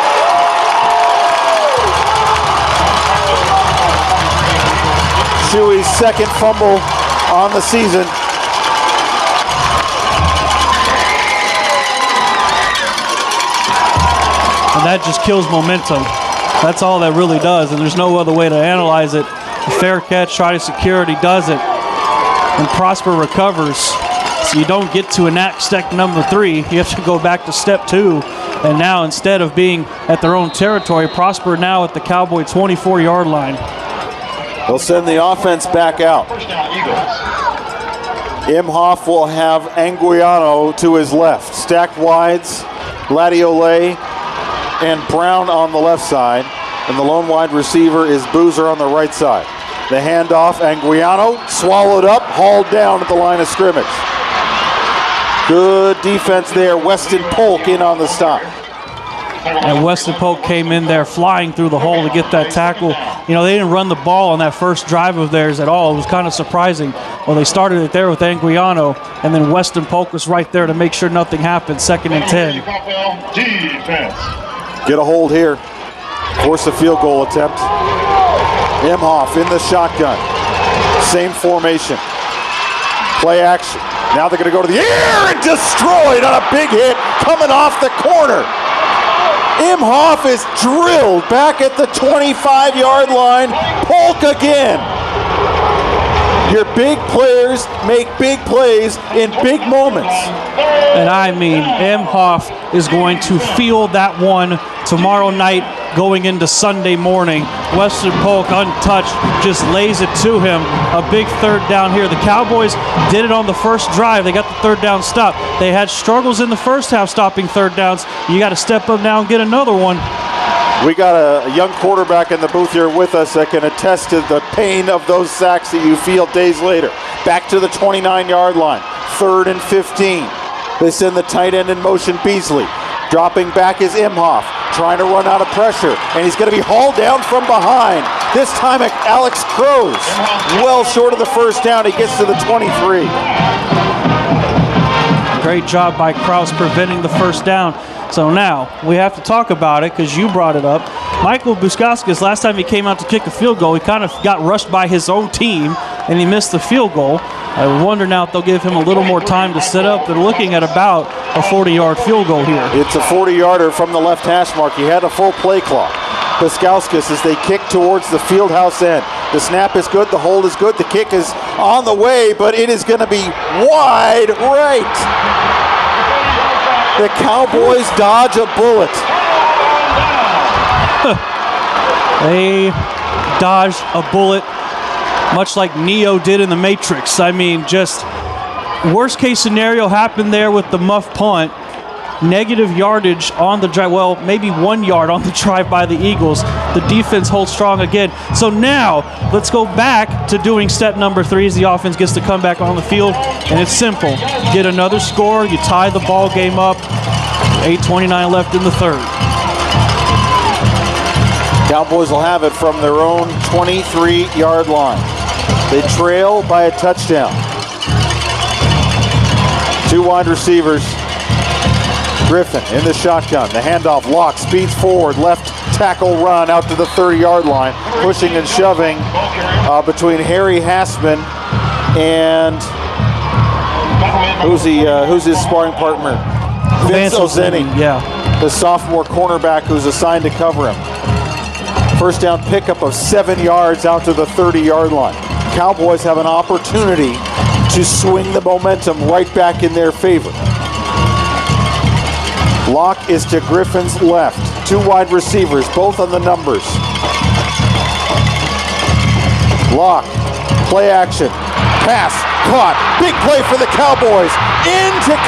Shuey's second fumble on the season. And that just kills momentum. That's all that really does, and there's no other way to analyze it. A fair catch, try to secure it, he does it. And Prosper recovers. So you don't get to enact step number 3. You have to go back to step 2. And now instead of being at their own territory, Prosper now at the Cowboy 24-yard line. They'll send the offense back out. Imhoff will have Anguiano to his left. Stacked wides, Ladiolay and Brown on the left side. And the lone wide receiver is Boozer on the right side. The handoff, Anguiano swallowed up, hauled down at the line of scrimmage. Good defense there. Weston Polk in on the stop. And Weston Polk came in there flying through the hole to get that tackle. You know, they didn't run the ball on that first drive of theirs at all. It was kind of surprising. Well, they started it there with Anguiano, and then Weston Polk was right there to make sure nothing happened. 2nd and 10. Get a hold here. Force a field goal attempt. Imhoff in the shotgun. Same formation. Play action. Now they're going to go to the air and destroyed on a big hit coming off the corner. Imhoff is drilled back at the 25-yard line. Polk again. Your big players make big plays in big moments. And I mean, Imhoff is going to feel that one tomorrow night going into Sunday morning. Weston Polk, untouched, just lays it to him. A big 3rd down here. The Cowboys did it on the first drive. They got the 3rd down stop. They had struggles in the first half stopping 3rd downs. You got to step up now and get another one. We got a young quarterback in the booth here with us that can attest to the pain of those sacks that you feel days later. Back to the 29-yard line. 3rd and 15. They send the tight end in motion, Beasley. Dropping back is Imhoff, trying to run out of pressure, and he's going to be hauled down from behind. This time Alex Crows, well short of the first down. He gets to the 23. Great job by Kraus preventing the first down. So now we have to talk about it because you brought it up. Michael Buskauskas, last time he came out to kick a field goal, he kind of got rushed by his own team and he missed the field goal. I wonder now if they'll give him a little more time to set up. They're looking at about a 40-yard field goal here. It's a 40-yarder from the left hash mark. He had a full play clock. Buskauskas as they kick towards the field house end. The snap is good, the hold is good, the kick is on the way, but it is going to be wide right. The Cowboys dodge a bullet. They dodged a bullet much like Neo did in the Matrix. I mean, just worst case scenario happened there with the muff punt. Negative yardage on the drive. Well, maybe 1 yard on the drive by the Eagles. The defense holds strong again. So now let's go back to doing step number 3 as the offense gets to come back on the field. And it's simple. Get another score. You tie the ball game up. 8:29 left in the 3rd. Cowboys will have it from their own 23-yard line. They trail by a touchdown. 2 wide receivers. Griffin in the shotgun. The handoff, Locke speeds forward. Left tackle run out to the 30-yard line. Pushing and shoving between Harry Hassman and who's his sparring partner? Vince Ozenny. Yeah. The sophomore cornerback who's assigned to cover him. First down pickup of 7 yards out to the 30-yard line. Cowboys have an opportunity to swing the momentum right back in their favor. Lock is to Griffin's left. 2 wide receivers, both on the numbers. Lock, play action, pass, caught, big play for the Cowboys, into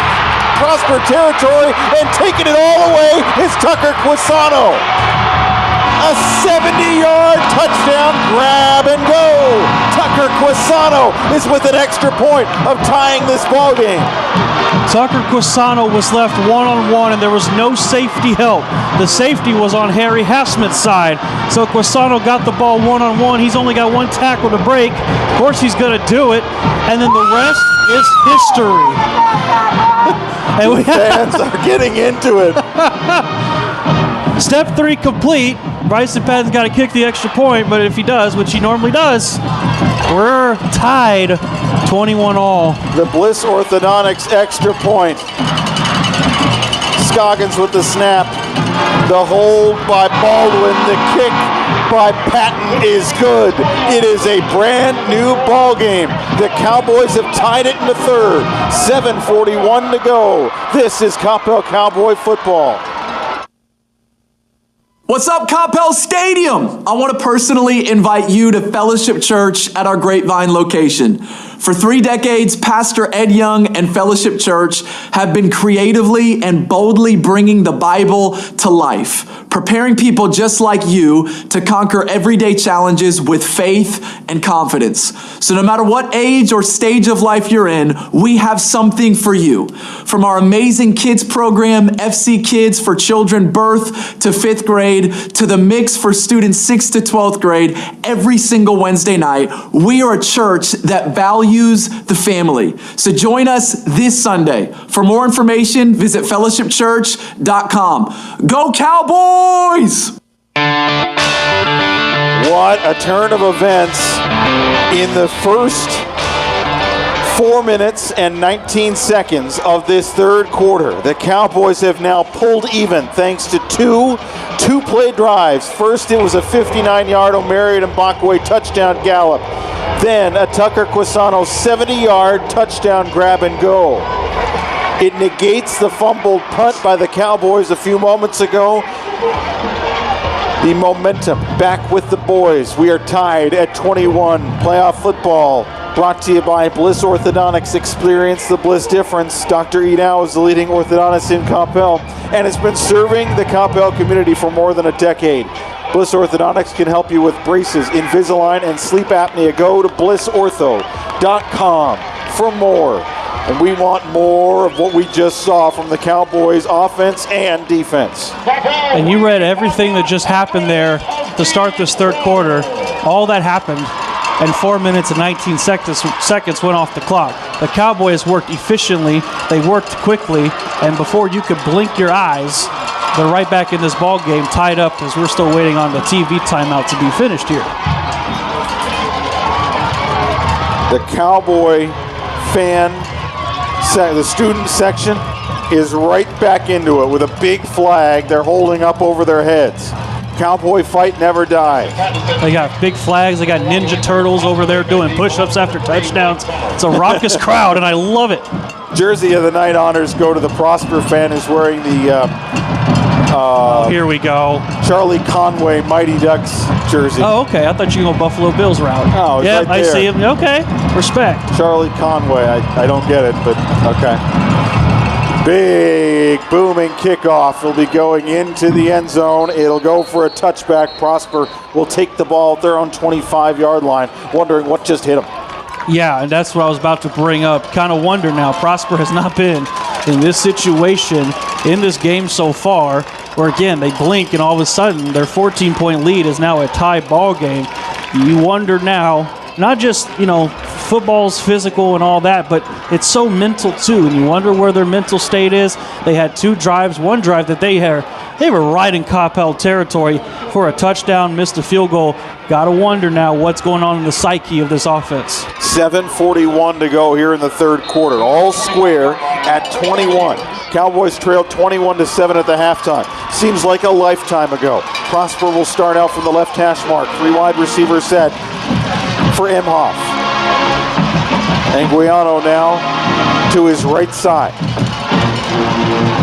Prosper territory, and taking it all the way is Tucker Quisano. A 70-yard touchdown grab and go. Tucker Quisano is with an extra point of tying this ball game. Tucker Quisano was left one-on-one, and there was no safety help. The safety was on Harry Hassman's side. So Quisano got the ball one-on-one. He's only got 1 tackle to break. Of course he's going to do it. And then the rest is history. And fans are getting into it. Step 3 complete. Bryson Patton's got to kick the extra point, but if he does, which he normally does, we're tied 21-all. The Bliss Orthodontics extra point. Scoggins with the snap. The hold by Baldwin. The kick by Patton is good. It is a brand new ball game. The Cowboys have tied it in the third. 7:41 to go. This is Coppell Cowboy football. What's up, Coppell Stadium? I want to personally invite you to Fellowship Church at our Grapevine location. For 3 decades, Pastor Ed Young and Fellowship Church have been creatively and boldly bringing the Bible to life, preparing people just like you to conquer everyday challenges with faith and confidence. So no matter what age or stage of life you're in, we have something for you. From our amazing kids program, FC Kids for children birth to 5th grade, to the mix for students 6th to 12th grade, every single Wednesday night, we are a church that values the family. So join us this Sunday. For more information, visit fellowshipchurch.com. Go Cowboys! What a turn of events in the first 4 minutes and 19 seconds of this third quarter. The Cowboys have now pulled even thanks to two-play drives. First, it was a 59-yard Omarion Mbakwe touchdown gallop. Then a Tucker Quisano 70-yard touchdown grab and go. It negates the fumbled punt by the Cowboys a few moments ago. The momentum back with the boys. We are tied at 21. Playoff football brought to you by Bliss Orthodontics. Experience the Bliss difference. Dr. Edau is the leading orthodontist in Coppell and has been serving the Coppell community for more than a decade. Bliss Orthodontics can help you with braces, Invisalign, and sleep apnea. Go to blissortho.com for more. And we want more of what we just saw from the Cowboys offense and defense. And you read everything that just happened there to start this third quarter. All that happened, and 4 minutes and 19 seconds went off the clock. The Cowboys worked efficiently, they worked quickly, and before you could blink your eyes, they're right back in this ball game, tied up as we're still waiting on the TV timeout to be finished here. The Cowboy fan, the student section is right back into it with a big flag they're holding up over their heads. Cowboy fight never dies. They got big flags. They got Ninja Turtles over there doing push-ups after touchdowns. It's a raucous crowd, and I love it. Jersey of the night honors go to the Prosper fan who's wearing the here we go. Charlie Conway Mighty Ducks jersey. Oh, okay. I thought you were going Buffalo Bills route. Oh, yeah, right there. I see him. Okay, respect. Charlie Conway. I don't get it, but okay. Big booming kickoff. It'll be going into the end zone. It'll go for a touchback. Prosper will take the ball at their own 25-yard line, wondering what just hit him. Yeah, and that's what I was about to bring up. Kind of wonder now. Prosper has not been in this situation in this game so far, where again they blink and all of a sudden their 14-point lead is now a tie ball game. You wonder now, not just football's physical and all that, but it's so mental too, and you wonder where their mental state is. They had 2 drives. One drive that they were right in Coppell territory for a touchdown, missed a field goal. Gotta wonder now what's going on in the psyche of this offense. 7:41 to go here in the third quarter. All square at 21. Cowboys trailed 21-7 at the halftime. Seems like a lifetime ago. Prosper will start out from the left hash mark. 3 wide receivers set for Imhoff. Anguiano now to his right side.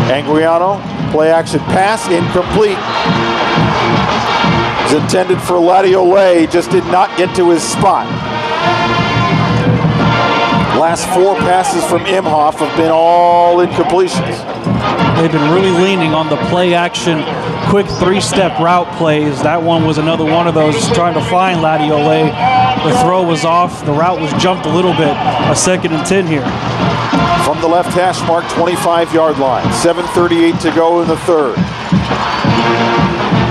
Anguiano, play action pass, incomplete. It's intended for Ladiolais, just did not get to his spot. Last 4 passes from Imhoff have been all incompletions. They've been really leaning on the play action, quick 3-step route plays. That one was another one of those, trying to find Ladiolais. The throw was off, the route was jumped a little bit. A 2nd and 10 here. From the left hash mark, 25-yard line. 7:38 to go in the third.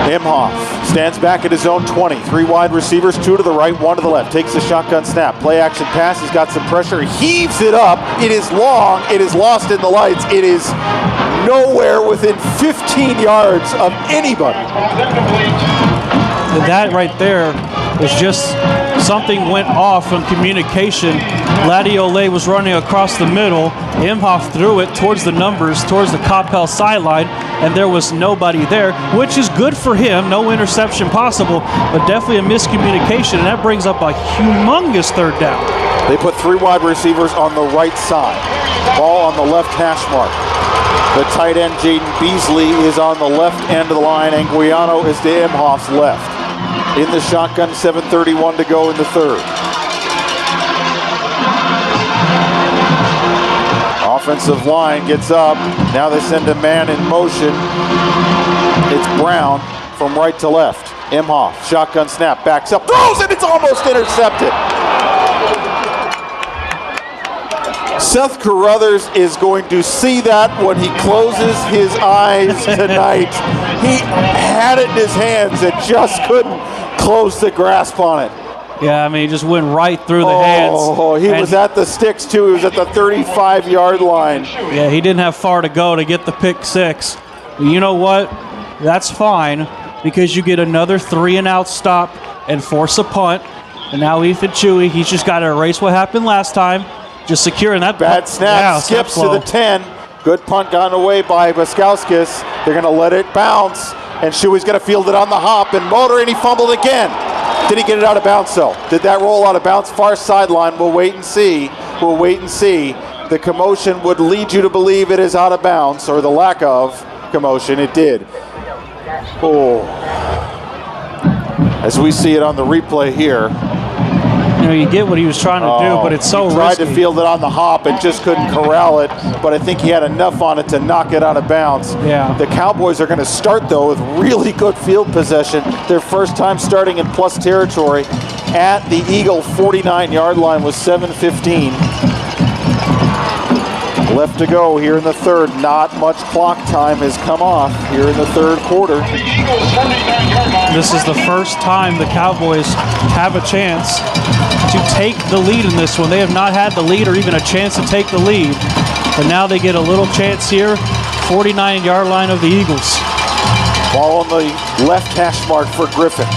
Imhoff stands back at his own 20. 3 wide receivers, 2 to the right, 1 to the left. Takes the shotgun snap. Play action pass. He's got some pressure. Heaves it up. It is long. It is lost in the lights. It is nowhere within 15 yards of anybody. That right there is just something went off on communication. Ladiolais was running across the middle. Imhoff threw it towards the numbers, towards the Coppell sideline, and there was nobody there, which is good for him. No interception possible, but definitely a miscommunication, and that brings up a humongous 3rd down. They put 3 wide receivers on the right side. Ball on the left hash mark. The tight end, Jaden Beasley, is on the left end of the line. Anguiano is to Imhoff's left. In the shotgun, 7:31 to go in the third. Offensive line gets up. Now they send a man in motion. It's Brown from right to left. Imhoff, shotgun snap, backs up, throws it, it's almost intercepted. Seth Carruthers is going to see that when he closes his eyes tonight. He had it in his hands and just couldn't close the grasp on it. Yeah, I mean, he just went right through the hands. Oh, he was at the sticks too. He was at the 35-yard line. Yeah, he didn't have far to go to get the pick 6. But you know what? That's fine, because you get another 3-and-out stop and force a punt. And now Ethan Chewy, he's just got to erase what happened last time. Just securing that. Bad snap, yeah, skips to the 10. Good punt gotten away by Baskauskas. They're going to let it bounce, and Chewy's going to field it on the hop, and motor, and he fumbled again. Did he get it out of bounds, though? Did that roll out of bounds? Far sideline. We'll wait and see. We'll wait and see. The commotion would lead you to believe it is out of bounds, or the lack of commotion. It did. Oh. As we see it on the replay here. You know, you get what he was trying to do, but it's so risky. He tried to field it on the hop and just couldn't corral it, but I think he had enough on it to knock it out of bounds. Yeah. The Cowboys are going to start, though, with really good field possession. Their first time starting in plus territory at the Eagle 49-yard line with 7:15 left to go here in the third. Not much clock time has come off here in the third quarter. This is the first time the Cowboys have a chance to take the lead in this one. They have not had the lead or even a chance to take the lead. But now they get a little chance here. 49-yard line of the Eagles. Ball on the left hash mark for Griffin.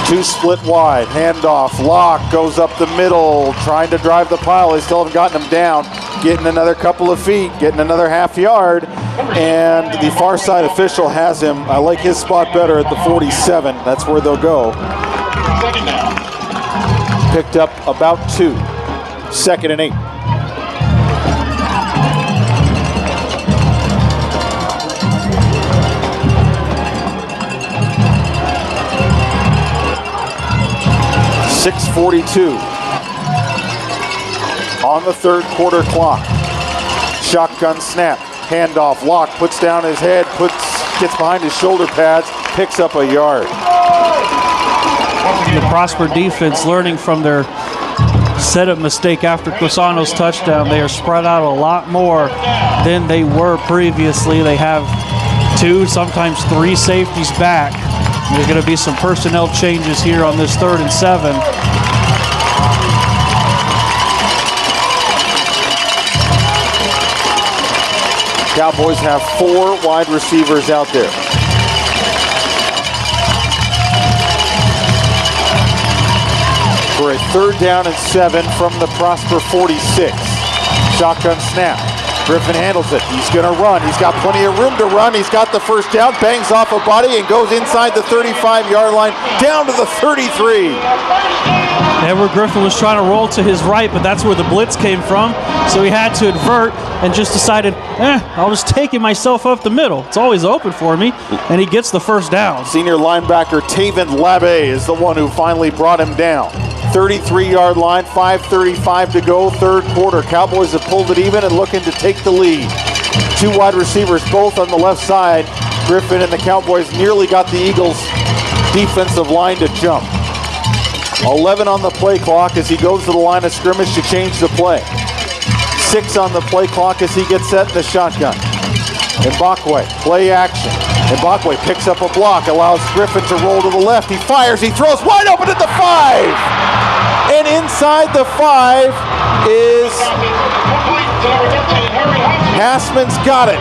2 split wide. Handoff. Locke goes up the middle, trying to drive the pile. They still haven't gotten him down. Getting another couple of feet, getting another half yard. And the far side official has him. I like his spot better at the 47. That's where they'll go. Picked up about 2. 2nd and 8. .6:42 on the third quarter clock. Shotgun snap, handoff. Locke puts down his head, gets behind his shoulder pads, picks up a yard. The Prosper defense learning from their setup mistake after Cosano's touchdown. They are spread out a lot more than they were previously. They have 2, sometimes 3 safeties back. There's going to be some personnel changes here on this 3rd and 7. Cowboys have 4 wide receivers out there. For a 3rd down and 7 from the Prosper 46. Shotgun snap. Griffin handles it. He's going to run. He's got plenty of room to run. He's got the first down, bangs off a body, and goes inside the 35-yard line, down to the 33. Edward Griffin was trying to roll to his right, but that's where the blitz came from. So he had to invert and just decided, I'll just take it myself up the middle. It's always open for me. And he gets the first down. Senior linebacker Taven Labbe is the one who finally brought him down. 33-yard line, 5:35 to go, third quarter. Cowboys have pulled it even and looking to take the lead. Two wide receivers, both on the left side. Griffin and the Cowboys nearly got the Eagles' defensive line to jump. 11 on the play clock as he goes to the line of scrimmage to change the play. 6 on the play clock as he gets set in the shotgun. Mbakwe, play action. Mbakwe picks up a block, allows Griffin to roll to the left. He fires, he throws wide open at the 5. And inside the 5 is Hassman's got it.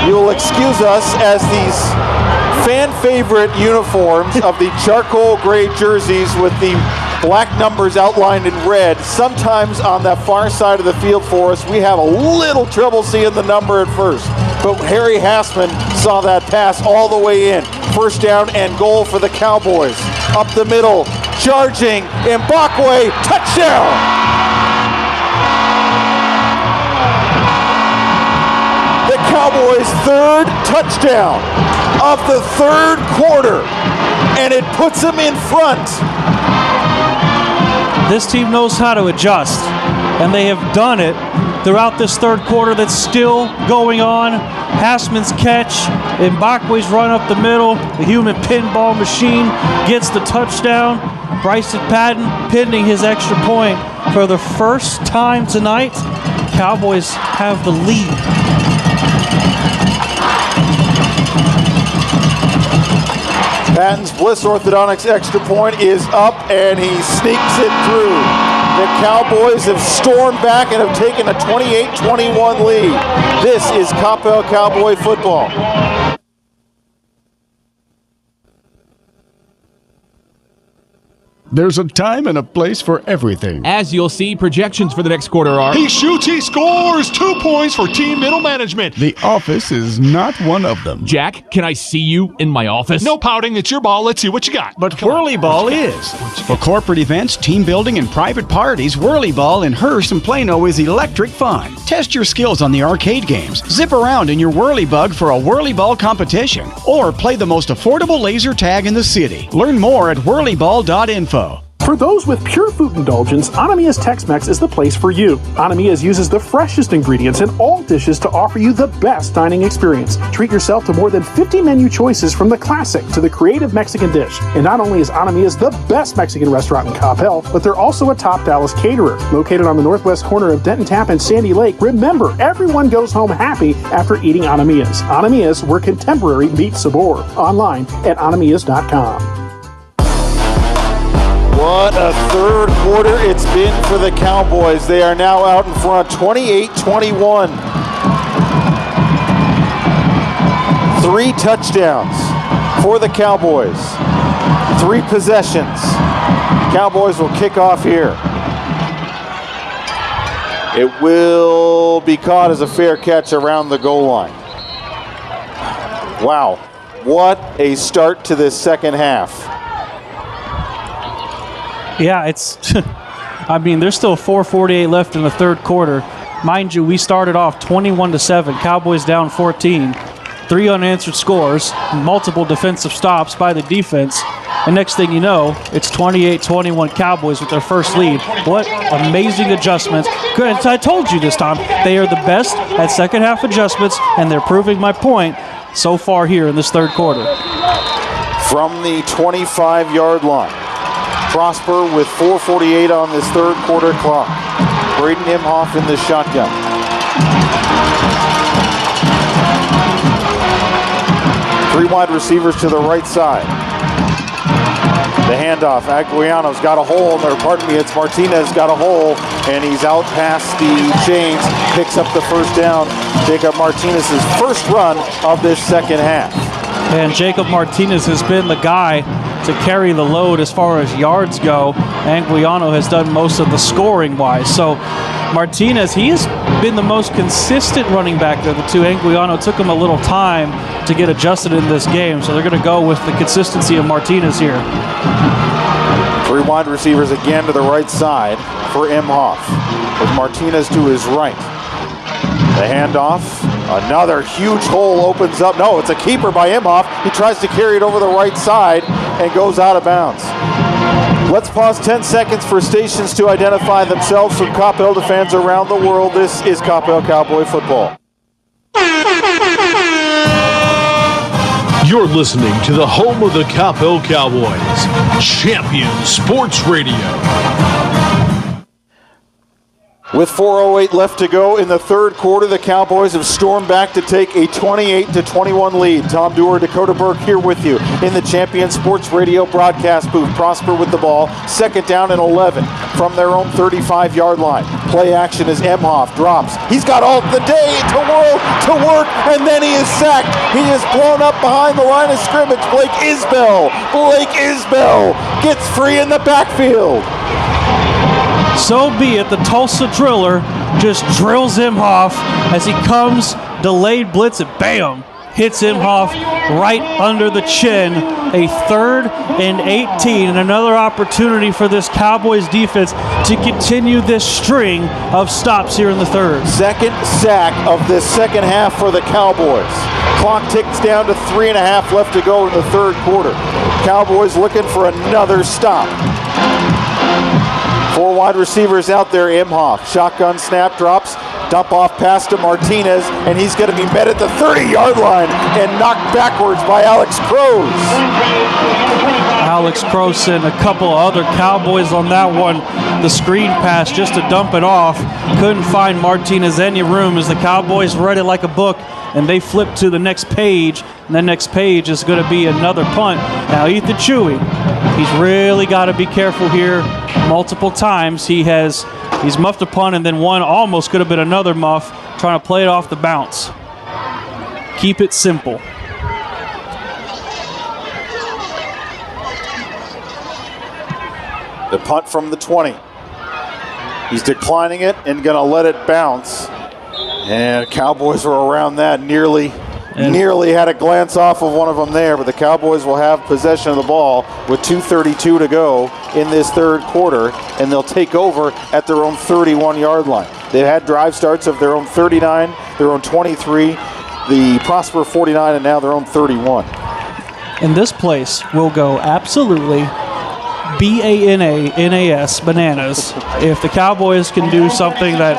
You will excuse us as these fan favorite uniforms of the charcoal gray jerseys with the black numbers outlined in red. Sometimes on that far side of the field for us, we have a little trouble seeing the number at first. But Harry Hassman saw that pass all the way in. First down and goal for the Cowboys. Up the middle, charging, Mbakwe, touchdown! The Cowboys' third touchdown of the third quarter, and it puts them in front. This team knows how to adjust, and they have done it throughout this third quarter that's still going on. Hassman's catch, Mbakwe's run up the middle, the human pinball machine gets the touchdown. Bryson Patton pinning his extra point for the first time tonight. Cowboys have the lead. Patton's Bliss Orthodontics extra point is up, and he sneaks it through. The Cowboys have stormed back and have taken a 28-21 lead. This is Coppell Cowboy football. There's a time and a place for everything. As you'll see, projections for the next quarter are... He shoots, he scores! 2 points for team middle management. The office is not one of them. Jack, can I see you in my office? No pouting, it's your ball. Let's see what you got. But Whirly Ball is. For corporate events, team building, and private parties, Whirly Ball in Hearst and Plano is electric fun. Test your skills on the arcade games. Zip around in your Whirly Bug for a Whirly Ball competition. Or play the most affordable laser tag in the city. Learn more at whirlyball.info. For those with pure food indulgence, Anamiya's Tex-Mex is the place for you. Anamiya's uses the freshest ingredients in all dishes to offer you the best dining experience. Treat yourself to more than 50 menu choices from the classic to the creative Mexican dish. And not only is Anamiya's the best Mexican restaurant in Coppell, but they're also a top Dallas caterer. Located on the northwest corner of Denton Tap and Sandy Lake, remember, everyone goes home happy after eating Anamiya's. Anamiya's, where contemporary meets sabor. Online at anamiyas.com. What a third quarter it's been for the Cowboys. They are now out in front, 28-21. 3 touchdowns for the Cowboys. 3 possessions. Cowboys will kick off here. It will be caught as a fair catch around the goal line. Wow, what a start to this second half. Yeah, it's, I mean, there's still 4:48 left in the third quarter. Mind you, we started off 21-7, Cowboys down 14, 3 unanswered scores, multiple defensive stops by the defense, and next thing you know, it's 28-21 Cowboys with their first lead. What amazing adjustments. Good, I told you this time, they are the best at second half adjustments, and they're proving my point so far here in this third quarter. From the 25-yard line. Prosper with 4:48 on this third quarter clock. Braden Imhoff in the shotgun. Three wide receivers to the right side. The handoff. Aguiano's got a hole. It's Martinez got a hole, and he's out past the chains. Picks up the first down. Jacob Martinez's first run of this second half. And Jacob Martinez has been the guy to carry the load as far as yards go. Anguiano has done most of the scoring wise. So Martinez, he has been the most consistent running back there. The two, Anguiano took him a little time to get adjusted in this game, so they're going to go with the consistency of Martinez here. 3 wide receivers again to the right side for Imhoff, with Martinez to his right. The handoff, another huge hole opens up. No, it's a keeper by Imhoff. He tries to carry it over the right side and goes out of bounds. Let's pause 10 seconds for stations to identify themselves from Coppell to fans around the world. This is Coppell Cowboy Football. You're listening to the home of the Coppell Cowboys, Champion Sports Radio. With 4:08 left to go in the third quarter, the Cowboys have stormed back to take a 28-21 lead. Tom Dewar, Dakota Burke here with you in the Champion Sports Radio broadcast booth. Prosper with the ball, 2nd down and 11 from their own 35-yard line. Play action as Imhoff drops. He's got all the day to work, and then he is sacked. He is blown up behind the line of scrimmage. Blake Isbell gets free in the backfield. So be it. The Tulsa driller just drills Imhoff as he comes, delayed blitz, and bam, hits Imhoff right under the chin. A 3rd and 18, and another opportunity for this Cowboys defense to continue this string of stops here in the third. Second sack of this second half for the Cowboys. Clock ticks down to 3.5 left to go in the third quarter. Cowboys looking for another stop. 4 wide receivers out there. Imhoff, shotgun snap, drops, dump off pass to Martinez, and he's going to be met at the 30-yard line and knocked backwards by Alex Crows. Alex Crows and a couple of other Cowboys on that one. The screen pass just to dump it off. Couldn't find Martinez any room as the Cowboys read it like a book, and they flip to the next page, and the next page is going to be another punt. Now Ethan Chewy, he's really got to be careful here. Multiple times he's muffed a punt, and then one almost could have been another muff, trying to play it off the bounce. Keep it simple. The punt from the 20. He's declining it and going to let it bounce. And Cowboys were around that, nearly had a glance off of one of them there, but the Cowboys will have possession of the ball with 2:32 to go in this third quarter, and they'll take over at their own 31-yard line. They've had drive starts of their own 39, their own 23, the Prosper 49, and now their own 31. And this place will go absolutely BANANAS, bananas, if the Cowboys can do something that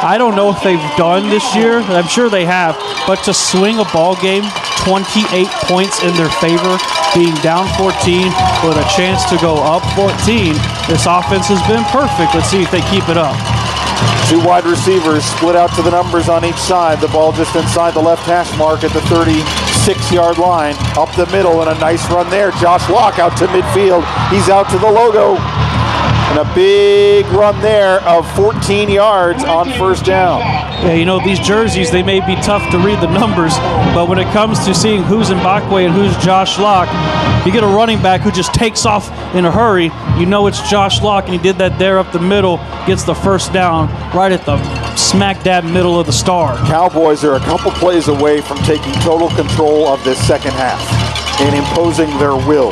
I don't know if they've done this year. I'm sure they have, but to swing a ball game 28 points in their favor, being down 14 with a chance to go up 14, this offense has been perfect. Let's see if they keep it up. 2 wide receivers split out to the numbers on each side. The ball just inside the left hash mark at the 36-yard line. Up the middle and a nice run there. Josh Locke out to midfield. He's out to the logo. And a big run there of 14 yards on first down. Yeah, you know, these jerseys, they may be tough to read the numbers, but when it comes to seeing who's Mbakwe and who's Josh Locke, you get a running back who just takes off in a hurry, you know it's Josh Locke, and he did that there up the middle, gets the first down right at the smack dab middle of the star. Cowboys are a couple plays away from taking total control of this second half and imposing their will.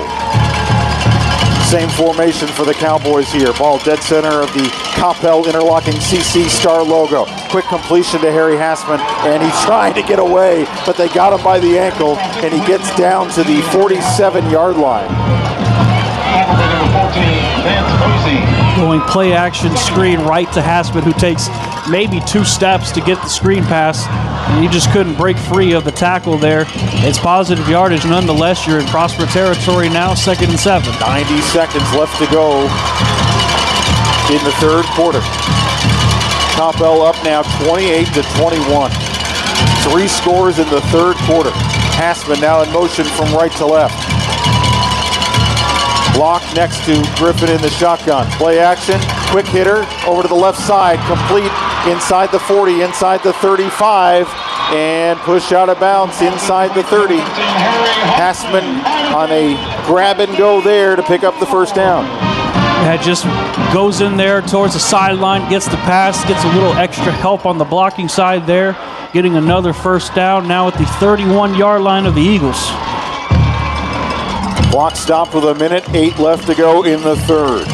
Same formation for the Cowboys here. Ball dead center of the Coppell interlocking CC Star logo. Quick completion to Harry Hassman, and he's trying to get away, but they got him by the ankle, and he gets down to the 47-yard line. Going play action screen right to Hassman, who takes maybe 2 steps to get the screen pass, and he just couldn't break free of the tackle there. It's positive yardage nonetheless. You're in Prosper territory now, 2nd and 7. 90 seconds left to go in the third quarter. Coppell up now 28-21. 3 scores in the third quarter. Hassman now in motion from right to left. Block next to Griffin in the shotgun. Play action, quick hitter, over to the left side, complete inside the 40, inside the 35, and push out of bounds inside the 30. Hassman on a grab and go there to pick up the first down. That just goes in there towards the sideline, gets the pass, gets a little extra help on the blocking side there, getting another first down now at the 31-yard line of the Eagles. Clock stopped with 1 minute, 8 left to go in the third.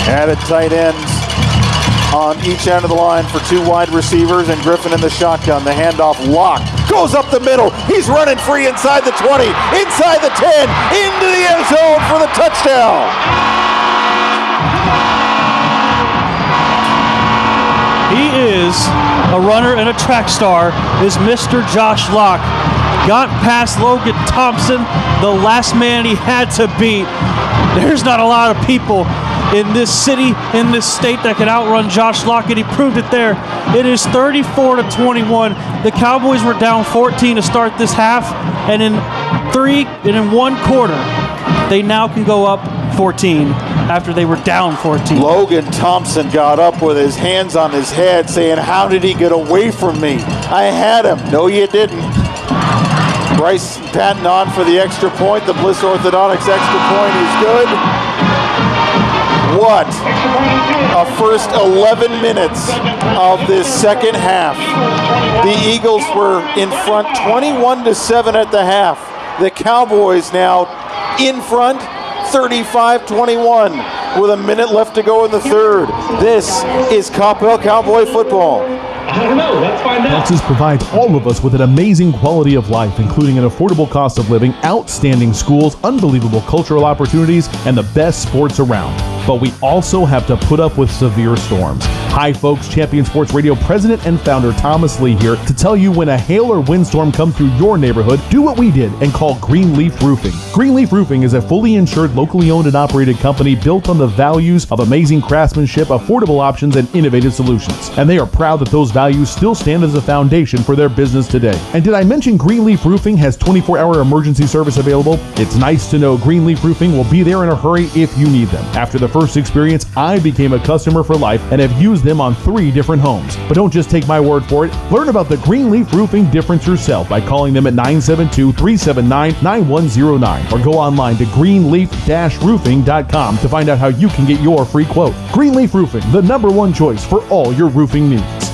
Added tight ends on each end of the line for 2 wide receivers, and Griffin in the shotgun. The handoff locked. Goes up the middle. He's running free inside the 20, inside the 10, into the end zone for the touchdown. He is a runner and a track star, is Mr. Josh Locke. Got past Logan Thompson, the last man he had to beat. There's not a lot of people in this city, in this state, that can outrun Josh Locke, and he proved it there. It is 34-21. The Cowboys were down 14 to start this half, and in 1 quarter, they now can go up 14 after they were down 14. Logan Thompson got up with his hands on his head saying, "How did he get away from me? I had him." No, you didn't. Bryce Patton on for the extra point. The Bliss Orthodontics extra point is good. What a first 11 minutes of this second half. The Eagles were in front 21-7 at the half. The Cowboys now in front 35-21 with 1 minute left to go in the third. This is Coppell Cowboy football. I don't know. Let's find out. Texas provides all of us with an amazing quality of life, including an affordable cost of living, outstanding schools, unbelievable cultural opportunities, and the best sports around. But we also have to put up with severe storms. Hi folks, Champion Sports Radio President and founder Thomas Lee here to tell you when a hail or windstorm comes through your neighborhood, do what we did and call Greenleaf Roofing. Greenleaf Roofing is a fully insured, locally owned and operated company built on the values of amazing craftsmanship, affordable options, and innovative solutions. And they are proud that those values still stand as a foundation for their business today. And did I mention Greenleaf Roofing has 24-hour emergency service available? It's nice to know Greenleaf Roofing will be there in a hurry if you need them. After the first experience, I became a customer for life and have used them on 3 different homes. But don't just take my word for it. Learn about the Greenleaf Roofing difference yourself by calling them at 972-379-9109 or go online to greenleaf-roofing.com to find out how you can get your free quote. Greenleaf Roofing, the #1 choice for all your roofing needs.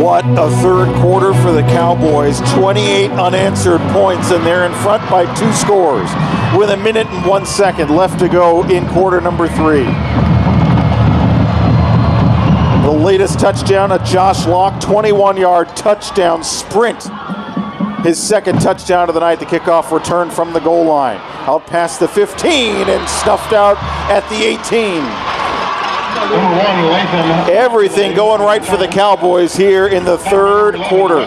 What a third quarter for the Cowboys. 28 unanswered points, and they're in front by 2 scores with 1 minute and 1 second left to go in quarter number 3. The latest touchdown, a Josh Locke 21-yard touchdown sprint. His second touchdown of the night, the kickoff return from the goal line. Out past the 15 and snuffed out at the 18. Everything going right for the Cowboys here in the third quarter.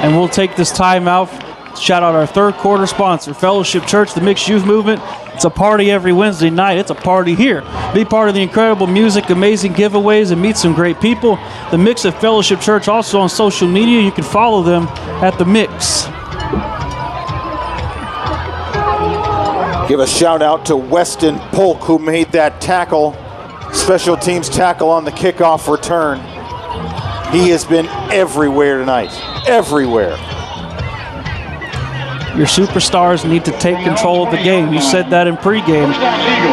And we'll take this time out. Shout out our third quarter sponsor, Fellowship Church, the Mixed Youth Movement. It's a party every Wednesday night. It's a party here. Be part of the incredible music, amazing giveaways, and meet some great people. The Mix at Fellowship Church, also on social media. You can follow them at The Mix. Give a shout out to Weston Polk, who made that tackle, special teams tackle on the kickoff return. He has been everywhere tonight. Everywhere. Your superstars need to take control of the game. You said that in pregame.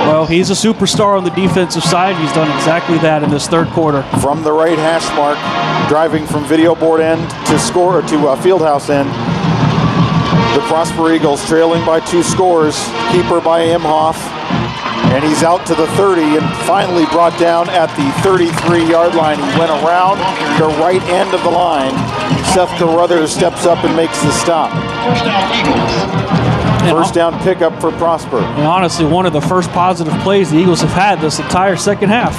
Well, he's a superstar on the defensive side. He's done exactly that in this third quarter. From the right hash mark, driving from video board end to score to fieldhouse end. The Prosper Eagles trailing by 2 scores. Keeper by Imhoff. And he's out to the 30 and finally brought down at the 33-yard line. He went around the right end of the line. Seth Carruthers steps up and makes the stop. First down pickup for Prosper. And honestly, one of the first positive plays the Eagles have had this entire second half.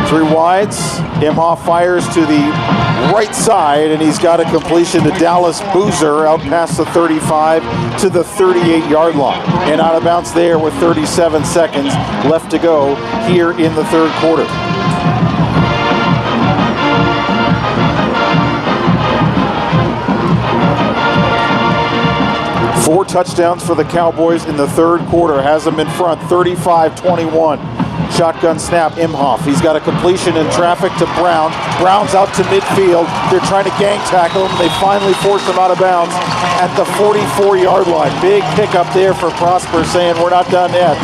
3 wides. Imhoff fires to the right side, and he's got a completion to Dallas Boozer out past the 35 to the 38-yard line. And out of bounds there with 37 seconds left to go here in the third quarter. Four touchdowns for the Cowboys in the third quarter. Has them in front 35-21. Shotgun snap, Imhoff. He's got a completion in traffic to Brown. Brown's out to midfield. They're trying to gang tackle him. They finally force him out of bounds at the 44-yard line. Big pickup there for Prosper, saying we're not done yet.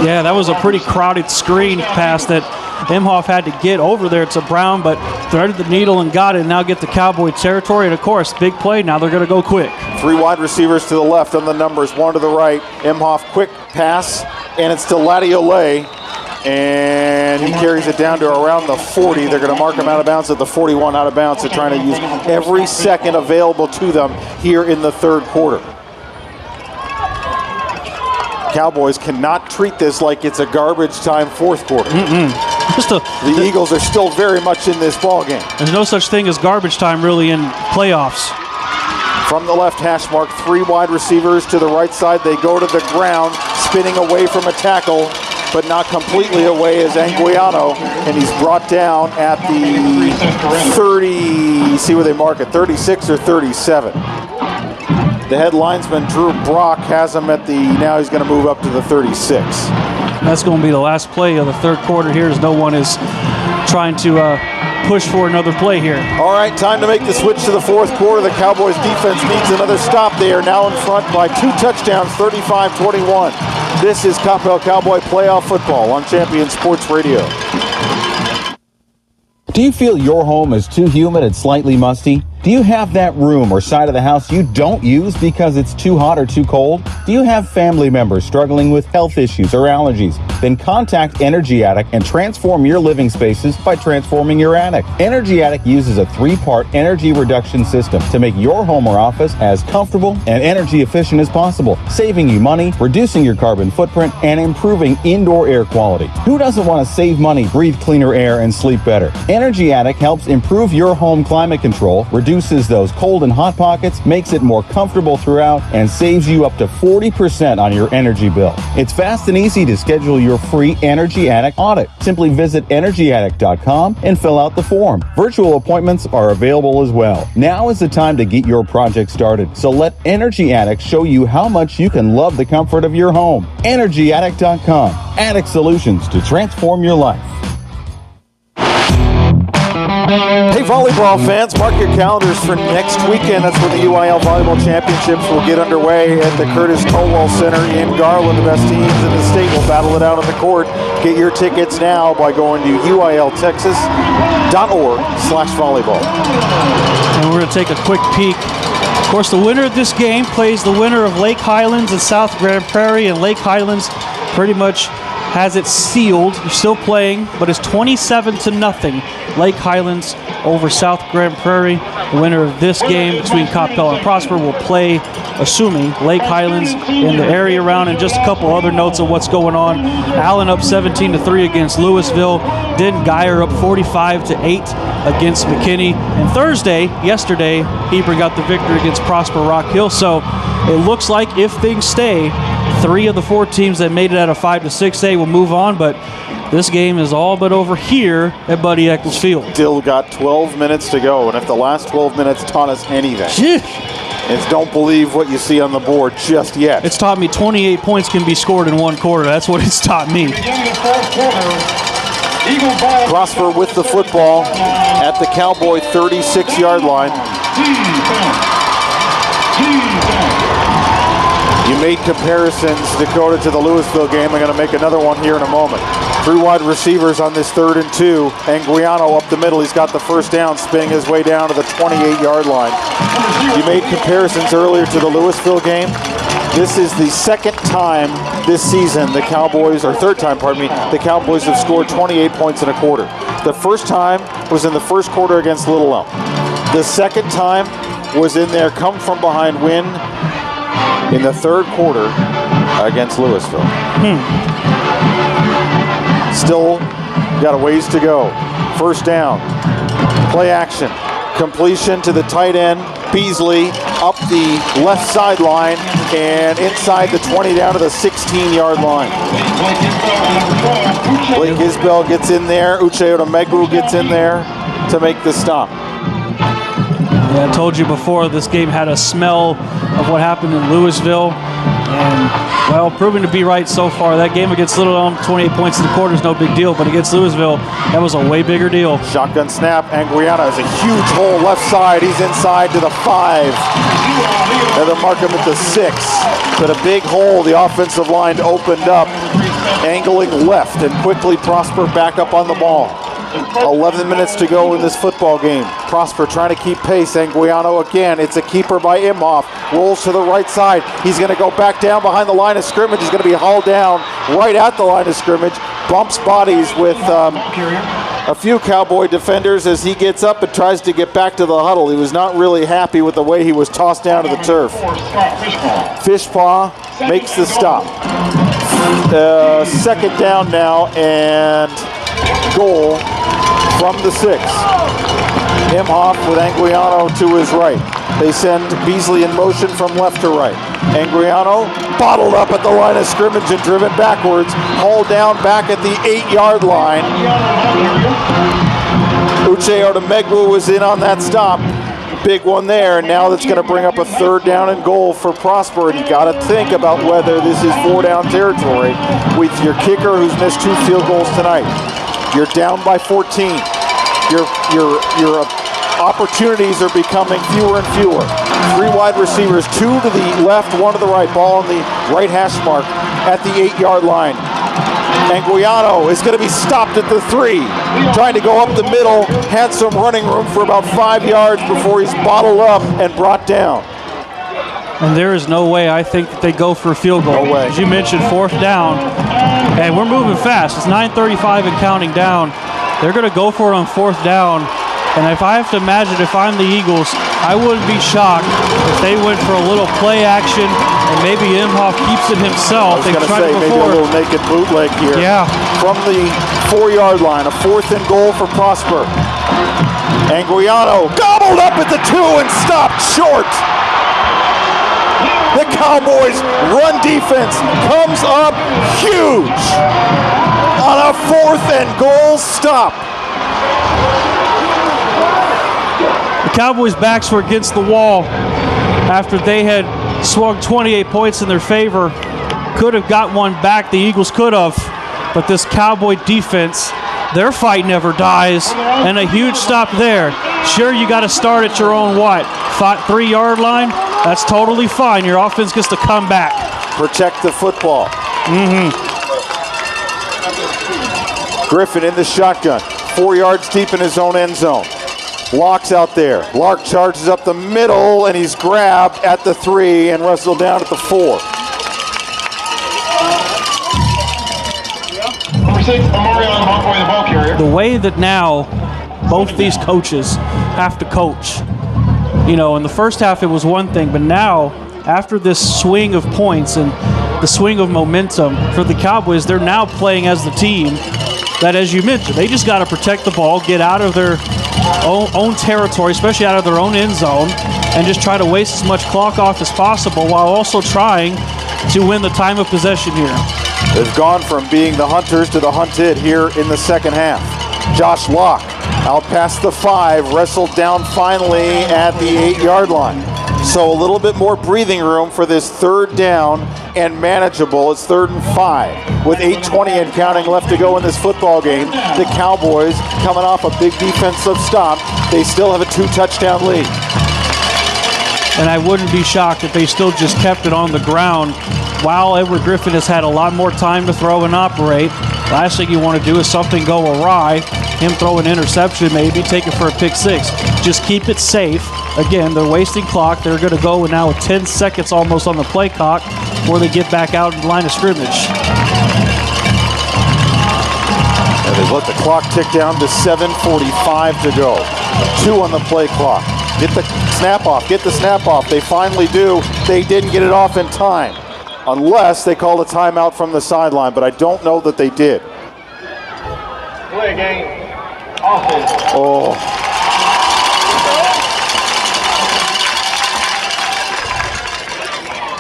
Yeah, that was a pretty crowded screen pass that Imhoff had to get over there to Brown, but threaded the needle and got it, and now get the Cowboy territory. And, of course, big play. Now they're going to go quick. 3 wide receivers to the left on the numbers, 1 to the right. Imhoff, quick pass, and it's to Latiolais, and he carries it down to around the 40. They're going to mark him out of bounds at the 41, out of bounds. They're trying to use every second available to them here in the third quarter. Cowboys cannot treat this like it's a garbage time fourth quarter. The Eagles are still very much in this ball game. There's no such thing as garbage time really in playoffs. From the left hash mark, 3 wide receivers to the right side. They go to the ground, spinning away from a tackle, but not completely away as Anguiano, and he's brought down at the 30, see where they mark it, 36 or 37. The head linesman, Drew Brock, has him at the, now he's going to move up to the 36. That's going to be the last play of the third quarter here, as no one is trying to push for another play here. All right, time to make the switch to the fourth quarter. The Cowboys defense needs another stop. They are now in front by 2 touchdowns, 35-21. This is Coppell Cowboy Playoff Football on Champion Sports Radio. Do you feel your home is too humid and slightly musty? Do you have that room or side of the house you don't use because it's too hot or too cold? Do you have family members struggling with health issues or allergies? Then contact Energy Attic and transform your living spaces by transforming your attic. Energy Attic uses a 3-part energy reduction system to make your home or office as comfortable and energy efficient as possible, saving you money, reducing your carbon footprint, and improving indoor air quality. Who doesn't want to save money, breathe cleaner air, and sleep better? Energy Attic helps improve your home climate control, reduces those cold and hot pockets, makes it more comfortable throughout, and saves you up to 40% on your energy bill. It's fast and easy to schedule your free Energy Attic audit. Simply visit energyattic.com and fill out the form. Virtual appointments are available as well. Now is the time to get your project started, so let Energy Attic show you how much you can love the comfort of your home. energyattic.com. Attic solutions to transform your life. Hey, volleyball fans, mark your calendars for next weekend. That's when the UIL Volleyball Championships will get underway at the Curtis Tolwell Center in Garland. The best teams in the state will battle it out on the court. Get your tickets now by going to uiltexas.org/volleyball. And we're going to take a quick peek. Of course, the winner of this game plays the winner of Lake Highlands and South Grand Prairie, and Lake Highlands pretty much has it sealed. They're still playing, but it's 27-0. Lake Highlands over South Grand Prairie. The winner of this game between Coppell and Prosper will play, assuming, Lake Highlands in the area round. And just a couple other notes of what's going on. Allen up 17-3 against Louisville. Den Geyer up 45-8 against McKinney. And yesterday, Hebring got the victory against Prosper Rock Hill. So it looks like if things stay, 3 of the 4 teams that made it out of 5 to 6A will move on, but this game is all but over here at Buddy Eccles Field. Still got 12 minutes to go, and if the last 12 minutes taught us anything, it's don't believe what you see on the board just yet. It's taught me 28 points can be scored in one quarter. That's what it's taught me. Prosper with the football at the Cowboy 36-yard line. You made comparisons, Dakota, to the Louisville game. I'm going to make another one here in a moment. 3 wide receivers on this 3rd and 2. Anguiano up the middle. He's got the first down, spinning his way down to the 28-yard line. You made comparisons earlier to the Louisville game. This is the second time this season the Cowboys, or third time, pardon me, the Cowboys have scored 28 points in a quarter. The first time was in the first quarter against Little Elm. The second time was in their come-from-behind win in the third quarter against Louisville. Still got a ways to go. First down, play action, completion to the tight end, Beasley up the left sideline and inside the 20 down to the 16-yard line. Blake Isbell gets in there, Uche Odumegwu gets in there to make the stop. Yeah, I told you before, this game had a smell of what happened in Louisville. And, well, proving to be right so far. That game against Little Elm, 28 points in the quarter is no big deal. But against Louisville, that was a way bigger deal. Shotgun snap. Anguiano has a huge hole left side. He's inside to the 5. And they'll mark him at the 6. But a big hole. The offensive line opened up, angling left, and quickly Prosper back up on the ball. 11 minutes to go in this football game. Prosper trying to keep pace. Anguiano again. It's a keeper by Imhoff. Rolls to the right side. He's going to go back down behind the line of scrimmage. He's going to be hauled down right at the line of scrimmage. Bumps bodies with a few Cowboy defenders as he gets up and tries to get back to the huddle. He was not really happy with the way he was tossed down to the turf. Fishpaw makes the stop. Second down now and goal from the 6. Imhoff with Anguiano to his right. They send Beasley in motion from left to right. Anguiano bottled up at the line of scrimmage and driven backwards, hauled down back at the 8-yard line. Uche Odomegwu was in on that stop. Big one there, and now that's going to bring up a 3rd down and goal for Prosper. And you got to think about whether this is 4-down territory with your kicker who's missed 2 field goals tonight. You're down by 14. Your opportunities are becoming fewer and fewer. 3 wide receivers, 2 to the left, 1 to the right. Ball on the right hash mark at the 8-yard line. Anguiano is going to be stopped at the 3, trying to go up the middle. Had some running room for about 5 yards before he's bottled up and brought down. And there is no way I think that they go for a field goal. No way. As you mentioned, 4th down. And we're moving fast. It's 9:35 and counting down. They're going to go for it on 4th down. And if I have to imagine, if I'm the Eagles, I wouldn't be shocked if they went for a little play action and maybe Imhoff keeps it himself. I was going to say, maybe a little naked bootleg here. Yeah. From the 4-yard line, a 4th and goal for Prosper. Anguiano gobbled up at the 2 and stopped short. The Cowboys' run defense comes up huge on a 4th and goal stop. The Cowboys' backs were against the wall after they had swung 28 points in their favor. Could have got one back, the Eagles could have, but this Cowboy defense, their fight never dies, and a huge stop there. Sure, you got to start at your own 3-yard line? That's totally fine. Your offense gets to come back. Protect the football. Griffin in the shotgun, 4 yards deep in his own end zone. Locke's out there. Lark charges up the middle, and he's grabbed at the 3 and wrestled down at the 4. The way that now both these coaches have to coach. You know, in the first half it was one thing, but now, after this swing of points and the swing of momentum for the Cowboys, they're now playing as the team that, as you mentioned, they just got to protect the ball, get out of their own territory, especially out of their own end zone, and just try to waste as much clock off as possible while also trying to win the time of possession here. They've gone from being the hunters to the hunted here in the second half. Josh Locke out past the 5, wrestled down finally at the 8-yard line. So a little bit more breathing room for this 3rd down and manageable. It's 3rd and 5 with 8:20 and counting left to go in this football game. The Cowboys coming off a big defensive stop. They still have a 2-touchdown lead. And I wouldn't be shocked if they still just kept it on the ground while Edward Griffin has had a lot more time to throw and operate. Last thing you want to do is something go awry, him throw an interception, maybe take it for a pick 6. Just keep it safe. Again, they're wasting clock. They're going to go now with 10 seconds almost on the play clock before they get back out in the line of scrimmage. And they've let the clock tick down to 7:45 to go. 2 on the play clock. Get the snap off. Get the snap off. They finally do. They didn't get it off in time. Unless they called a timeout from the sideline, but I don't know that they did. Play game. Offense. Oh.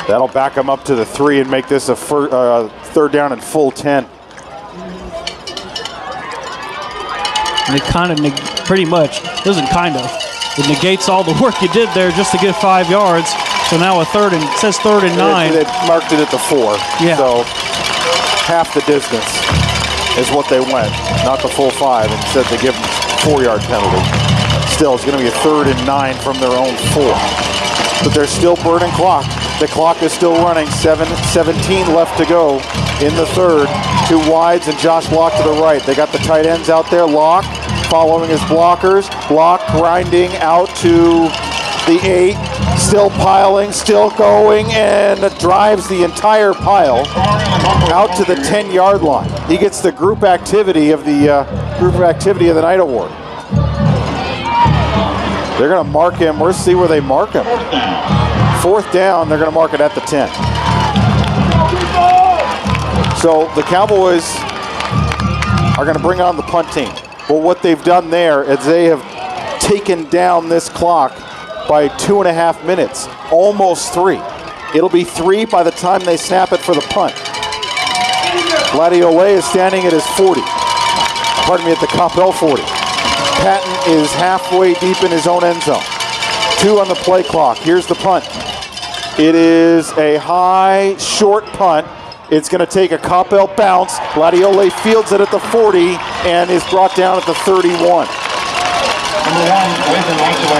That'll back them up to the 3 and make this a 3rd down and full 10. And it kind of pretty much, doesn't kind of. It negates all the work you did there just to get 5 yards. So now it says third and 9. They marked it at the 4. Yeah. So half the distance is what they went, not the full 5. Instead, they give them a 4-yard penalty. Still, it's going to be a 3rd and 9 from their own 4. But they're still burning clock. The clock is still running. 7:17 left to go in the 3rd. 2 wides and Josh Locke to the right. They got the tight ends out there. Locke following his blockers. Locke grinding out to the 8. Still piling, still going, and drives the entire pile out to the 10-yard line. He gets the group activity of the night award. They're going to mark him. We'll see where they mark him. 4th down, they're going to mark it at the 10. So the Cowboys are going to bring on the punt team. But what they've done there is they have taken down this clock by 2.5 minutes, almost 3. It'll be 3 by the time they snap it for the punt. Gladiolet is standing at his 40. At the Coppell 40. Patton is halfway deep in his own end zone. 2 on the play clock. Here's the punt. It is a high, short punt. It's going to take a Coppell bounce. Gladiolet fields it at the 40 and is brought down at the 31.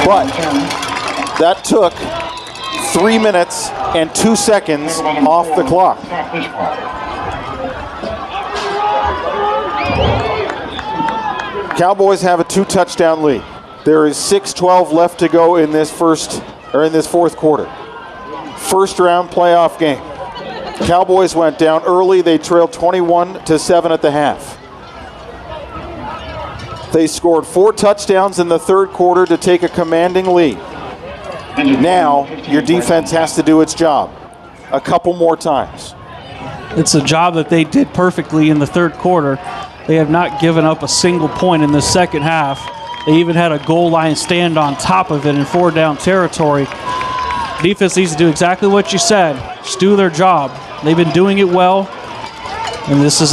But that took 3 minutes and 2 seconds off the clock. Cowboys have a 2-touchdown lead. There is 6:12 left to go in this 4th quarter. First round playoff game. Cowboys went down early. They trailed 21-7 at the half. They scored 4 touchdowns in the 3rd quarter to take a commanding lead. Now, your defense has to do its job a couple more times. It's a job that they did perfectly in the 3rd quarter. They have not given up a single point in the second half. They even had a goal line stand on top of it in 4-down territory. Defense needs to do exactly what you said. Just do their job. They've been doing it well. And this is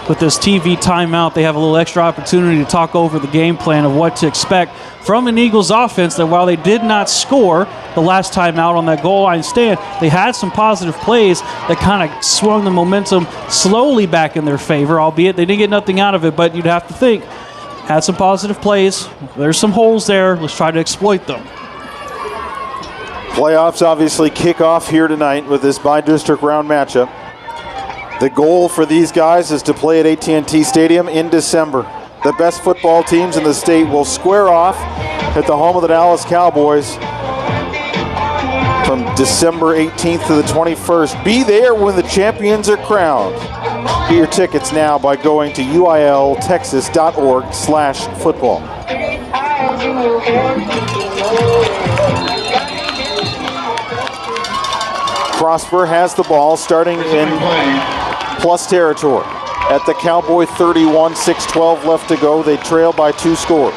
with this TV timeout, they have a little extra opportunity to talk over the game plan of what to expect from an Eagles offense that while they did not score the last time out on that goal line stand, they had some positive plays that kind of swung the momentum slowly back in their favor, albeit they didn't get nothing out of it, but you'd have to think, had some positive plays. There's some holes there. Let's try to exploit them. Playoffs obviously kick off here tonight with this bi-district round matchup. The goal for these guys is to play at AT&T Stadium in December. The best football teams in the state will square off at the home of the Dallas Cowboys from December 18th to the 21st. Be there when the champions are crowned. Get your tickets now by going to uiltexas.org/football. Prosper has the ball starting in plus territory. At the Cowboy 31, 6:12 left to go. They trail by 2 scores.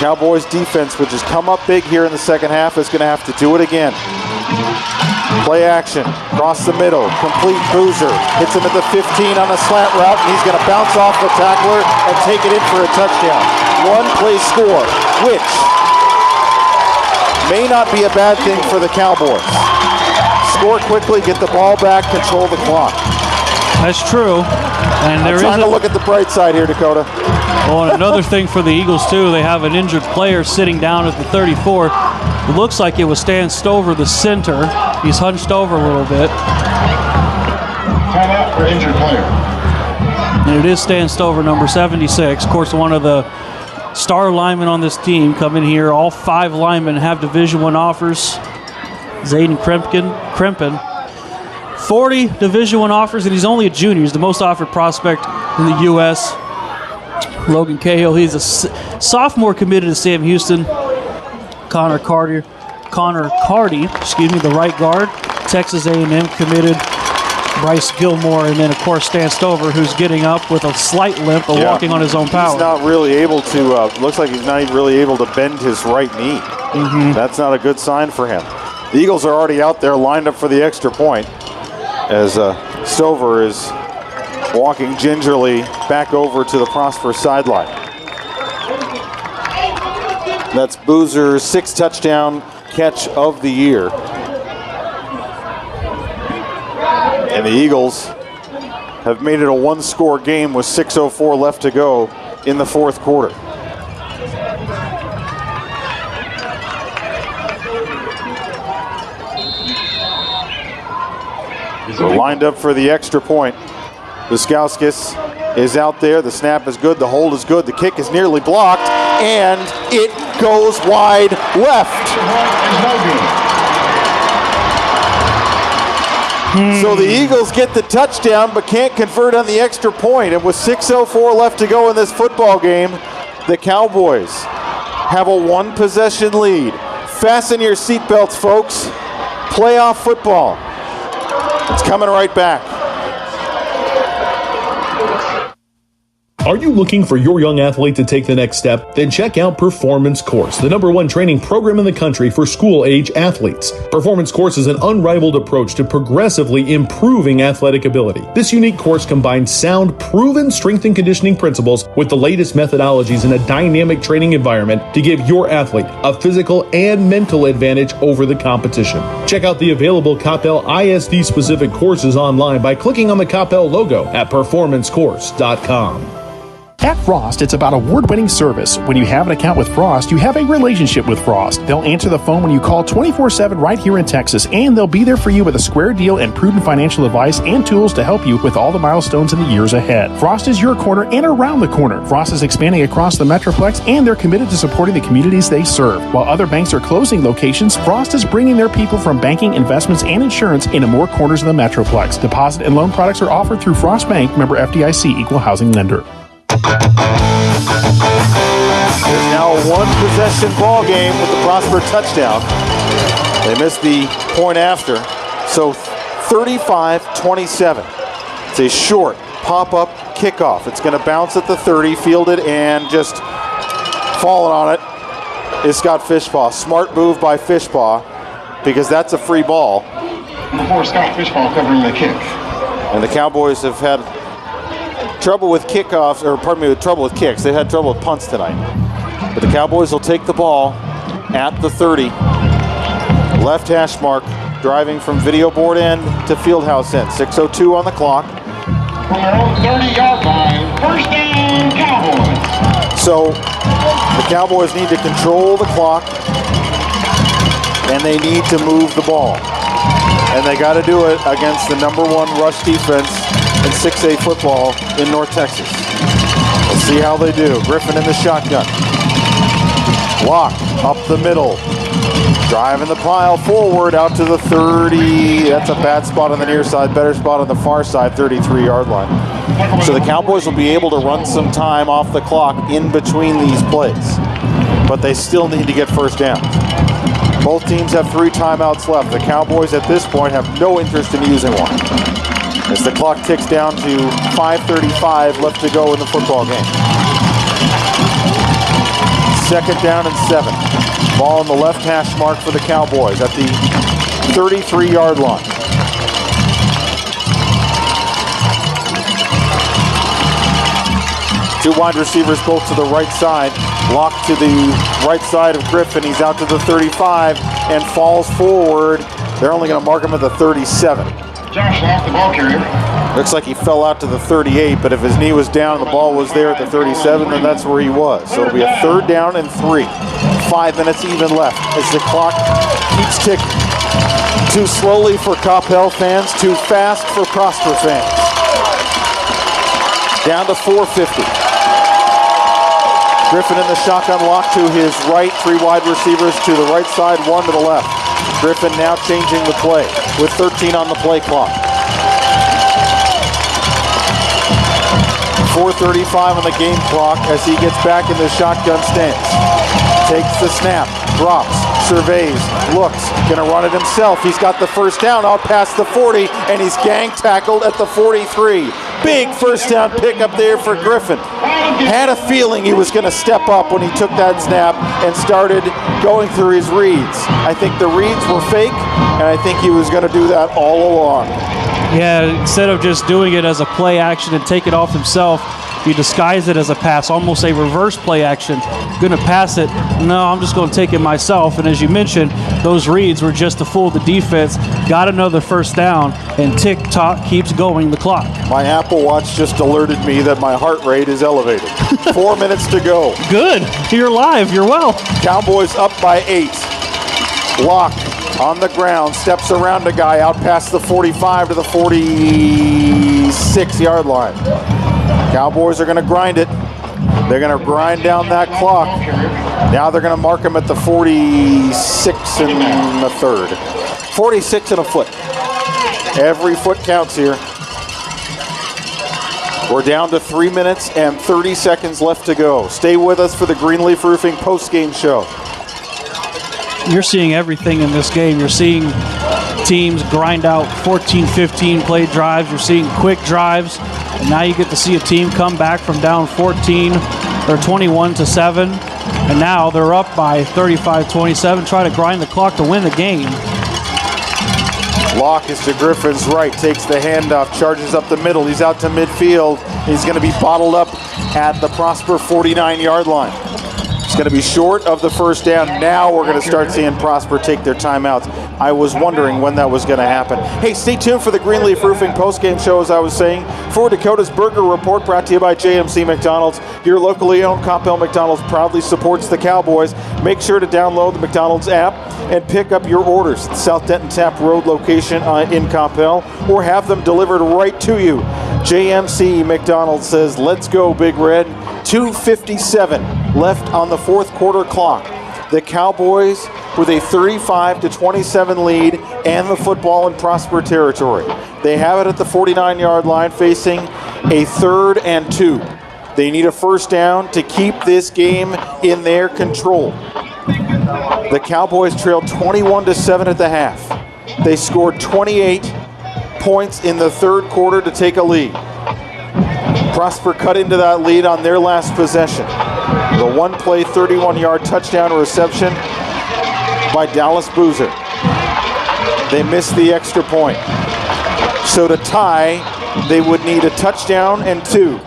Cowboys defense, which has come up big here in the second half, is going to have to do it again. Play action, across the middle, complete Boozer. Hits him at the 15 on a slant route, and he's going to bounce off the tackler and take it in for a touchdown. 1-play score, which may not be a bad thing for the Cowboys. Score quickly, get the ball back, control the clock. That's true. And I'm trying to look at the bright side here, Dakota. Well, and another thing for the Eagles, too, they have an injured player sitting down at the 34. It looks like it was Stan Stover, the center. He's hunched over a little bit. Timeout for injured player. And it is Stan Stover, number 76. Of course, one of the star linemen on this team come in here. All 5 linemen have Division I offers. Zayden Krempin. 40 Division I offers, and he's only a junior. He's the most offered prospect in the U.S. Logan Cahill, he's a sophomore committed to Sam Houston. Connor Carty, the right guard. Texas A&M committed. Bryce Gilmore, and then, of course, Stan Stover, who's getting up with a slight limp, but walking on his own power. He's not really able to, looks like he's not even really able to bend his right knee. That's not a good sign for him. The Eagles are already out there lined up for the extra point as Stover is walking gingerly back over to the Prosper sideline. That's Boozer's 6th touchdown catch of the year. And the Eagles have made it a one-score game with 6:04 left to go in the fourth quarter. So lined up for the extra point. Viskauskas is out there. The snap is good. The hold is good. The kick is nearly blocked. And it goes wide left. So the Eagles get the touchdown but can't convert on the extra point. And with 6:04 left to go in this football game, the Cowboys have a one-possession lead. Fasten your seatbelts, folks. Playoff football. It's coming right back. Are you looking for your young athlete to take the next step? Then check out Performance Course, the #1 training program in the country for school-age athletes. Performance Course is an unrivaled approach to progressively improving athletic ability. This unique course combines sound, proven strength and conditioning principles with the latest methodologies in a dynamic training environment to give your athlete a physical and mental advantage over the competition. Check out the available Coppell ISD-specific courses online by clicking on the Coppell logo at performancecourse.com. At Frost, it's about award-winning service. When you have an account with Frost, you have a relationship with Frost. They'll answer the phone when you call 24/7 right here in Texas, and they'll be there for you with a square deal and prudent financial advice and tools to help you with all the milestones in the years ahead. Frost is your corner and around the corner. Frost is expanding across the Metroplex, and they're committed to supporting the communities they serve. While other banks are closing locations, Frost is bringing their people from banking, investments, and insurance into more corners of the Metroplex. Deposit and loan products are offered through Frost Bank, member FDIC, equal housing lender. There's now a one-possession ball game with the Prosper touchdown. They missed the point after, so 35-27. It's a short pop-up kickoff. It's going to bounce at the 30, fielded, and just falling on it is Scott Fishpaw. Smart move by Fishpaw because that's a free ball. Before Scott Fishpaw covering the kick. And the Cowboys have had trouble with kickoffs, or pardon me, with trouble with kicks. They've had trouble with punts tonight. But the Cowboys will take the ball at the 30. Left hash mark, driving from video board end to field house end. 6:02 on the clock. From their own 30-yard line, first down, Cowboys. So the Cowboys need to control the clock, and they need to move the ball. And they got to do it against the #1 rush defense in 6A football in North Texas. Let's see how they do. Griffin in the shotgun. Lock up the middle. Driving the pile forward out to the 30. That's a bad spot on the near side. Better spot on the far side, 33-yard line. So the Cowboys will be able to run some time off the clock in between these plays. But they still need to get first down. Both teams have 3 timeouts left. The Cowboys at this point have no interest in using one, as the clock ticks down to 5:35 left to go in the football game. Second down and 7. Ball on the left hash mark for the Cowboys at the 33-yard line. Two wide receivers both to the right side. Locked to the right side of Griffin. He's out to the 35 and falls forward. They're only going to mark him at the 37. Josh off the ball carrier. Looks like he fell out to the 38, but if his knee was down and the ball was there at the 37, then that's where he was. So it'll be a 3rd down and 3. 5 minutes even left as the clock keeps ticking. Too slowly for Coppell fans, too fast for Prosper fans. Down to 4:50. Griffin in the shotgun lock to his right, 3 wide receivers to the right side, 1 to the left. Griffin now changing the play with 13 on the play clock. 4:35 on the game clock as he gets back in the shotgun stance. Takes the snap, drops, surveys, looks, gonna run it himself. He's got the first down out past the 40, and he's gang tackled at the 43. Big first down pick up there for Griffin. Had a feeling he was gonna step up when he took that snap and started going through his reads. I think the reads were fake, and I think he was gonna do that all along. Yeah, instead of just doing it as a play action and take it off himself, You disguise it as a pass, almost a reverse play action. Going to pass it. No, I'm just going to take it myself. And as you mentioned, those reads were just to fool the defense. Got another first down, and tick-tock keeps going the clock. My Apple Watch just alerted me that my heart rate is elevated. 4 minutes to go. Good. You're live. You're well. Cowboys up by 8. Locke on the ground, steps around a guy out past the 45 to the 46-yard line. Cowboys are going to grind it. They're going to grind down that clock. Now they're going to mark him at the 46 and a third. 46 and a foot. Every foot counts here. We're down to 3 minutes and 30 seconds left to go. Stay with us for the Greenleaf Roofing post-game show. You're seeing everything in this game. You're seeing teams grind out 14, 15 play drives. You're seeing quick drives. And now you get to see a team come back from down 14 or 21 to 7. And now they're up by 35-27, try to grind the clock to win the game. Locke is to Griffin's right, takes the handoff, charges up the middle. He's out to midfield. He's going to be bottled up at the Prosper 49-yard line. It's going to be short of the first down. Now we're going to start seeing Prosper take their timeouts. I was wondering when that was going to happen. Hey, stay tuned for the Greenleaf Roofing postgame show, as I was saying. For Dakota's Burger Report, brought to you by JMC McDonald's. Your locally owned Coppell McDonald's proudly supports the Cowboys. Make sure to download the McDonald's app and pick up your orders at the South Denton Tap Road location in Coppell, or have them delivered right to you. JMC McDonald's says, let's go, Big Red. 2:57 left on the fourth quarter clock. The Cowboys with a 35-27 lead and the football in Prosper territory. They have it at the 49-yard line, facing a 3rd and 2. They need a first down to keep this game in their control. The Cowboys trailed 21-7 at the half. They scored 28 points in the third quarter to take a lead. Prosper cut into that lead on their last possession. The one-play, 31-yard touchdown reception by Dallas Boozer. They missed the extra point. So to tie, they would need a touchdown and 2.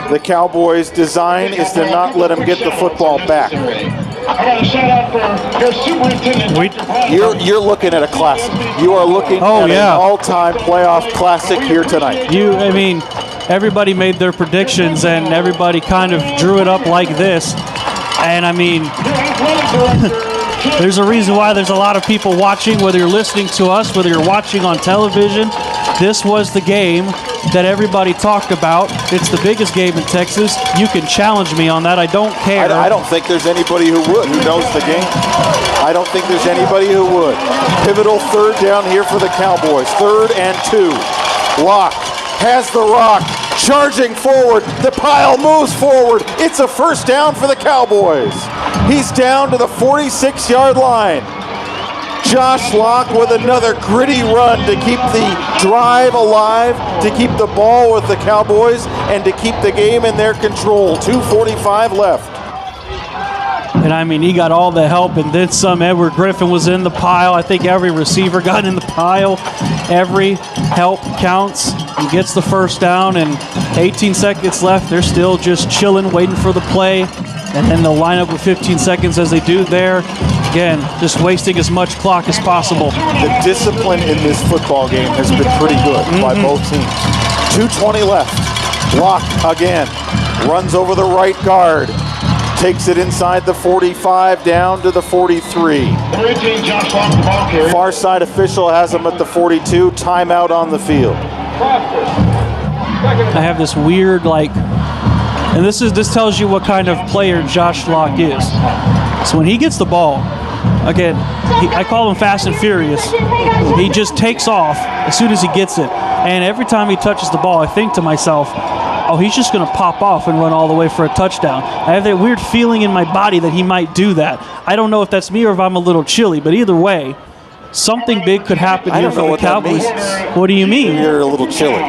The Cowboys' design is to not let him get the football back. You're looking at a classic. You are looking at an all-time playoff classic here tonight. Everybody made their predictions, and everybody kind of drew it up like this. And, there's a reason why there's a lot of people watching, whether you're listening to us, whether you're watching on television. This was the game that everybody talked about. It's the biggest game in Texas. You can challenge me on that. I don't care. I don't think there's anybody who knows the game. I don't think there's anybody who would. Pivotal third down here for the Cowboys. 3rd and 2. Locke has the rock, charging forward. The pile moves forward. It's a first down for the Cowboys. He's down to the 46-yard line. Josh Locke with another gritty run to keep the drive alive, to keep the ball with the Cowboys, and to keep the game in their control. 2:45 left. And he got all the help and then some. Edward Griffin was in the pile. I think every receiver got in the pile. Every help counts. He gets the first down, and 18 seconds left. They're still just chilling, waiting for the play. And then they'll line up with 15 seconds as they do there. Again, just wasting as much clock as possible. The discipline in this football game has been pretty good by both teams. 2:20 left. Locke again. Runs over the right guard. Takes it inside the 45, down to the 43. Far side official has him at the 42. Timeout on the field. I have this weird, and this tells you what kind of player Josh Locke is. So when he gets the ball, again, I call him fast and furious. He just takes off as soon as he gets it. And every time he touches the ball, I think to myself, oh, he's just going to pop off and run all the way for a touchdown. I have that weird feeling in my body that he might do that. I don't know if that's me or if I'm a little chilly, but either way, something big could happen here for the Cowboys. What do you mean? You're a little chilly.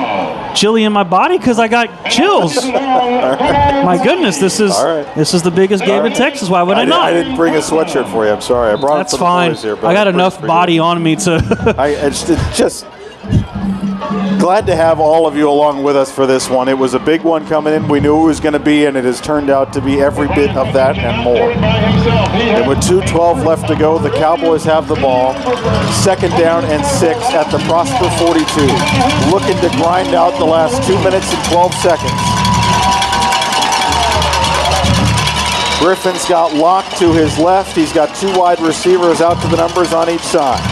Chilly in my body because I got chills. My goodness, this is the biggest game in Texas. Why would I not? I didn't bring a sweatshirt for you. I'm sorry. I brought That's it for fine. the boys here. I got enough body on me to. Glad to have all of you along with us for this one. It was a big one coming in. We knew it was going to be, and it has turned out to be every bit of that and more. And with 2:12 left to go, the Cowboys have the ball. 2nd down and 6 at the Prosper 42. Looking to grind out the last 2 minutes and 12 seconds. Griffin's got Locke to his left. He's got 2 wide receivers out to the numbers on each side.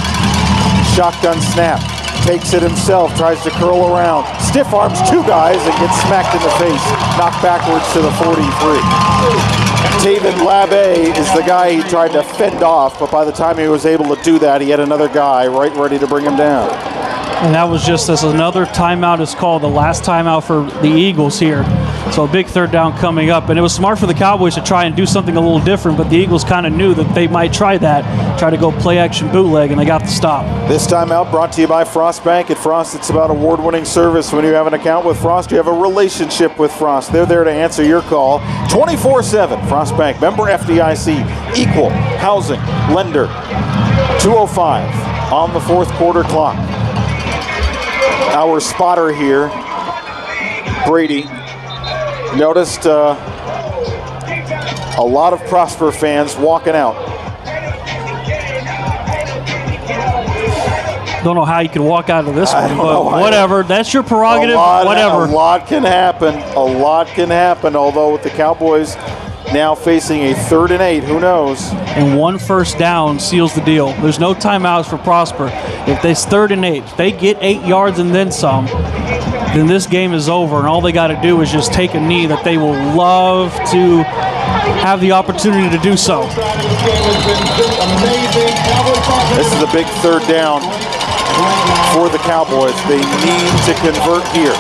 Shotgun snap. Takes it himself, tries to curl around, stiff arms 2 guys and gets smacked in the face, knocked backwards to the 43. Taven Labbe is the guy he tried to fend off, but by the time he was able to do that, he had another guy right ready to bring him down. And that was just as another timeout is called, the last timeout for the Eagles here. So a big 3rd down coming up. And it was smart for the Cowboys to try and do something a little different, but the Eagles kind of knew that they might try that, try to go play-action bootleg, and they got the stop. This timeout brought to you by Frost Bank. At Frost, it's about award-winning service. When you have an account with Frost, you have a relationship with Frost. They're there to answer your call 24/7. Frost Bank, member FDIC, equal housing lender. 2:05 on the 4th quarter clock. Our spotter here, Brady, noticed a lot of Prosper fans walking out. Don't know how you could walk out of this one, but whatever. That's your prerogative, whatever. A lot can happen. A lot can happen, although with the Cowboys now facing a 3rd and 8, who knows? And 1 first down seals the deal. There's no timeouts for Prosper. If it's 3rd and 8, if they get 8 yards and then some, then this game is over, and all they got to do is just take a knee that they will love to have the opportunity to do so. This is a big 3rd down for the Cowboys. They need to convert here.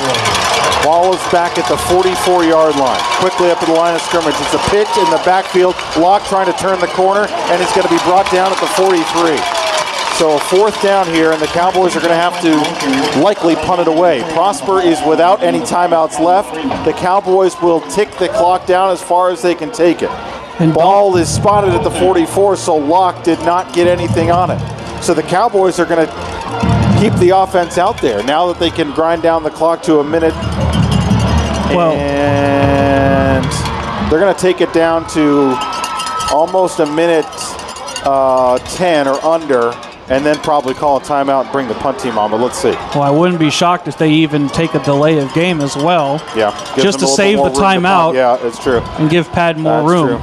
Ball is back at the 44-yard line. Quickly up to the line of scrimmage. It's a pitch in the backfield. Locke trying to turn the corner, and it's going to be brought down at the 43. So a 4th down here, and the Cowboys are going to have to likely punt it away. Prosper is without any timeouts left. The Cowboys will tick the clock down as far as they can take it. And ball is spotted at the 44, so Locke did not get anything on it. So the Cowboys are going to keep the offense out there now that they can grind down the clock to a minute. And they're going to take it down to almost a minute 10 or under, and then probably call a timeout and bring the punt team on, but let's see. Well, I wouldn't be shocked if they even take a delay of game as well. Yeah. Just to save the timeout. Yeah, it's true. And give Pad more room. True.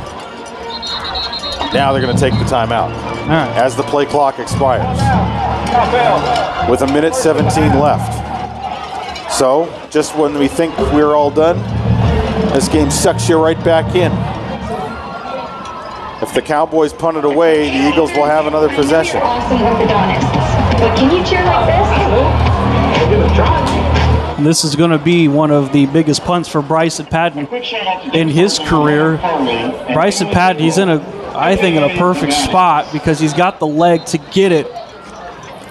Now they're going to take the timeout as the play clock expires with a minute 17 left. So, just when we think we're all done, this game sucks you right back in. If the Cowboys punt it away, the Eagles will have another possession. Can you cheer like this? This is going to be one of the biggest punts for Bryson Patton in his career. Bryson Patton, he's in I think in a perfect spot because he's got the leg to get it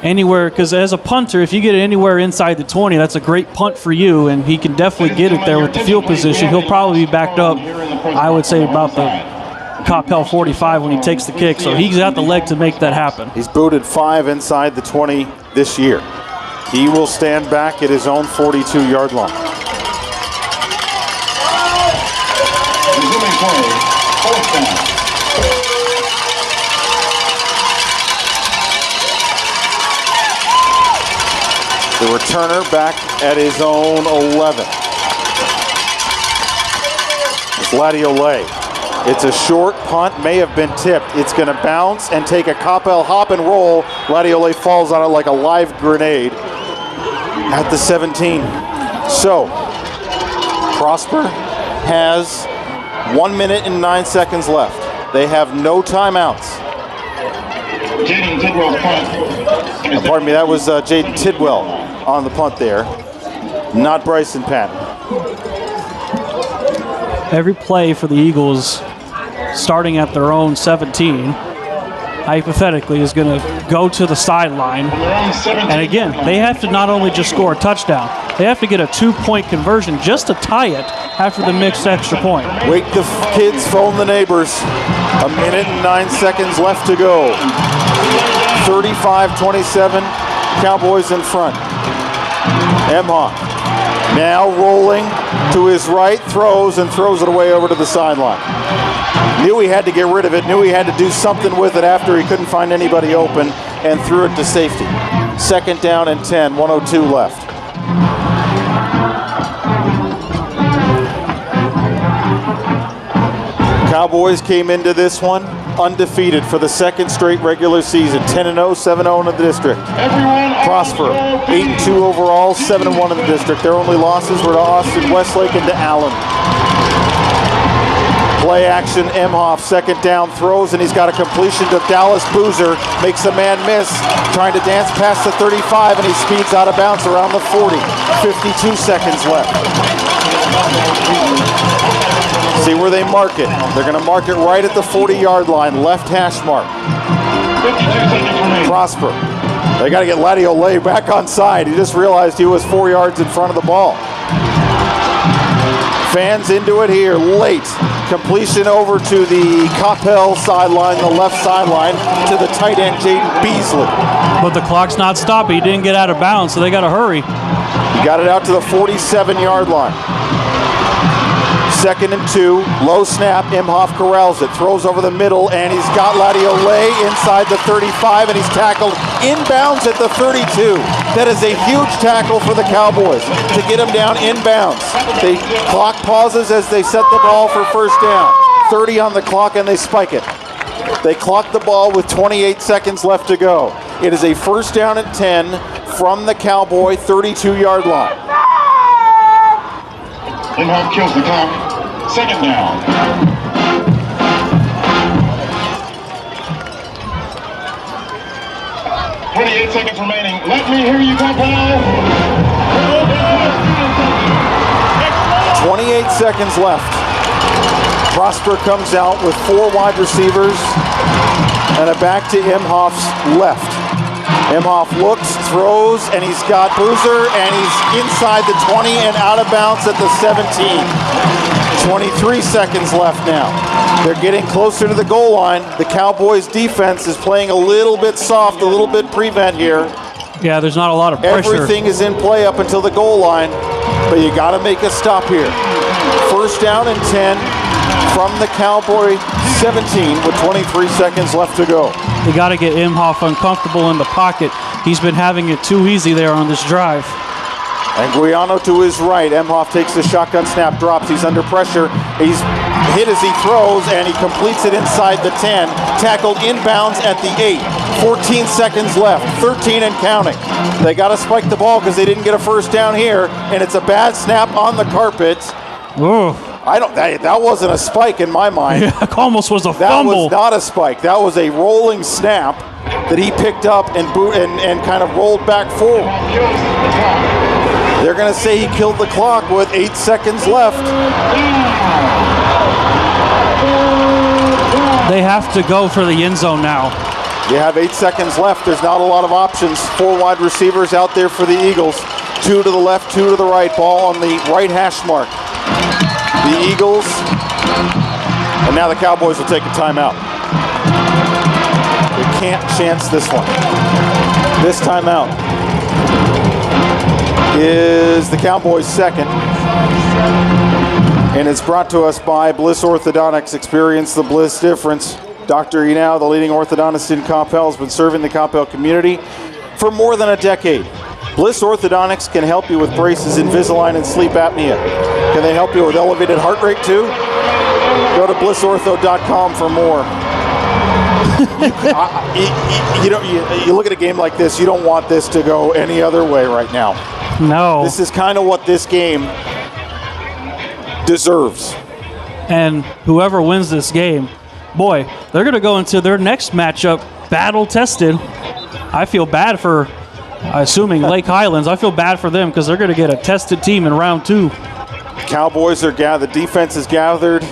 anywhere. Because as a punter, if you get it anywhere inside the 20, that's a great punt for you, and he can definitely get it there with the field position. He'll probably be backed up, I would say, about the Coppell 45 when he takes the kick, so he's got the leg to make that happen. He's booted 5 inside the 20 this year. He will stand back at his own 42-yard line. The returner back at his own 11. It's Ladiolais. It's a short punt, may have been tipped. It's going to bounce and take a Coppell hop and roll. Ladiolais falls on it like a live grenade at the 17. So, Prosper has 1 minute and 9 seconds left. They have no timeouts. Pardon me, that was Jaden Tidwell on the punt there, not Bryson Patton. Every play for the Eagles, starting at their own 17, hypothetically, is going to go to the sideline. And again, they have to not only just score a touchdown, they have to get a 2-point conversion just to tie it after the mixed extra point. Wake the kids, phone the neighbors. A minute and 9 seconds left to go. 35-27, Cowboys in front. Emhoff now rolling to his right, throws it away over to the sideline. Knew he had to get rid of it, knew he had to do something with it after he couldn't find anybody open, and threw it to safety. 2nd down and 10, 1:02 left. Cowboys came into this one undefeated for the 2nd straight regular season. 10-0, 7-0 in the district. Prosper, 8-2 overall, 7-1 in the district. Their only losses were to Austin Westlake and to Allen. Play action, Emhoff, 2nd down, throws, and he's got a completion to Dallas Boozer. Makes a man miss, trying to dance past the 35, and he speeds out of bounds around the 40. 52 seconds left. See where they mark it. They're going to mark it right at the 40-yard line, left hash mark. Prosper. They got to get Laddie Olay back on side. He just realized he was 4 yards in front of the ball. Fans into it here, late. Completion over to the Coppell sideline, the left sideline, to the tight end, Jaden Beasley. But the clock's not stopping. He didn't get out of bounds, so they got to hurry. He got it out to the 47-yard line. 2nd and 2, low snap, Emhoff corrals it, throws over the middle, and he's got Laddie Olay inside the 35, and he's tackled inbounds at the 32. That is a huge tackle for the Cowboys to get him down inbounds. The clock pauses as they set the ball for 1st down. 30 on the clock, and they spike it. They clock the ball with 28 seconds left to go. It is a 1st down and 10 from the Cowboy 32-yard line. Emhoff kills the clock. 2nd down. .28 seconds remaining. Let me hear you, Coppell. 28 seconds left. Prosper comes out with 4 wide receivers and a back to Emhoff's left. Emhoff looks, throws, and he's got Boozer, and he's inside the 20 and out of bounds at the 17. 23 seconds left now. They're getting closer to the goal line. The Cowboys defense is playing a little bit soft, a little bit prevent here. Yeah, there's not a lot of pressure. Everything is in play up until the goal line, but you got to make a stop here. 1st down and 10 from the Cowboy 17 with 23 seconds left to go. They got to get Emhoff uncomfortable in the pocket. He's been having it too easy there on this drive. And Guiano to his right. Emhoff takes the shotgun snap, drops. He's under pressure. He's hit as he throws, and he completes it inside the 10. Tackled inbounds at the 8. 14 seconds left. 13 and counting. They got to spike the ball because they didn't get a 1st down here, and it's a bad snap on the carpet. Ooh. That wasn't a spike in my mind. Yeah, it almost was a fumble. That was not a spike. That was a rolling snap that he picked up and kind of rolled back forward. They're going to say he killed the clock with 8 seconds left. They have to go for the end zone now. You have 8 seconds left. There's not a lot of options. 4 wide receivers out there for the Eagles. 2 to the left, 2 to the right. Ball on the right hash mark. The Eagles, and now the Cowboys will take a timeout. They can't chance this one. This timeout is the Cowboys' 2nd, and it's brought to us by Bliss Orthodontics. Experience the Bliss difference. Dr. Enau, the leading orthodontist in Coppell, has been serving the Coppell community for more than a decade. Bliss Orthodontics can help you with braces, Invisalign, and sleep apnea. Can they help you with elevated heart rate too? Go to blissortho.com for more. You look at a game like this, you don't want this to go any other way right now. No. This is kind of what this game deserves. And whoever wins this game, boy, they're going to go into their next matchup battle-tested. I feel bad for, assuming Lake Highlands, I feel bad for them because they're going to get a tested team in round 2. Cowboys are gathered. The defense is gathered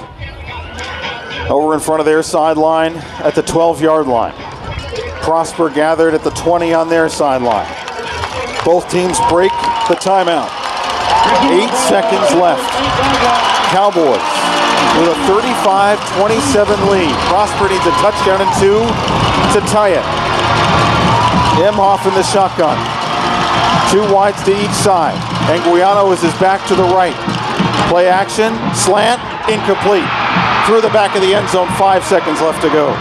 over in front of their sideline at the 12-yard line. Prosper gathered at the 20 on their sideline. Both teams break the timeout. 8 seconds left. Cowboys with a 35-27 lead. Prosper needs a touchdown and 2 to tie it. Emhoff in the shotgun. Two wides to each side. Anguiano is his back to the right. Play action, slant, incomplete. Through the back of the end zone, 5 seconds left to go.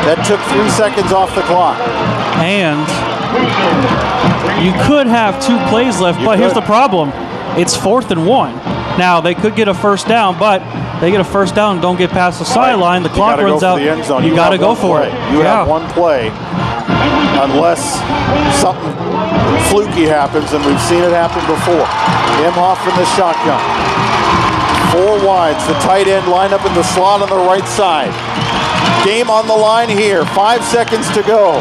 That took 3 seconds off the clock. And you could have 2 plays left, but here's the problem. It's 4th and 1. Now, they could get a first down, but they get a first down and don't get past the sideline. The clock runs out. The end zone. You got to go for it. You have one play, unless something fluky happens, and we've seen it happen before. Imhoff in the shotgun. 4 wides. The tight end line up in the slot on the right side. Game on the line here. 5 seconds to go.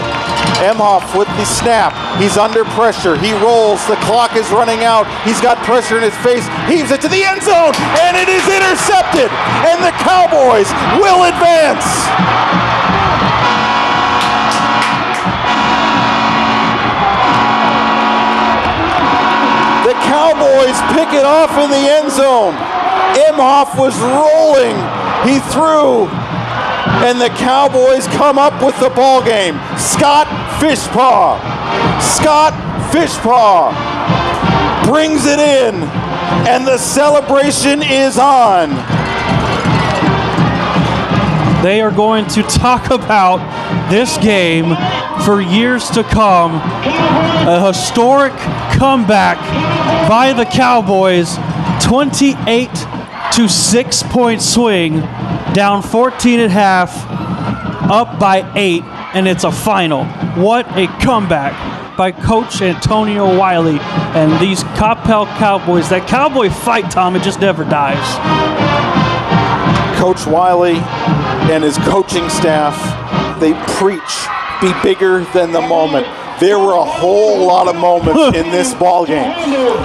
Imhoff with the snap. He's under pressure. He rolls. The clock is running out. He's got pressure in his face. Heaves it to the end zone, and it is intercepted. And the Cowboys will advance. The Cowboys pick it off in the end zone. Imhoff was rolling. He threw. And the Cowboys come up with the ball game. Scott Fishpaw brings it in, and the celebration is on. They are going to talk about this game for years to come. A historic comeback by the Cowboys, 28 to 6 point swing, down 14 at half, up by 8, and it's a final. What a comeback by Coach Antonio Wiley and these Coppell Cowboys. That Cowboy fight, Tom, it just never dies. Coach Wiley and his coaching staff, they preach, be bigger than the moment. There were a whole lot of moments in this ballgame.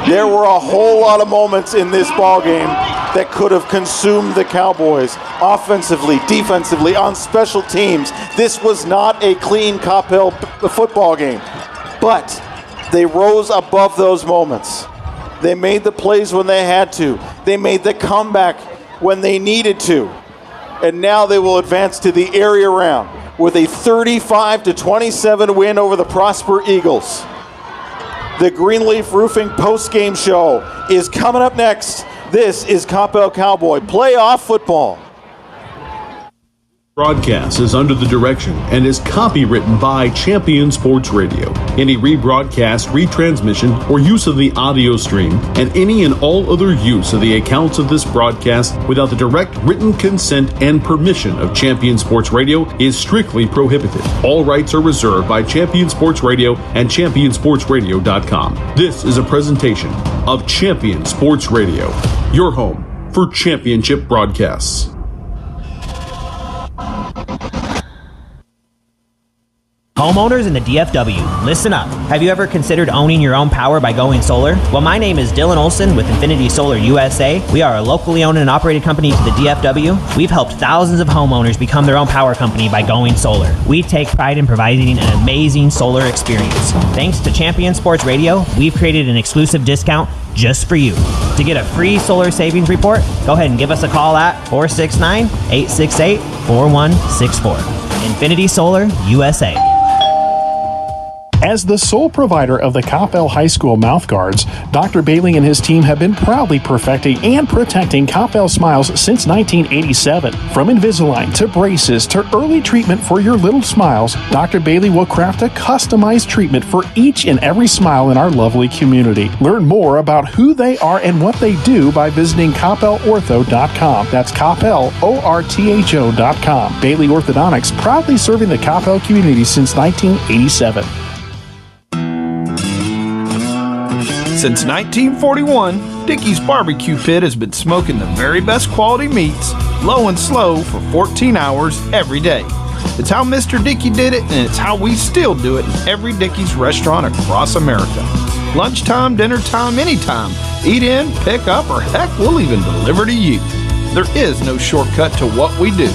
There were a whole lot of moments in this ballgame that could have consumed the Cowboys offensively, defensively, on special teams. This was not a clean Coppell football game, but they rose above those moments. They made the plays when they had to. They made the comeback when they needed to. And now they will advance to the area round with a 35-27 win over the Prosper Eagles. The Greenleaf Roofing post-game show is coming up next. This is Coppell Cowboy Playoff Football. Broadcast is under the direction and is copywritten by Champion Sports Radio. Any rebroadcast, retransmission, or use of the audio stream, and any and all other use of the accounts of this broadcast without the direct written consent and permission of Champion Sports Radio is strictly prohibited. All rights are reserved by Champion Sports Radio and ChampionSportsRadio.com. This is a presentation of Champion Sports Radio, your home for championship broadcasts. Homeowners in the DFW, listen up. Have you ever considered owning your own power by going solar? Well, my name is Dylan Olson with Infinity Solar USA. We are a locally owned and operated company to the DFW. We've helped thousands of homeowners become their own power company by going solar. We take pride in providing an amazing solar experience. Thanks to Champion Sports Radio, we've created an exclusive discount just for you. To get a free solar savings report, go ahead and give us a call at 469-868-4164. Infinity Solar USA. As the sole provider of the Coppell High School mouthguards, Dr. Bailey and his team have been proudly perfecting and protecting Coppell smiles since 1987. From Invisalign to braces to early treatment for your little smiles, Dr. Bailey will craft a customized treatment for each and every smile in our lovely community. Learn more about who they are and what they do by visiting CoppellOrtho.com. That's CoppellOrtho.com. Bailey Orthodontics, proudly serving the Coppell community since 1987. Since 1941, Dickey's Barbecue Pit has been smoking the very best quality meats, low and slow, for 14 hours every day. It's how Mr. Dickey did it, and it's how we still do it in every Dickey's restaurant across America. Lunchtime, dinner time, anytime. Eat in, pick up, or heck, we'll even deliver to you. There is no shortcut to what we do.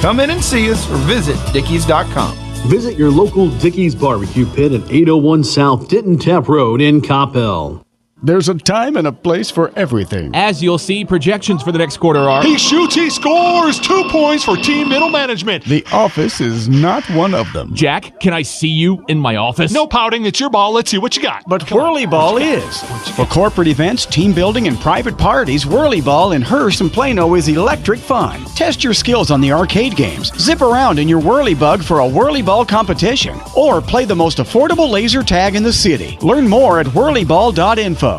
Come in and see us or visit Dickeys.com. Visit your local Dickey's Barbecue Pit at 801 South Denton Tap Road in Coppell. There's a time and a place for everything. As you'll see, projections for the next quarter are... He shoots, he scores! 2 points for team middle management. The office is not one of them. Jack, can I see you in my office? No pouting, it's your ball. Let's see what you got. But Whirly Ball is. For corporate events, team building, and private parties, Whirly Ball in Hearst and Plano is electric fun. Test your skills on the arcade games. Zip around in your Whirly Bug for a Whirly Ball competition. Or play the most affordable laser tag in the city. Learn more at whirlyball.info.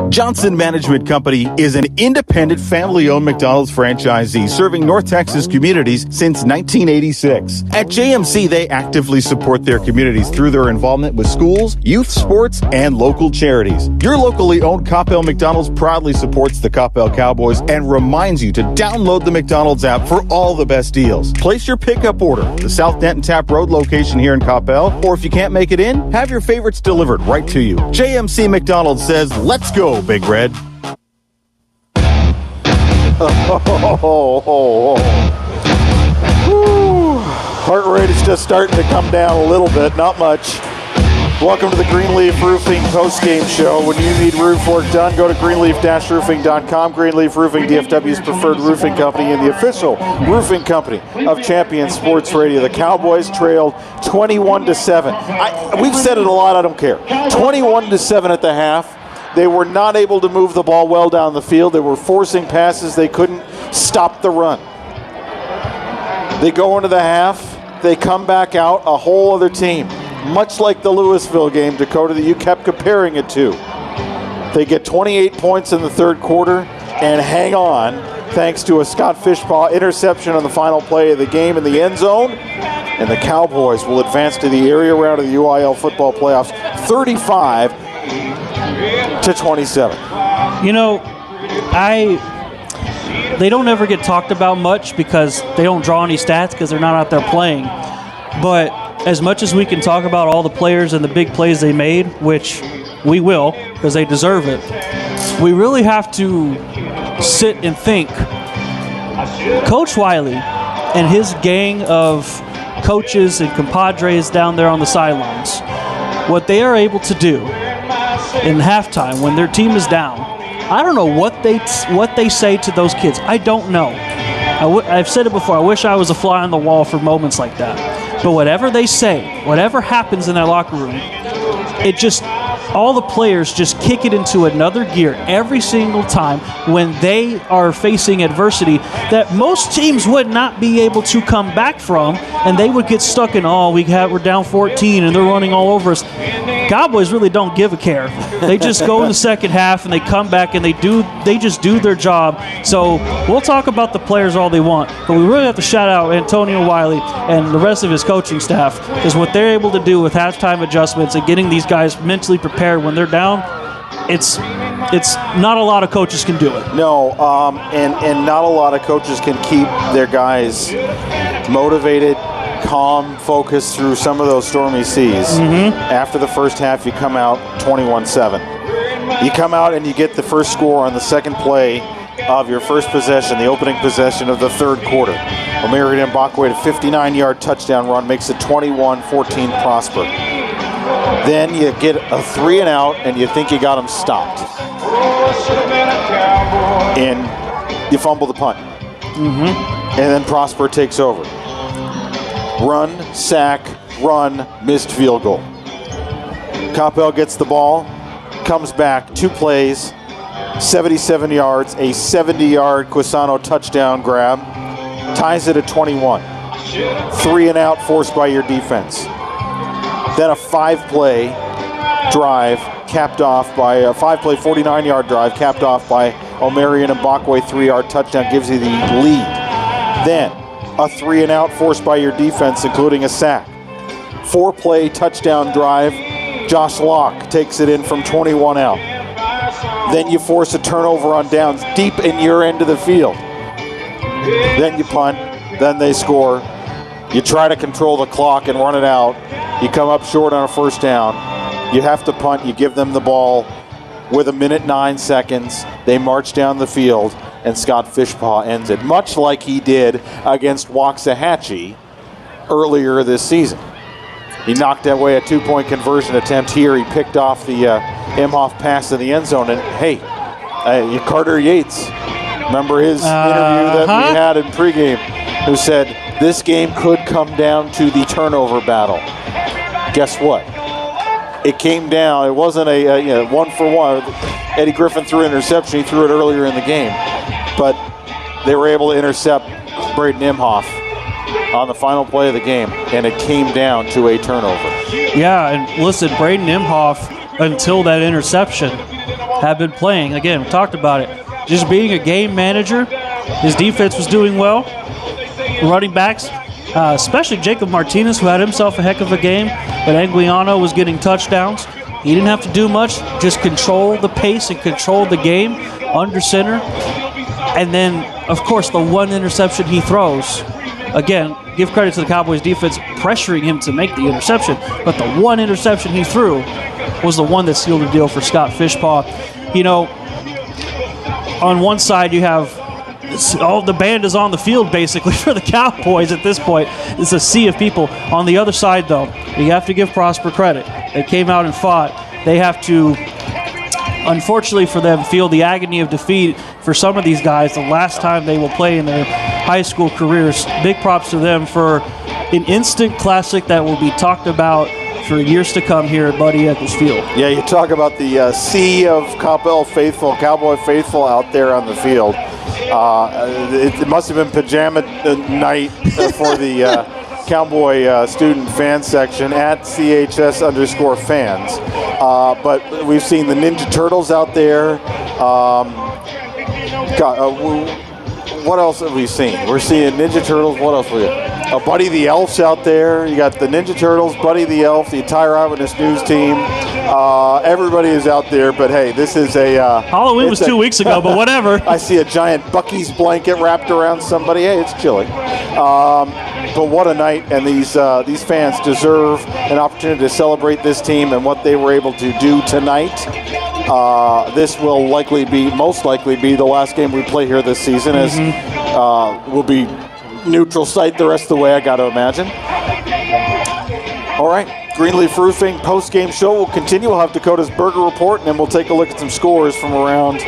Johnson Management Company is an independent, family-owned McDonald's franchisee serving North Texas communities since 1986. At JMC, they actively support their communities through their involvement with schools, youth sports, and local charities. Your locally owned Coppell McDonald's proudly supports the Coppell Cowboys and reminds you to download the McDonald's app for all the best deals. Place your pickup order at the South Denton Tap Road location here in Coppell, or if you can't make it in, have your favorites delivered right to you. JMC McDonald's says, let's go, Big Red. Heart rate is just starting to come down a little bit, not much. Welcome to the Greenleaf Roofing post-game show. When you need roof work done, go to greenleaf-roofing.com. Greenleaf Roofing, DFW's preferred roofing company and the official roofing company of Champion Sports Radio. The Cowboys trailed 21-7. We've said it a lot, I don't care. 21-7 at the half. They were not able to move the ball well down the field. They were forcing passes. They couldn't stop the run. They go into the half. They come back out a whole other team. Much like the Louisville game, Dakota, that you kept comparing it to. They get 28 points in the third quarter and hang on thanks to a Scott Fishpaw interception on the final play of the game in the end zone. And the Cowboys will advance to the area round of the UIL football playoffs 35-27. You know, they don't ever get talked about much because they don't draw any stats because they're not out there playing. But as much as we can talk about all the players and the big plays they made, which we will because they deserve it, we really have to sit and think. Coach Wiley and his gang of coaches and compadres down there on the sidelines, what they are able to do in halftime when their team is down, I don't know what they say to those kids. I don't know. I've said it before. I wish I was a fly on the wall for moments like that. But whatever they say, whatever happens in that locker room, all the players just kick it into another gear every single time when they are facing adversity that most teams would not be able to come back from, and they would get stuck in, we're down 14 and they're running all over us. Cowboys really don't give a care. They just go in the second half and they come back and they just do their job. So we'll talk about the players all they want, but we really have to shout out Antonio Wiley and the rest of his coaching staff, because what they're able to do with halftime adjustments and getting these guys mentally prepared when they're down, it's not a lot of coaches can do it. No, and not a lot of coaches can keep their guys motivated, calm, focused through some of those stormy seas. Mm-hmm. After the first half, you come out 21-7. You come out and you get the first score on the second play of your first possession, the opening possession of the third quarter. Omarion Mbakwe, a 59-yard touchdown run, makes it 21-14 Prosper. Then you get a 3-and-out, and you think you got them stopped. And you fumble the punt. Mm-hmm. And then Prosper takes over. Run, sack, run, missed field goal. Coppell gets the ball, comes back, 2 plays, 77 yards, a 70-yard Quisano touchdown grab, ties it at 21. 3-and-out forced by your defense. Then a 5-play drive capped off by a 49-yard drive capped off by Omarion Mbakwe, 3-yard touchdown gives you the lead. Then a 3-and-out forced by your defense, including a sack. 4-play touchdown drive. Josh Locke takes it in from 21 out. Then you force a turnover on downs deep in your end of the field. Then you punt. Then they score. You try to control the clock and run it out. You come up short on a first down. You have to punt. You give them the ball with 1:09 seconds. They march down the field, and Scott Fishpaw ends it, much like he did against Waxahachie earlier this season. He knocked away a 2-point conversion attempt here. He picked off the Imhoff pass in the end zone. And hey, Carter Yates, remember his interview that we had in pregame, who said this game could come down to the turnover battle. Guess what? It came down. It wasn't a 1-for-1. Eddie Griffin threw an interception. He threw it earlier in the game. But they were able to intercept Braden Imhoff on the final play of the game, and it came down to a turnover. Yeah, and listen, Braden Imhoff, until that interception, had been playing. Again, we talked about it. Just being a game manager, his defense was doing well. Running backs, especially Jacob Martinez, who had himself a heck of a game, but Anguiano was getting touchdowns. He didn't have to do much, just control the pace and control the game under center. And then, of course, the one interception he throws, again, give credit to the Cowboys defense pressuring him to make the interception, but the one interception he threw was the one that sealed the deal for Scott Fishpaw. You know, on one side you have all the band is on the field basically for the Cowboys at this point. It's a sea of people. On the other side, though, you have to give Prosper credit. They came out and fought. They have to, unfortunately for them, feel the agony of defeat for some of these guys the last time they will play in their high school careers. Big props to them for an instant classic that will be talked about for years to come here at Buddy Eccles Field. Yeah, you talk about the sea of Coppell faithful, Cowboy faithful out there on the field. It must have been pajama night for the Cowboy student fan section at CHS_fans. But we've seen the Ninja Turtles out there. What else have we seen? We're seeing Ninja Turtles. What else we got? Buddy the Elf's out there. You got the Ninja Turtles, Buddy the Elf, the entire Eyewitness News team. Everybody is out there, but hey, this is a... Halloween was 2 weeks ago, but whatever. I see a giant Buc-ee's blanket wrapped around somebody. Hey, it's chilly. But what a night, and these fans deserve an opportunity to celebrate this team and what they were able to do tonight. This will most likely be the last game we play here this season, as we'll be neutral site the rest of the way, I got to imagine. All right, Greenleaf Roofing post-game show will continue. We'll have Dakota's Burger Report, and then we'll take a look at some scores from around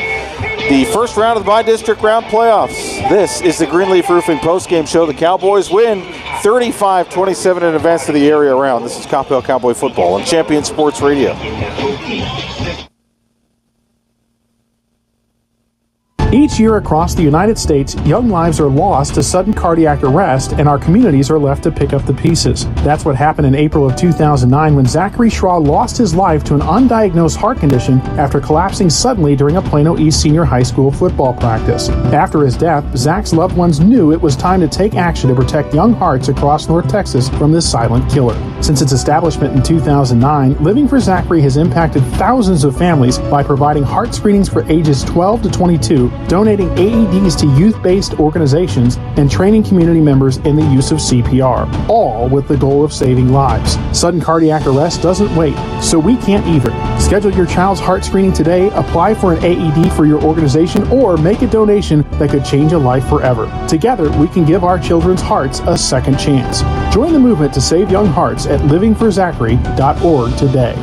the first round of the bi-district round playoffs. This is the Greenleaf Roofing post-game show. The Cowboys win 35-27 in advance to the area round. This is Coppell Cowboy Football on Champion Sports Radio. Each year across the United States, young lives are lost to sudden cardiac arrest, and our communities are left to pick up the pieces. That's what happened in April of 2009 when Zachary Schraw lost his life to an undiagnosed heart condition after collapsing suddenly during a Plano East Senior High School football practice. After his death, Zach's loved ones knew it was time to take action to protect young hearts across North Texas from this silent killer. Since its establishment in 2009, Living for Zachary has impacted thousands of families by providing heart screenings for ages 12 to 22, donating AEDs to youth-based organizations, and training community members in the use of CPR, all with the goal of saving lives. Sudden cardiac arrest doesn't wait, so we can't either. Schedule your child's heart screening today, apply for an AED for your organization, or make a donation that could change a life forever. Together, we can give our children's hearts a second chance. Join the movement to save young hearts at livingforzachary.org today.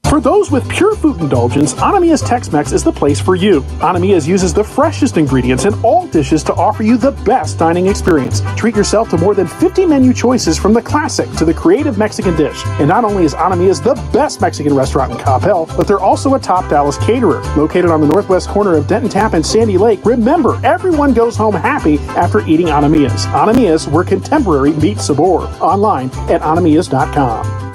For those with pure food indulgence, Anamia's Tex-Mex is the place for you. Anamia's uses the freshest ingredients in all dishes to offer you the best dining experience. Treat yourself to more than 50 menu choices from the classic to the creative Mexican dish. And not only is Anamia's the best Mexican restaurant in Coppell, but they're also a top Dallas caterer. Located on the northwest corner of Denton Tap and Sandy Lake, remember, everyone goes home happy after eating Anamia's. Anamia's, where contemporary meets sabor. Online at anamias.com.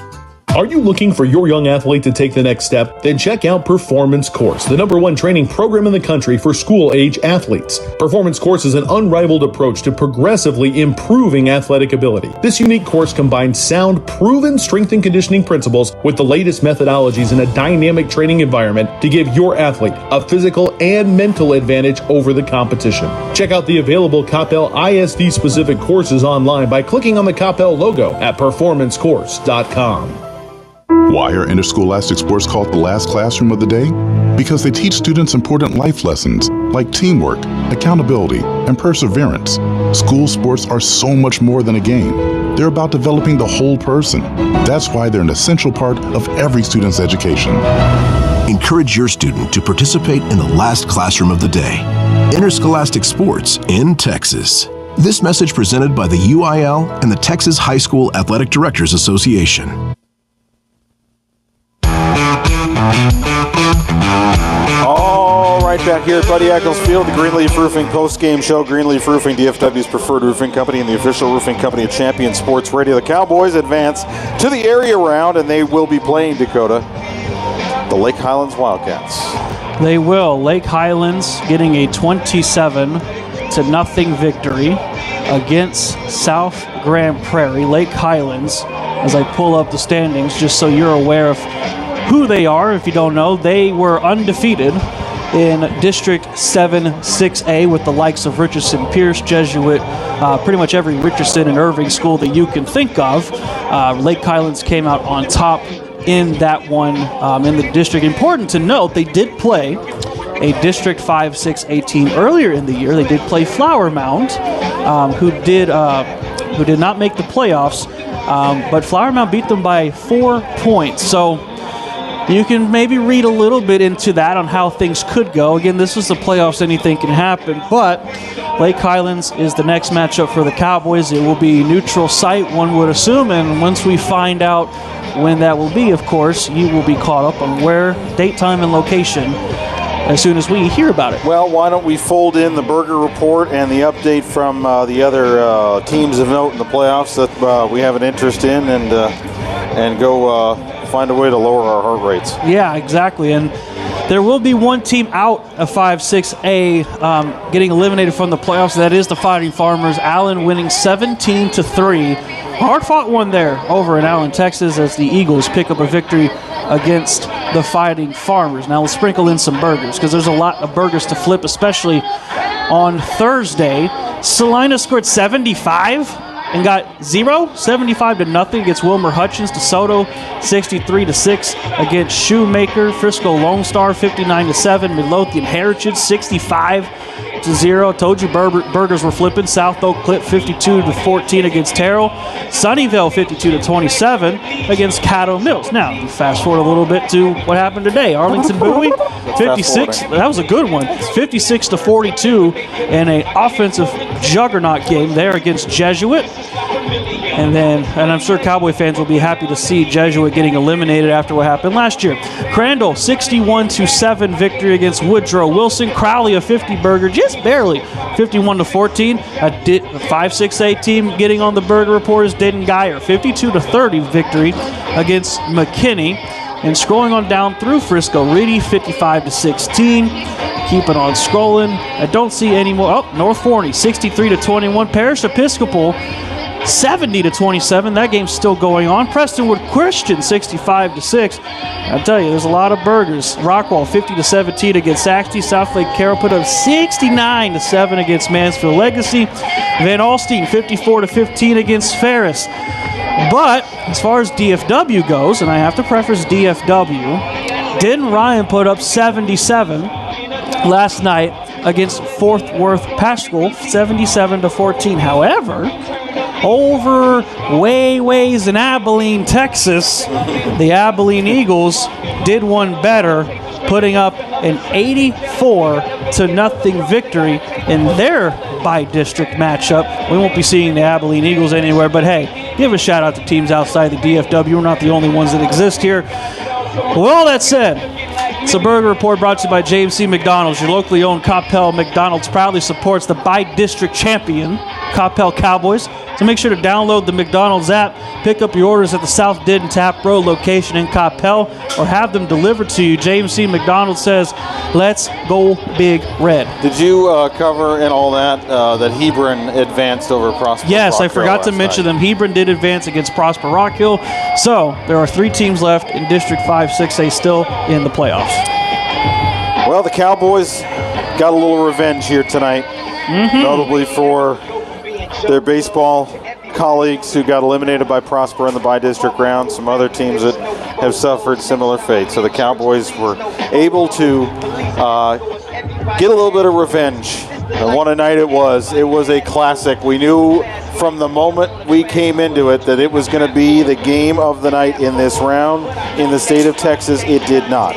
Are you looking for your young athlete to take the next step? Then check out Performance Course, the #1 training program in the country for school-age athletes. Performance Course is an unrivaled approach to progressively improving athletic ability. This unique course combines sound, proven strength and conditioning principles with the latest methodologies in a dynamic training environment to give your athlete a physical and mental advantage over the competition. Check out the available Coppell ISD-specific courses online by clicking on the Coppell logo at performancecourse.com. Why are interscholastic sports called the last classroom of the day? Because they teach students important life lessons like teamwork, accountability, and perseverance. School sports are so much more than a game. They're about developing the whole person. That's why they're an essential part of every student's education. Encourage your student to participate in the last classroom of the day. Interscholastic Sports in Texas. This message presented by the UIL and the Texas High School Athletic Directors Association. All right, back here at Buddy Eccles Field, the Greenleaf Roofing post-game show. Greenleaf Roofing, DFW's preferred roofing company and the official roofing company of Champion Sports Radio. The Cowboys advance to the area round, and they will be playing, Dakota, the Lake Highlands Wildcats. They will. Lake Highlands getting a 27-0 victory against South Grand Prairie. Lake Highlands, as I pull up the standings, just so you're aware of who they are. If you don't know, they were undefeated in District 7-6A with the likes of Richardson, Pierce, Jesuit, pretty much every Richardson and Irving school that you can think of. Lake Highlands came out on top in that one in the district. Important to note, they did play a District 5-6A team earlier in the year. They did play Flower Mound, who did not make the playoffs, but Flower Mound beat them by 4 points. So you can maybe read a little bit into that on how things could go. Again, this is the playoffs, anything can happen, but Lake Highlands is the next matchup for the Cowboys. It will be neutral site, one would assume, and once we find out when that will be, of course, you will be caught up on where, date, time, and location as soon as we hear about it. Well, why don't we fold in the Burger Report and the update from the other teams of note in the playoffs that we have an interest in, and go find a way to lower our heart rates. Yeah, exactly. And there will be one team out of 5-6A getting eliminated from the playoffs. That is the Fighting Farmers. Allen winning 17-3. Hard-fought one there over in Allen, Texas, as the Eagles pick up a victory against the Fighting Farmers. Now let's sprinkle in some burgers, because there's a lot of burgers to flip, especially on Thursday. Salina scored 75 and got 75-0 against Wilmer Hutchins. DeSoto 63-6 against Shoemaker. Frisco Lone Star 59-7. Midlothian Heritage 65-0. Told you burgers were flipping. South Oak Clip 52-14 against Terrell. Sunnyvale 52-27 against Caddo Mills. Now, fast forward a little bit to what happened today. Arlington Bowie 56. That was a good one. 56-42 in an offensive juggernaut game there against Jesuit. And I'm sure Cowboy fans will be happy to see Jesuit getting eliminated after what happened last year. Crandall 61-7 victory against Woodrow Wilson. Crowley a 50 burger, just barely 51-14. A 5-6A team getting on the Burger Report is Denton Geyer 52-30 victory against McKinney. And scrolling on down through Frisco, Reedy 55-16. Keeping on scrolling. I don't see any more. Oh, North Forney 63-21. Parish Episcopal 70-27. That game's still going on. Prestonwood Christian 65-6. I tell you, there's a lot of burgers. Rockwall 50-17 against Saxby. South Lake Carroll put up 69-7 against Mansfield Legacy. Van Alstyne 54-15 against Ferris. But as far as DFW goes, and I have to preface DFW, Denton Ryan put up 77 last night against Fort Worth Paschal, 77-14. However, over ways in Abilene, Texas, the Abilene Eagles did one better, putting up an 84-0 victory in their by-district matchup. We won't be seeing the Abilene Eagles anywhere, but hey, give a shout out to teams outside the DFW. We're not the only ones that exist here. With all that said, it's a Burger Report brought to you by James C. McDonald's. Your locally owned Coppell McDonald's proudly supports the by-district champion Coppell Cowboys. So make sure to download the McDonald's app, pick up your orders at the South Denton Tap Road location in Coppell, or have them delivered to you. James C. McDonald says, let's go Big Red. Did you cover in all that that Hebron advanced over Prosper? Yes, I forgot to mention them. Hebron did advance against Prosper Rock Hill. So there are 3 teams left in District 5-6A still in the playoffs. Well, the Cowboys got a little revenge here tonight, notably for their baseball colleagues who got eliminated by Prosper in the by-district round, some other teams that have suffered similar fate. So the Cowboys were able to get a little bit of revenge And what a night it was. It was a classic. We knew from the moment we came into it that it was going to be the game of the night in this round. In the state of Texas, it did not.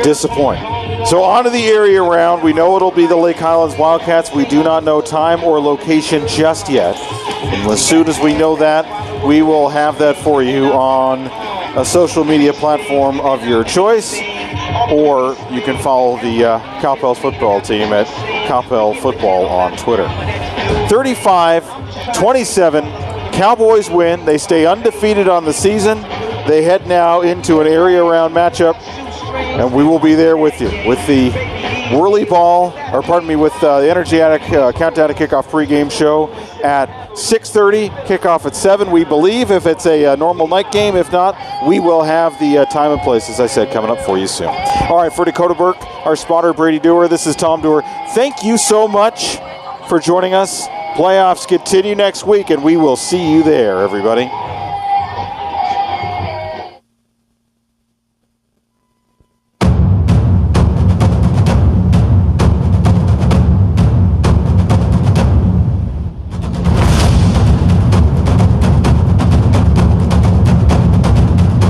Disappoint. So on to the area round. We know it'll be the Lake Highlands Wildcats. We do not know time or location just yet. And as soon as we know that, we will have that for you on a social media platform of your choice, or you can follow the Coppell football team at Coppell Football on Twitter. 35-27, Cowboys win. They stay undefeated on the season. They head now into an area round matchup, and we will be there with you with the Whirly Ball, or pardon me, with the Energetic Countdown to Kickoff pregame show at 6:30, kickoff at 7, we believe, if it's a normal night game. If not, we will have the time and place, as I said, coming up for you soon. All right, for Dakota Burke, our spotter, Brady Dewar, this is Tom Dewar. Thank you so much for joining us. Playoffs continue next week, and we will see you there, everybody.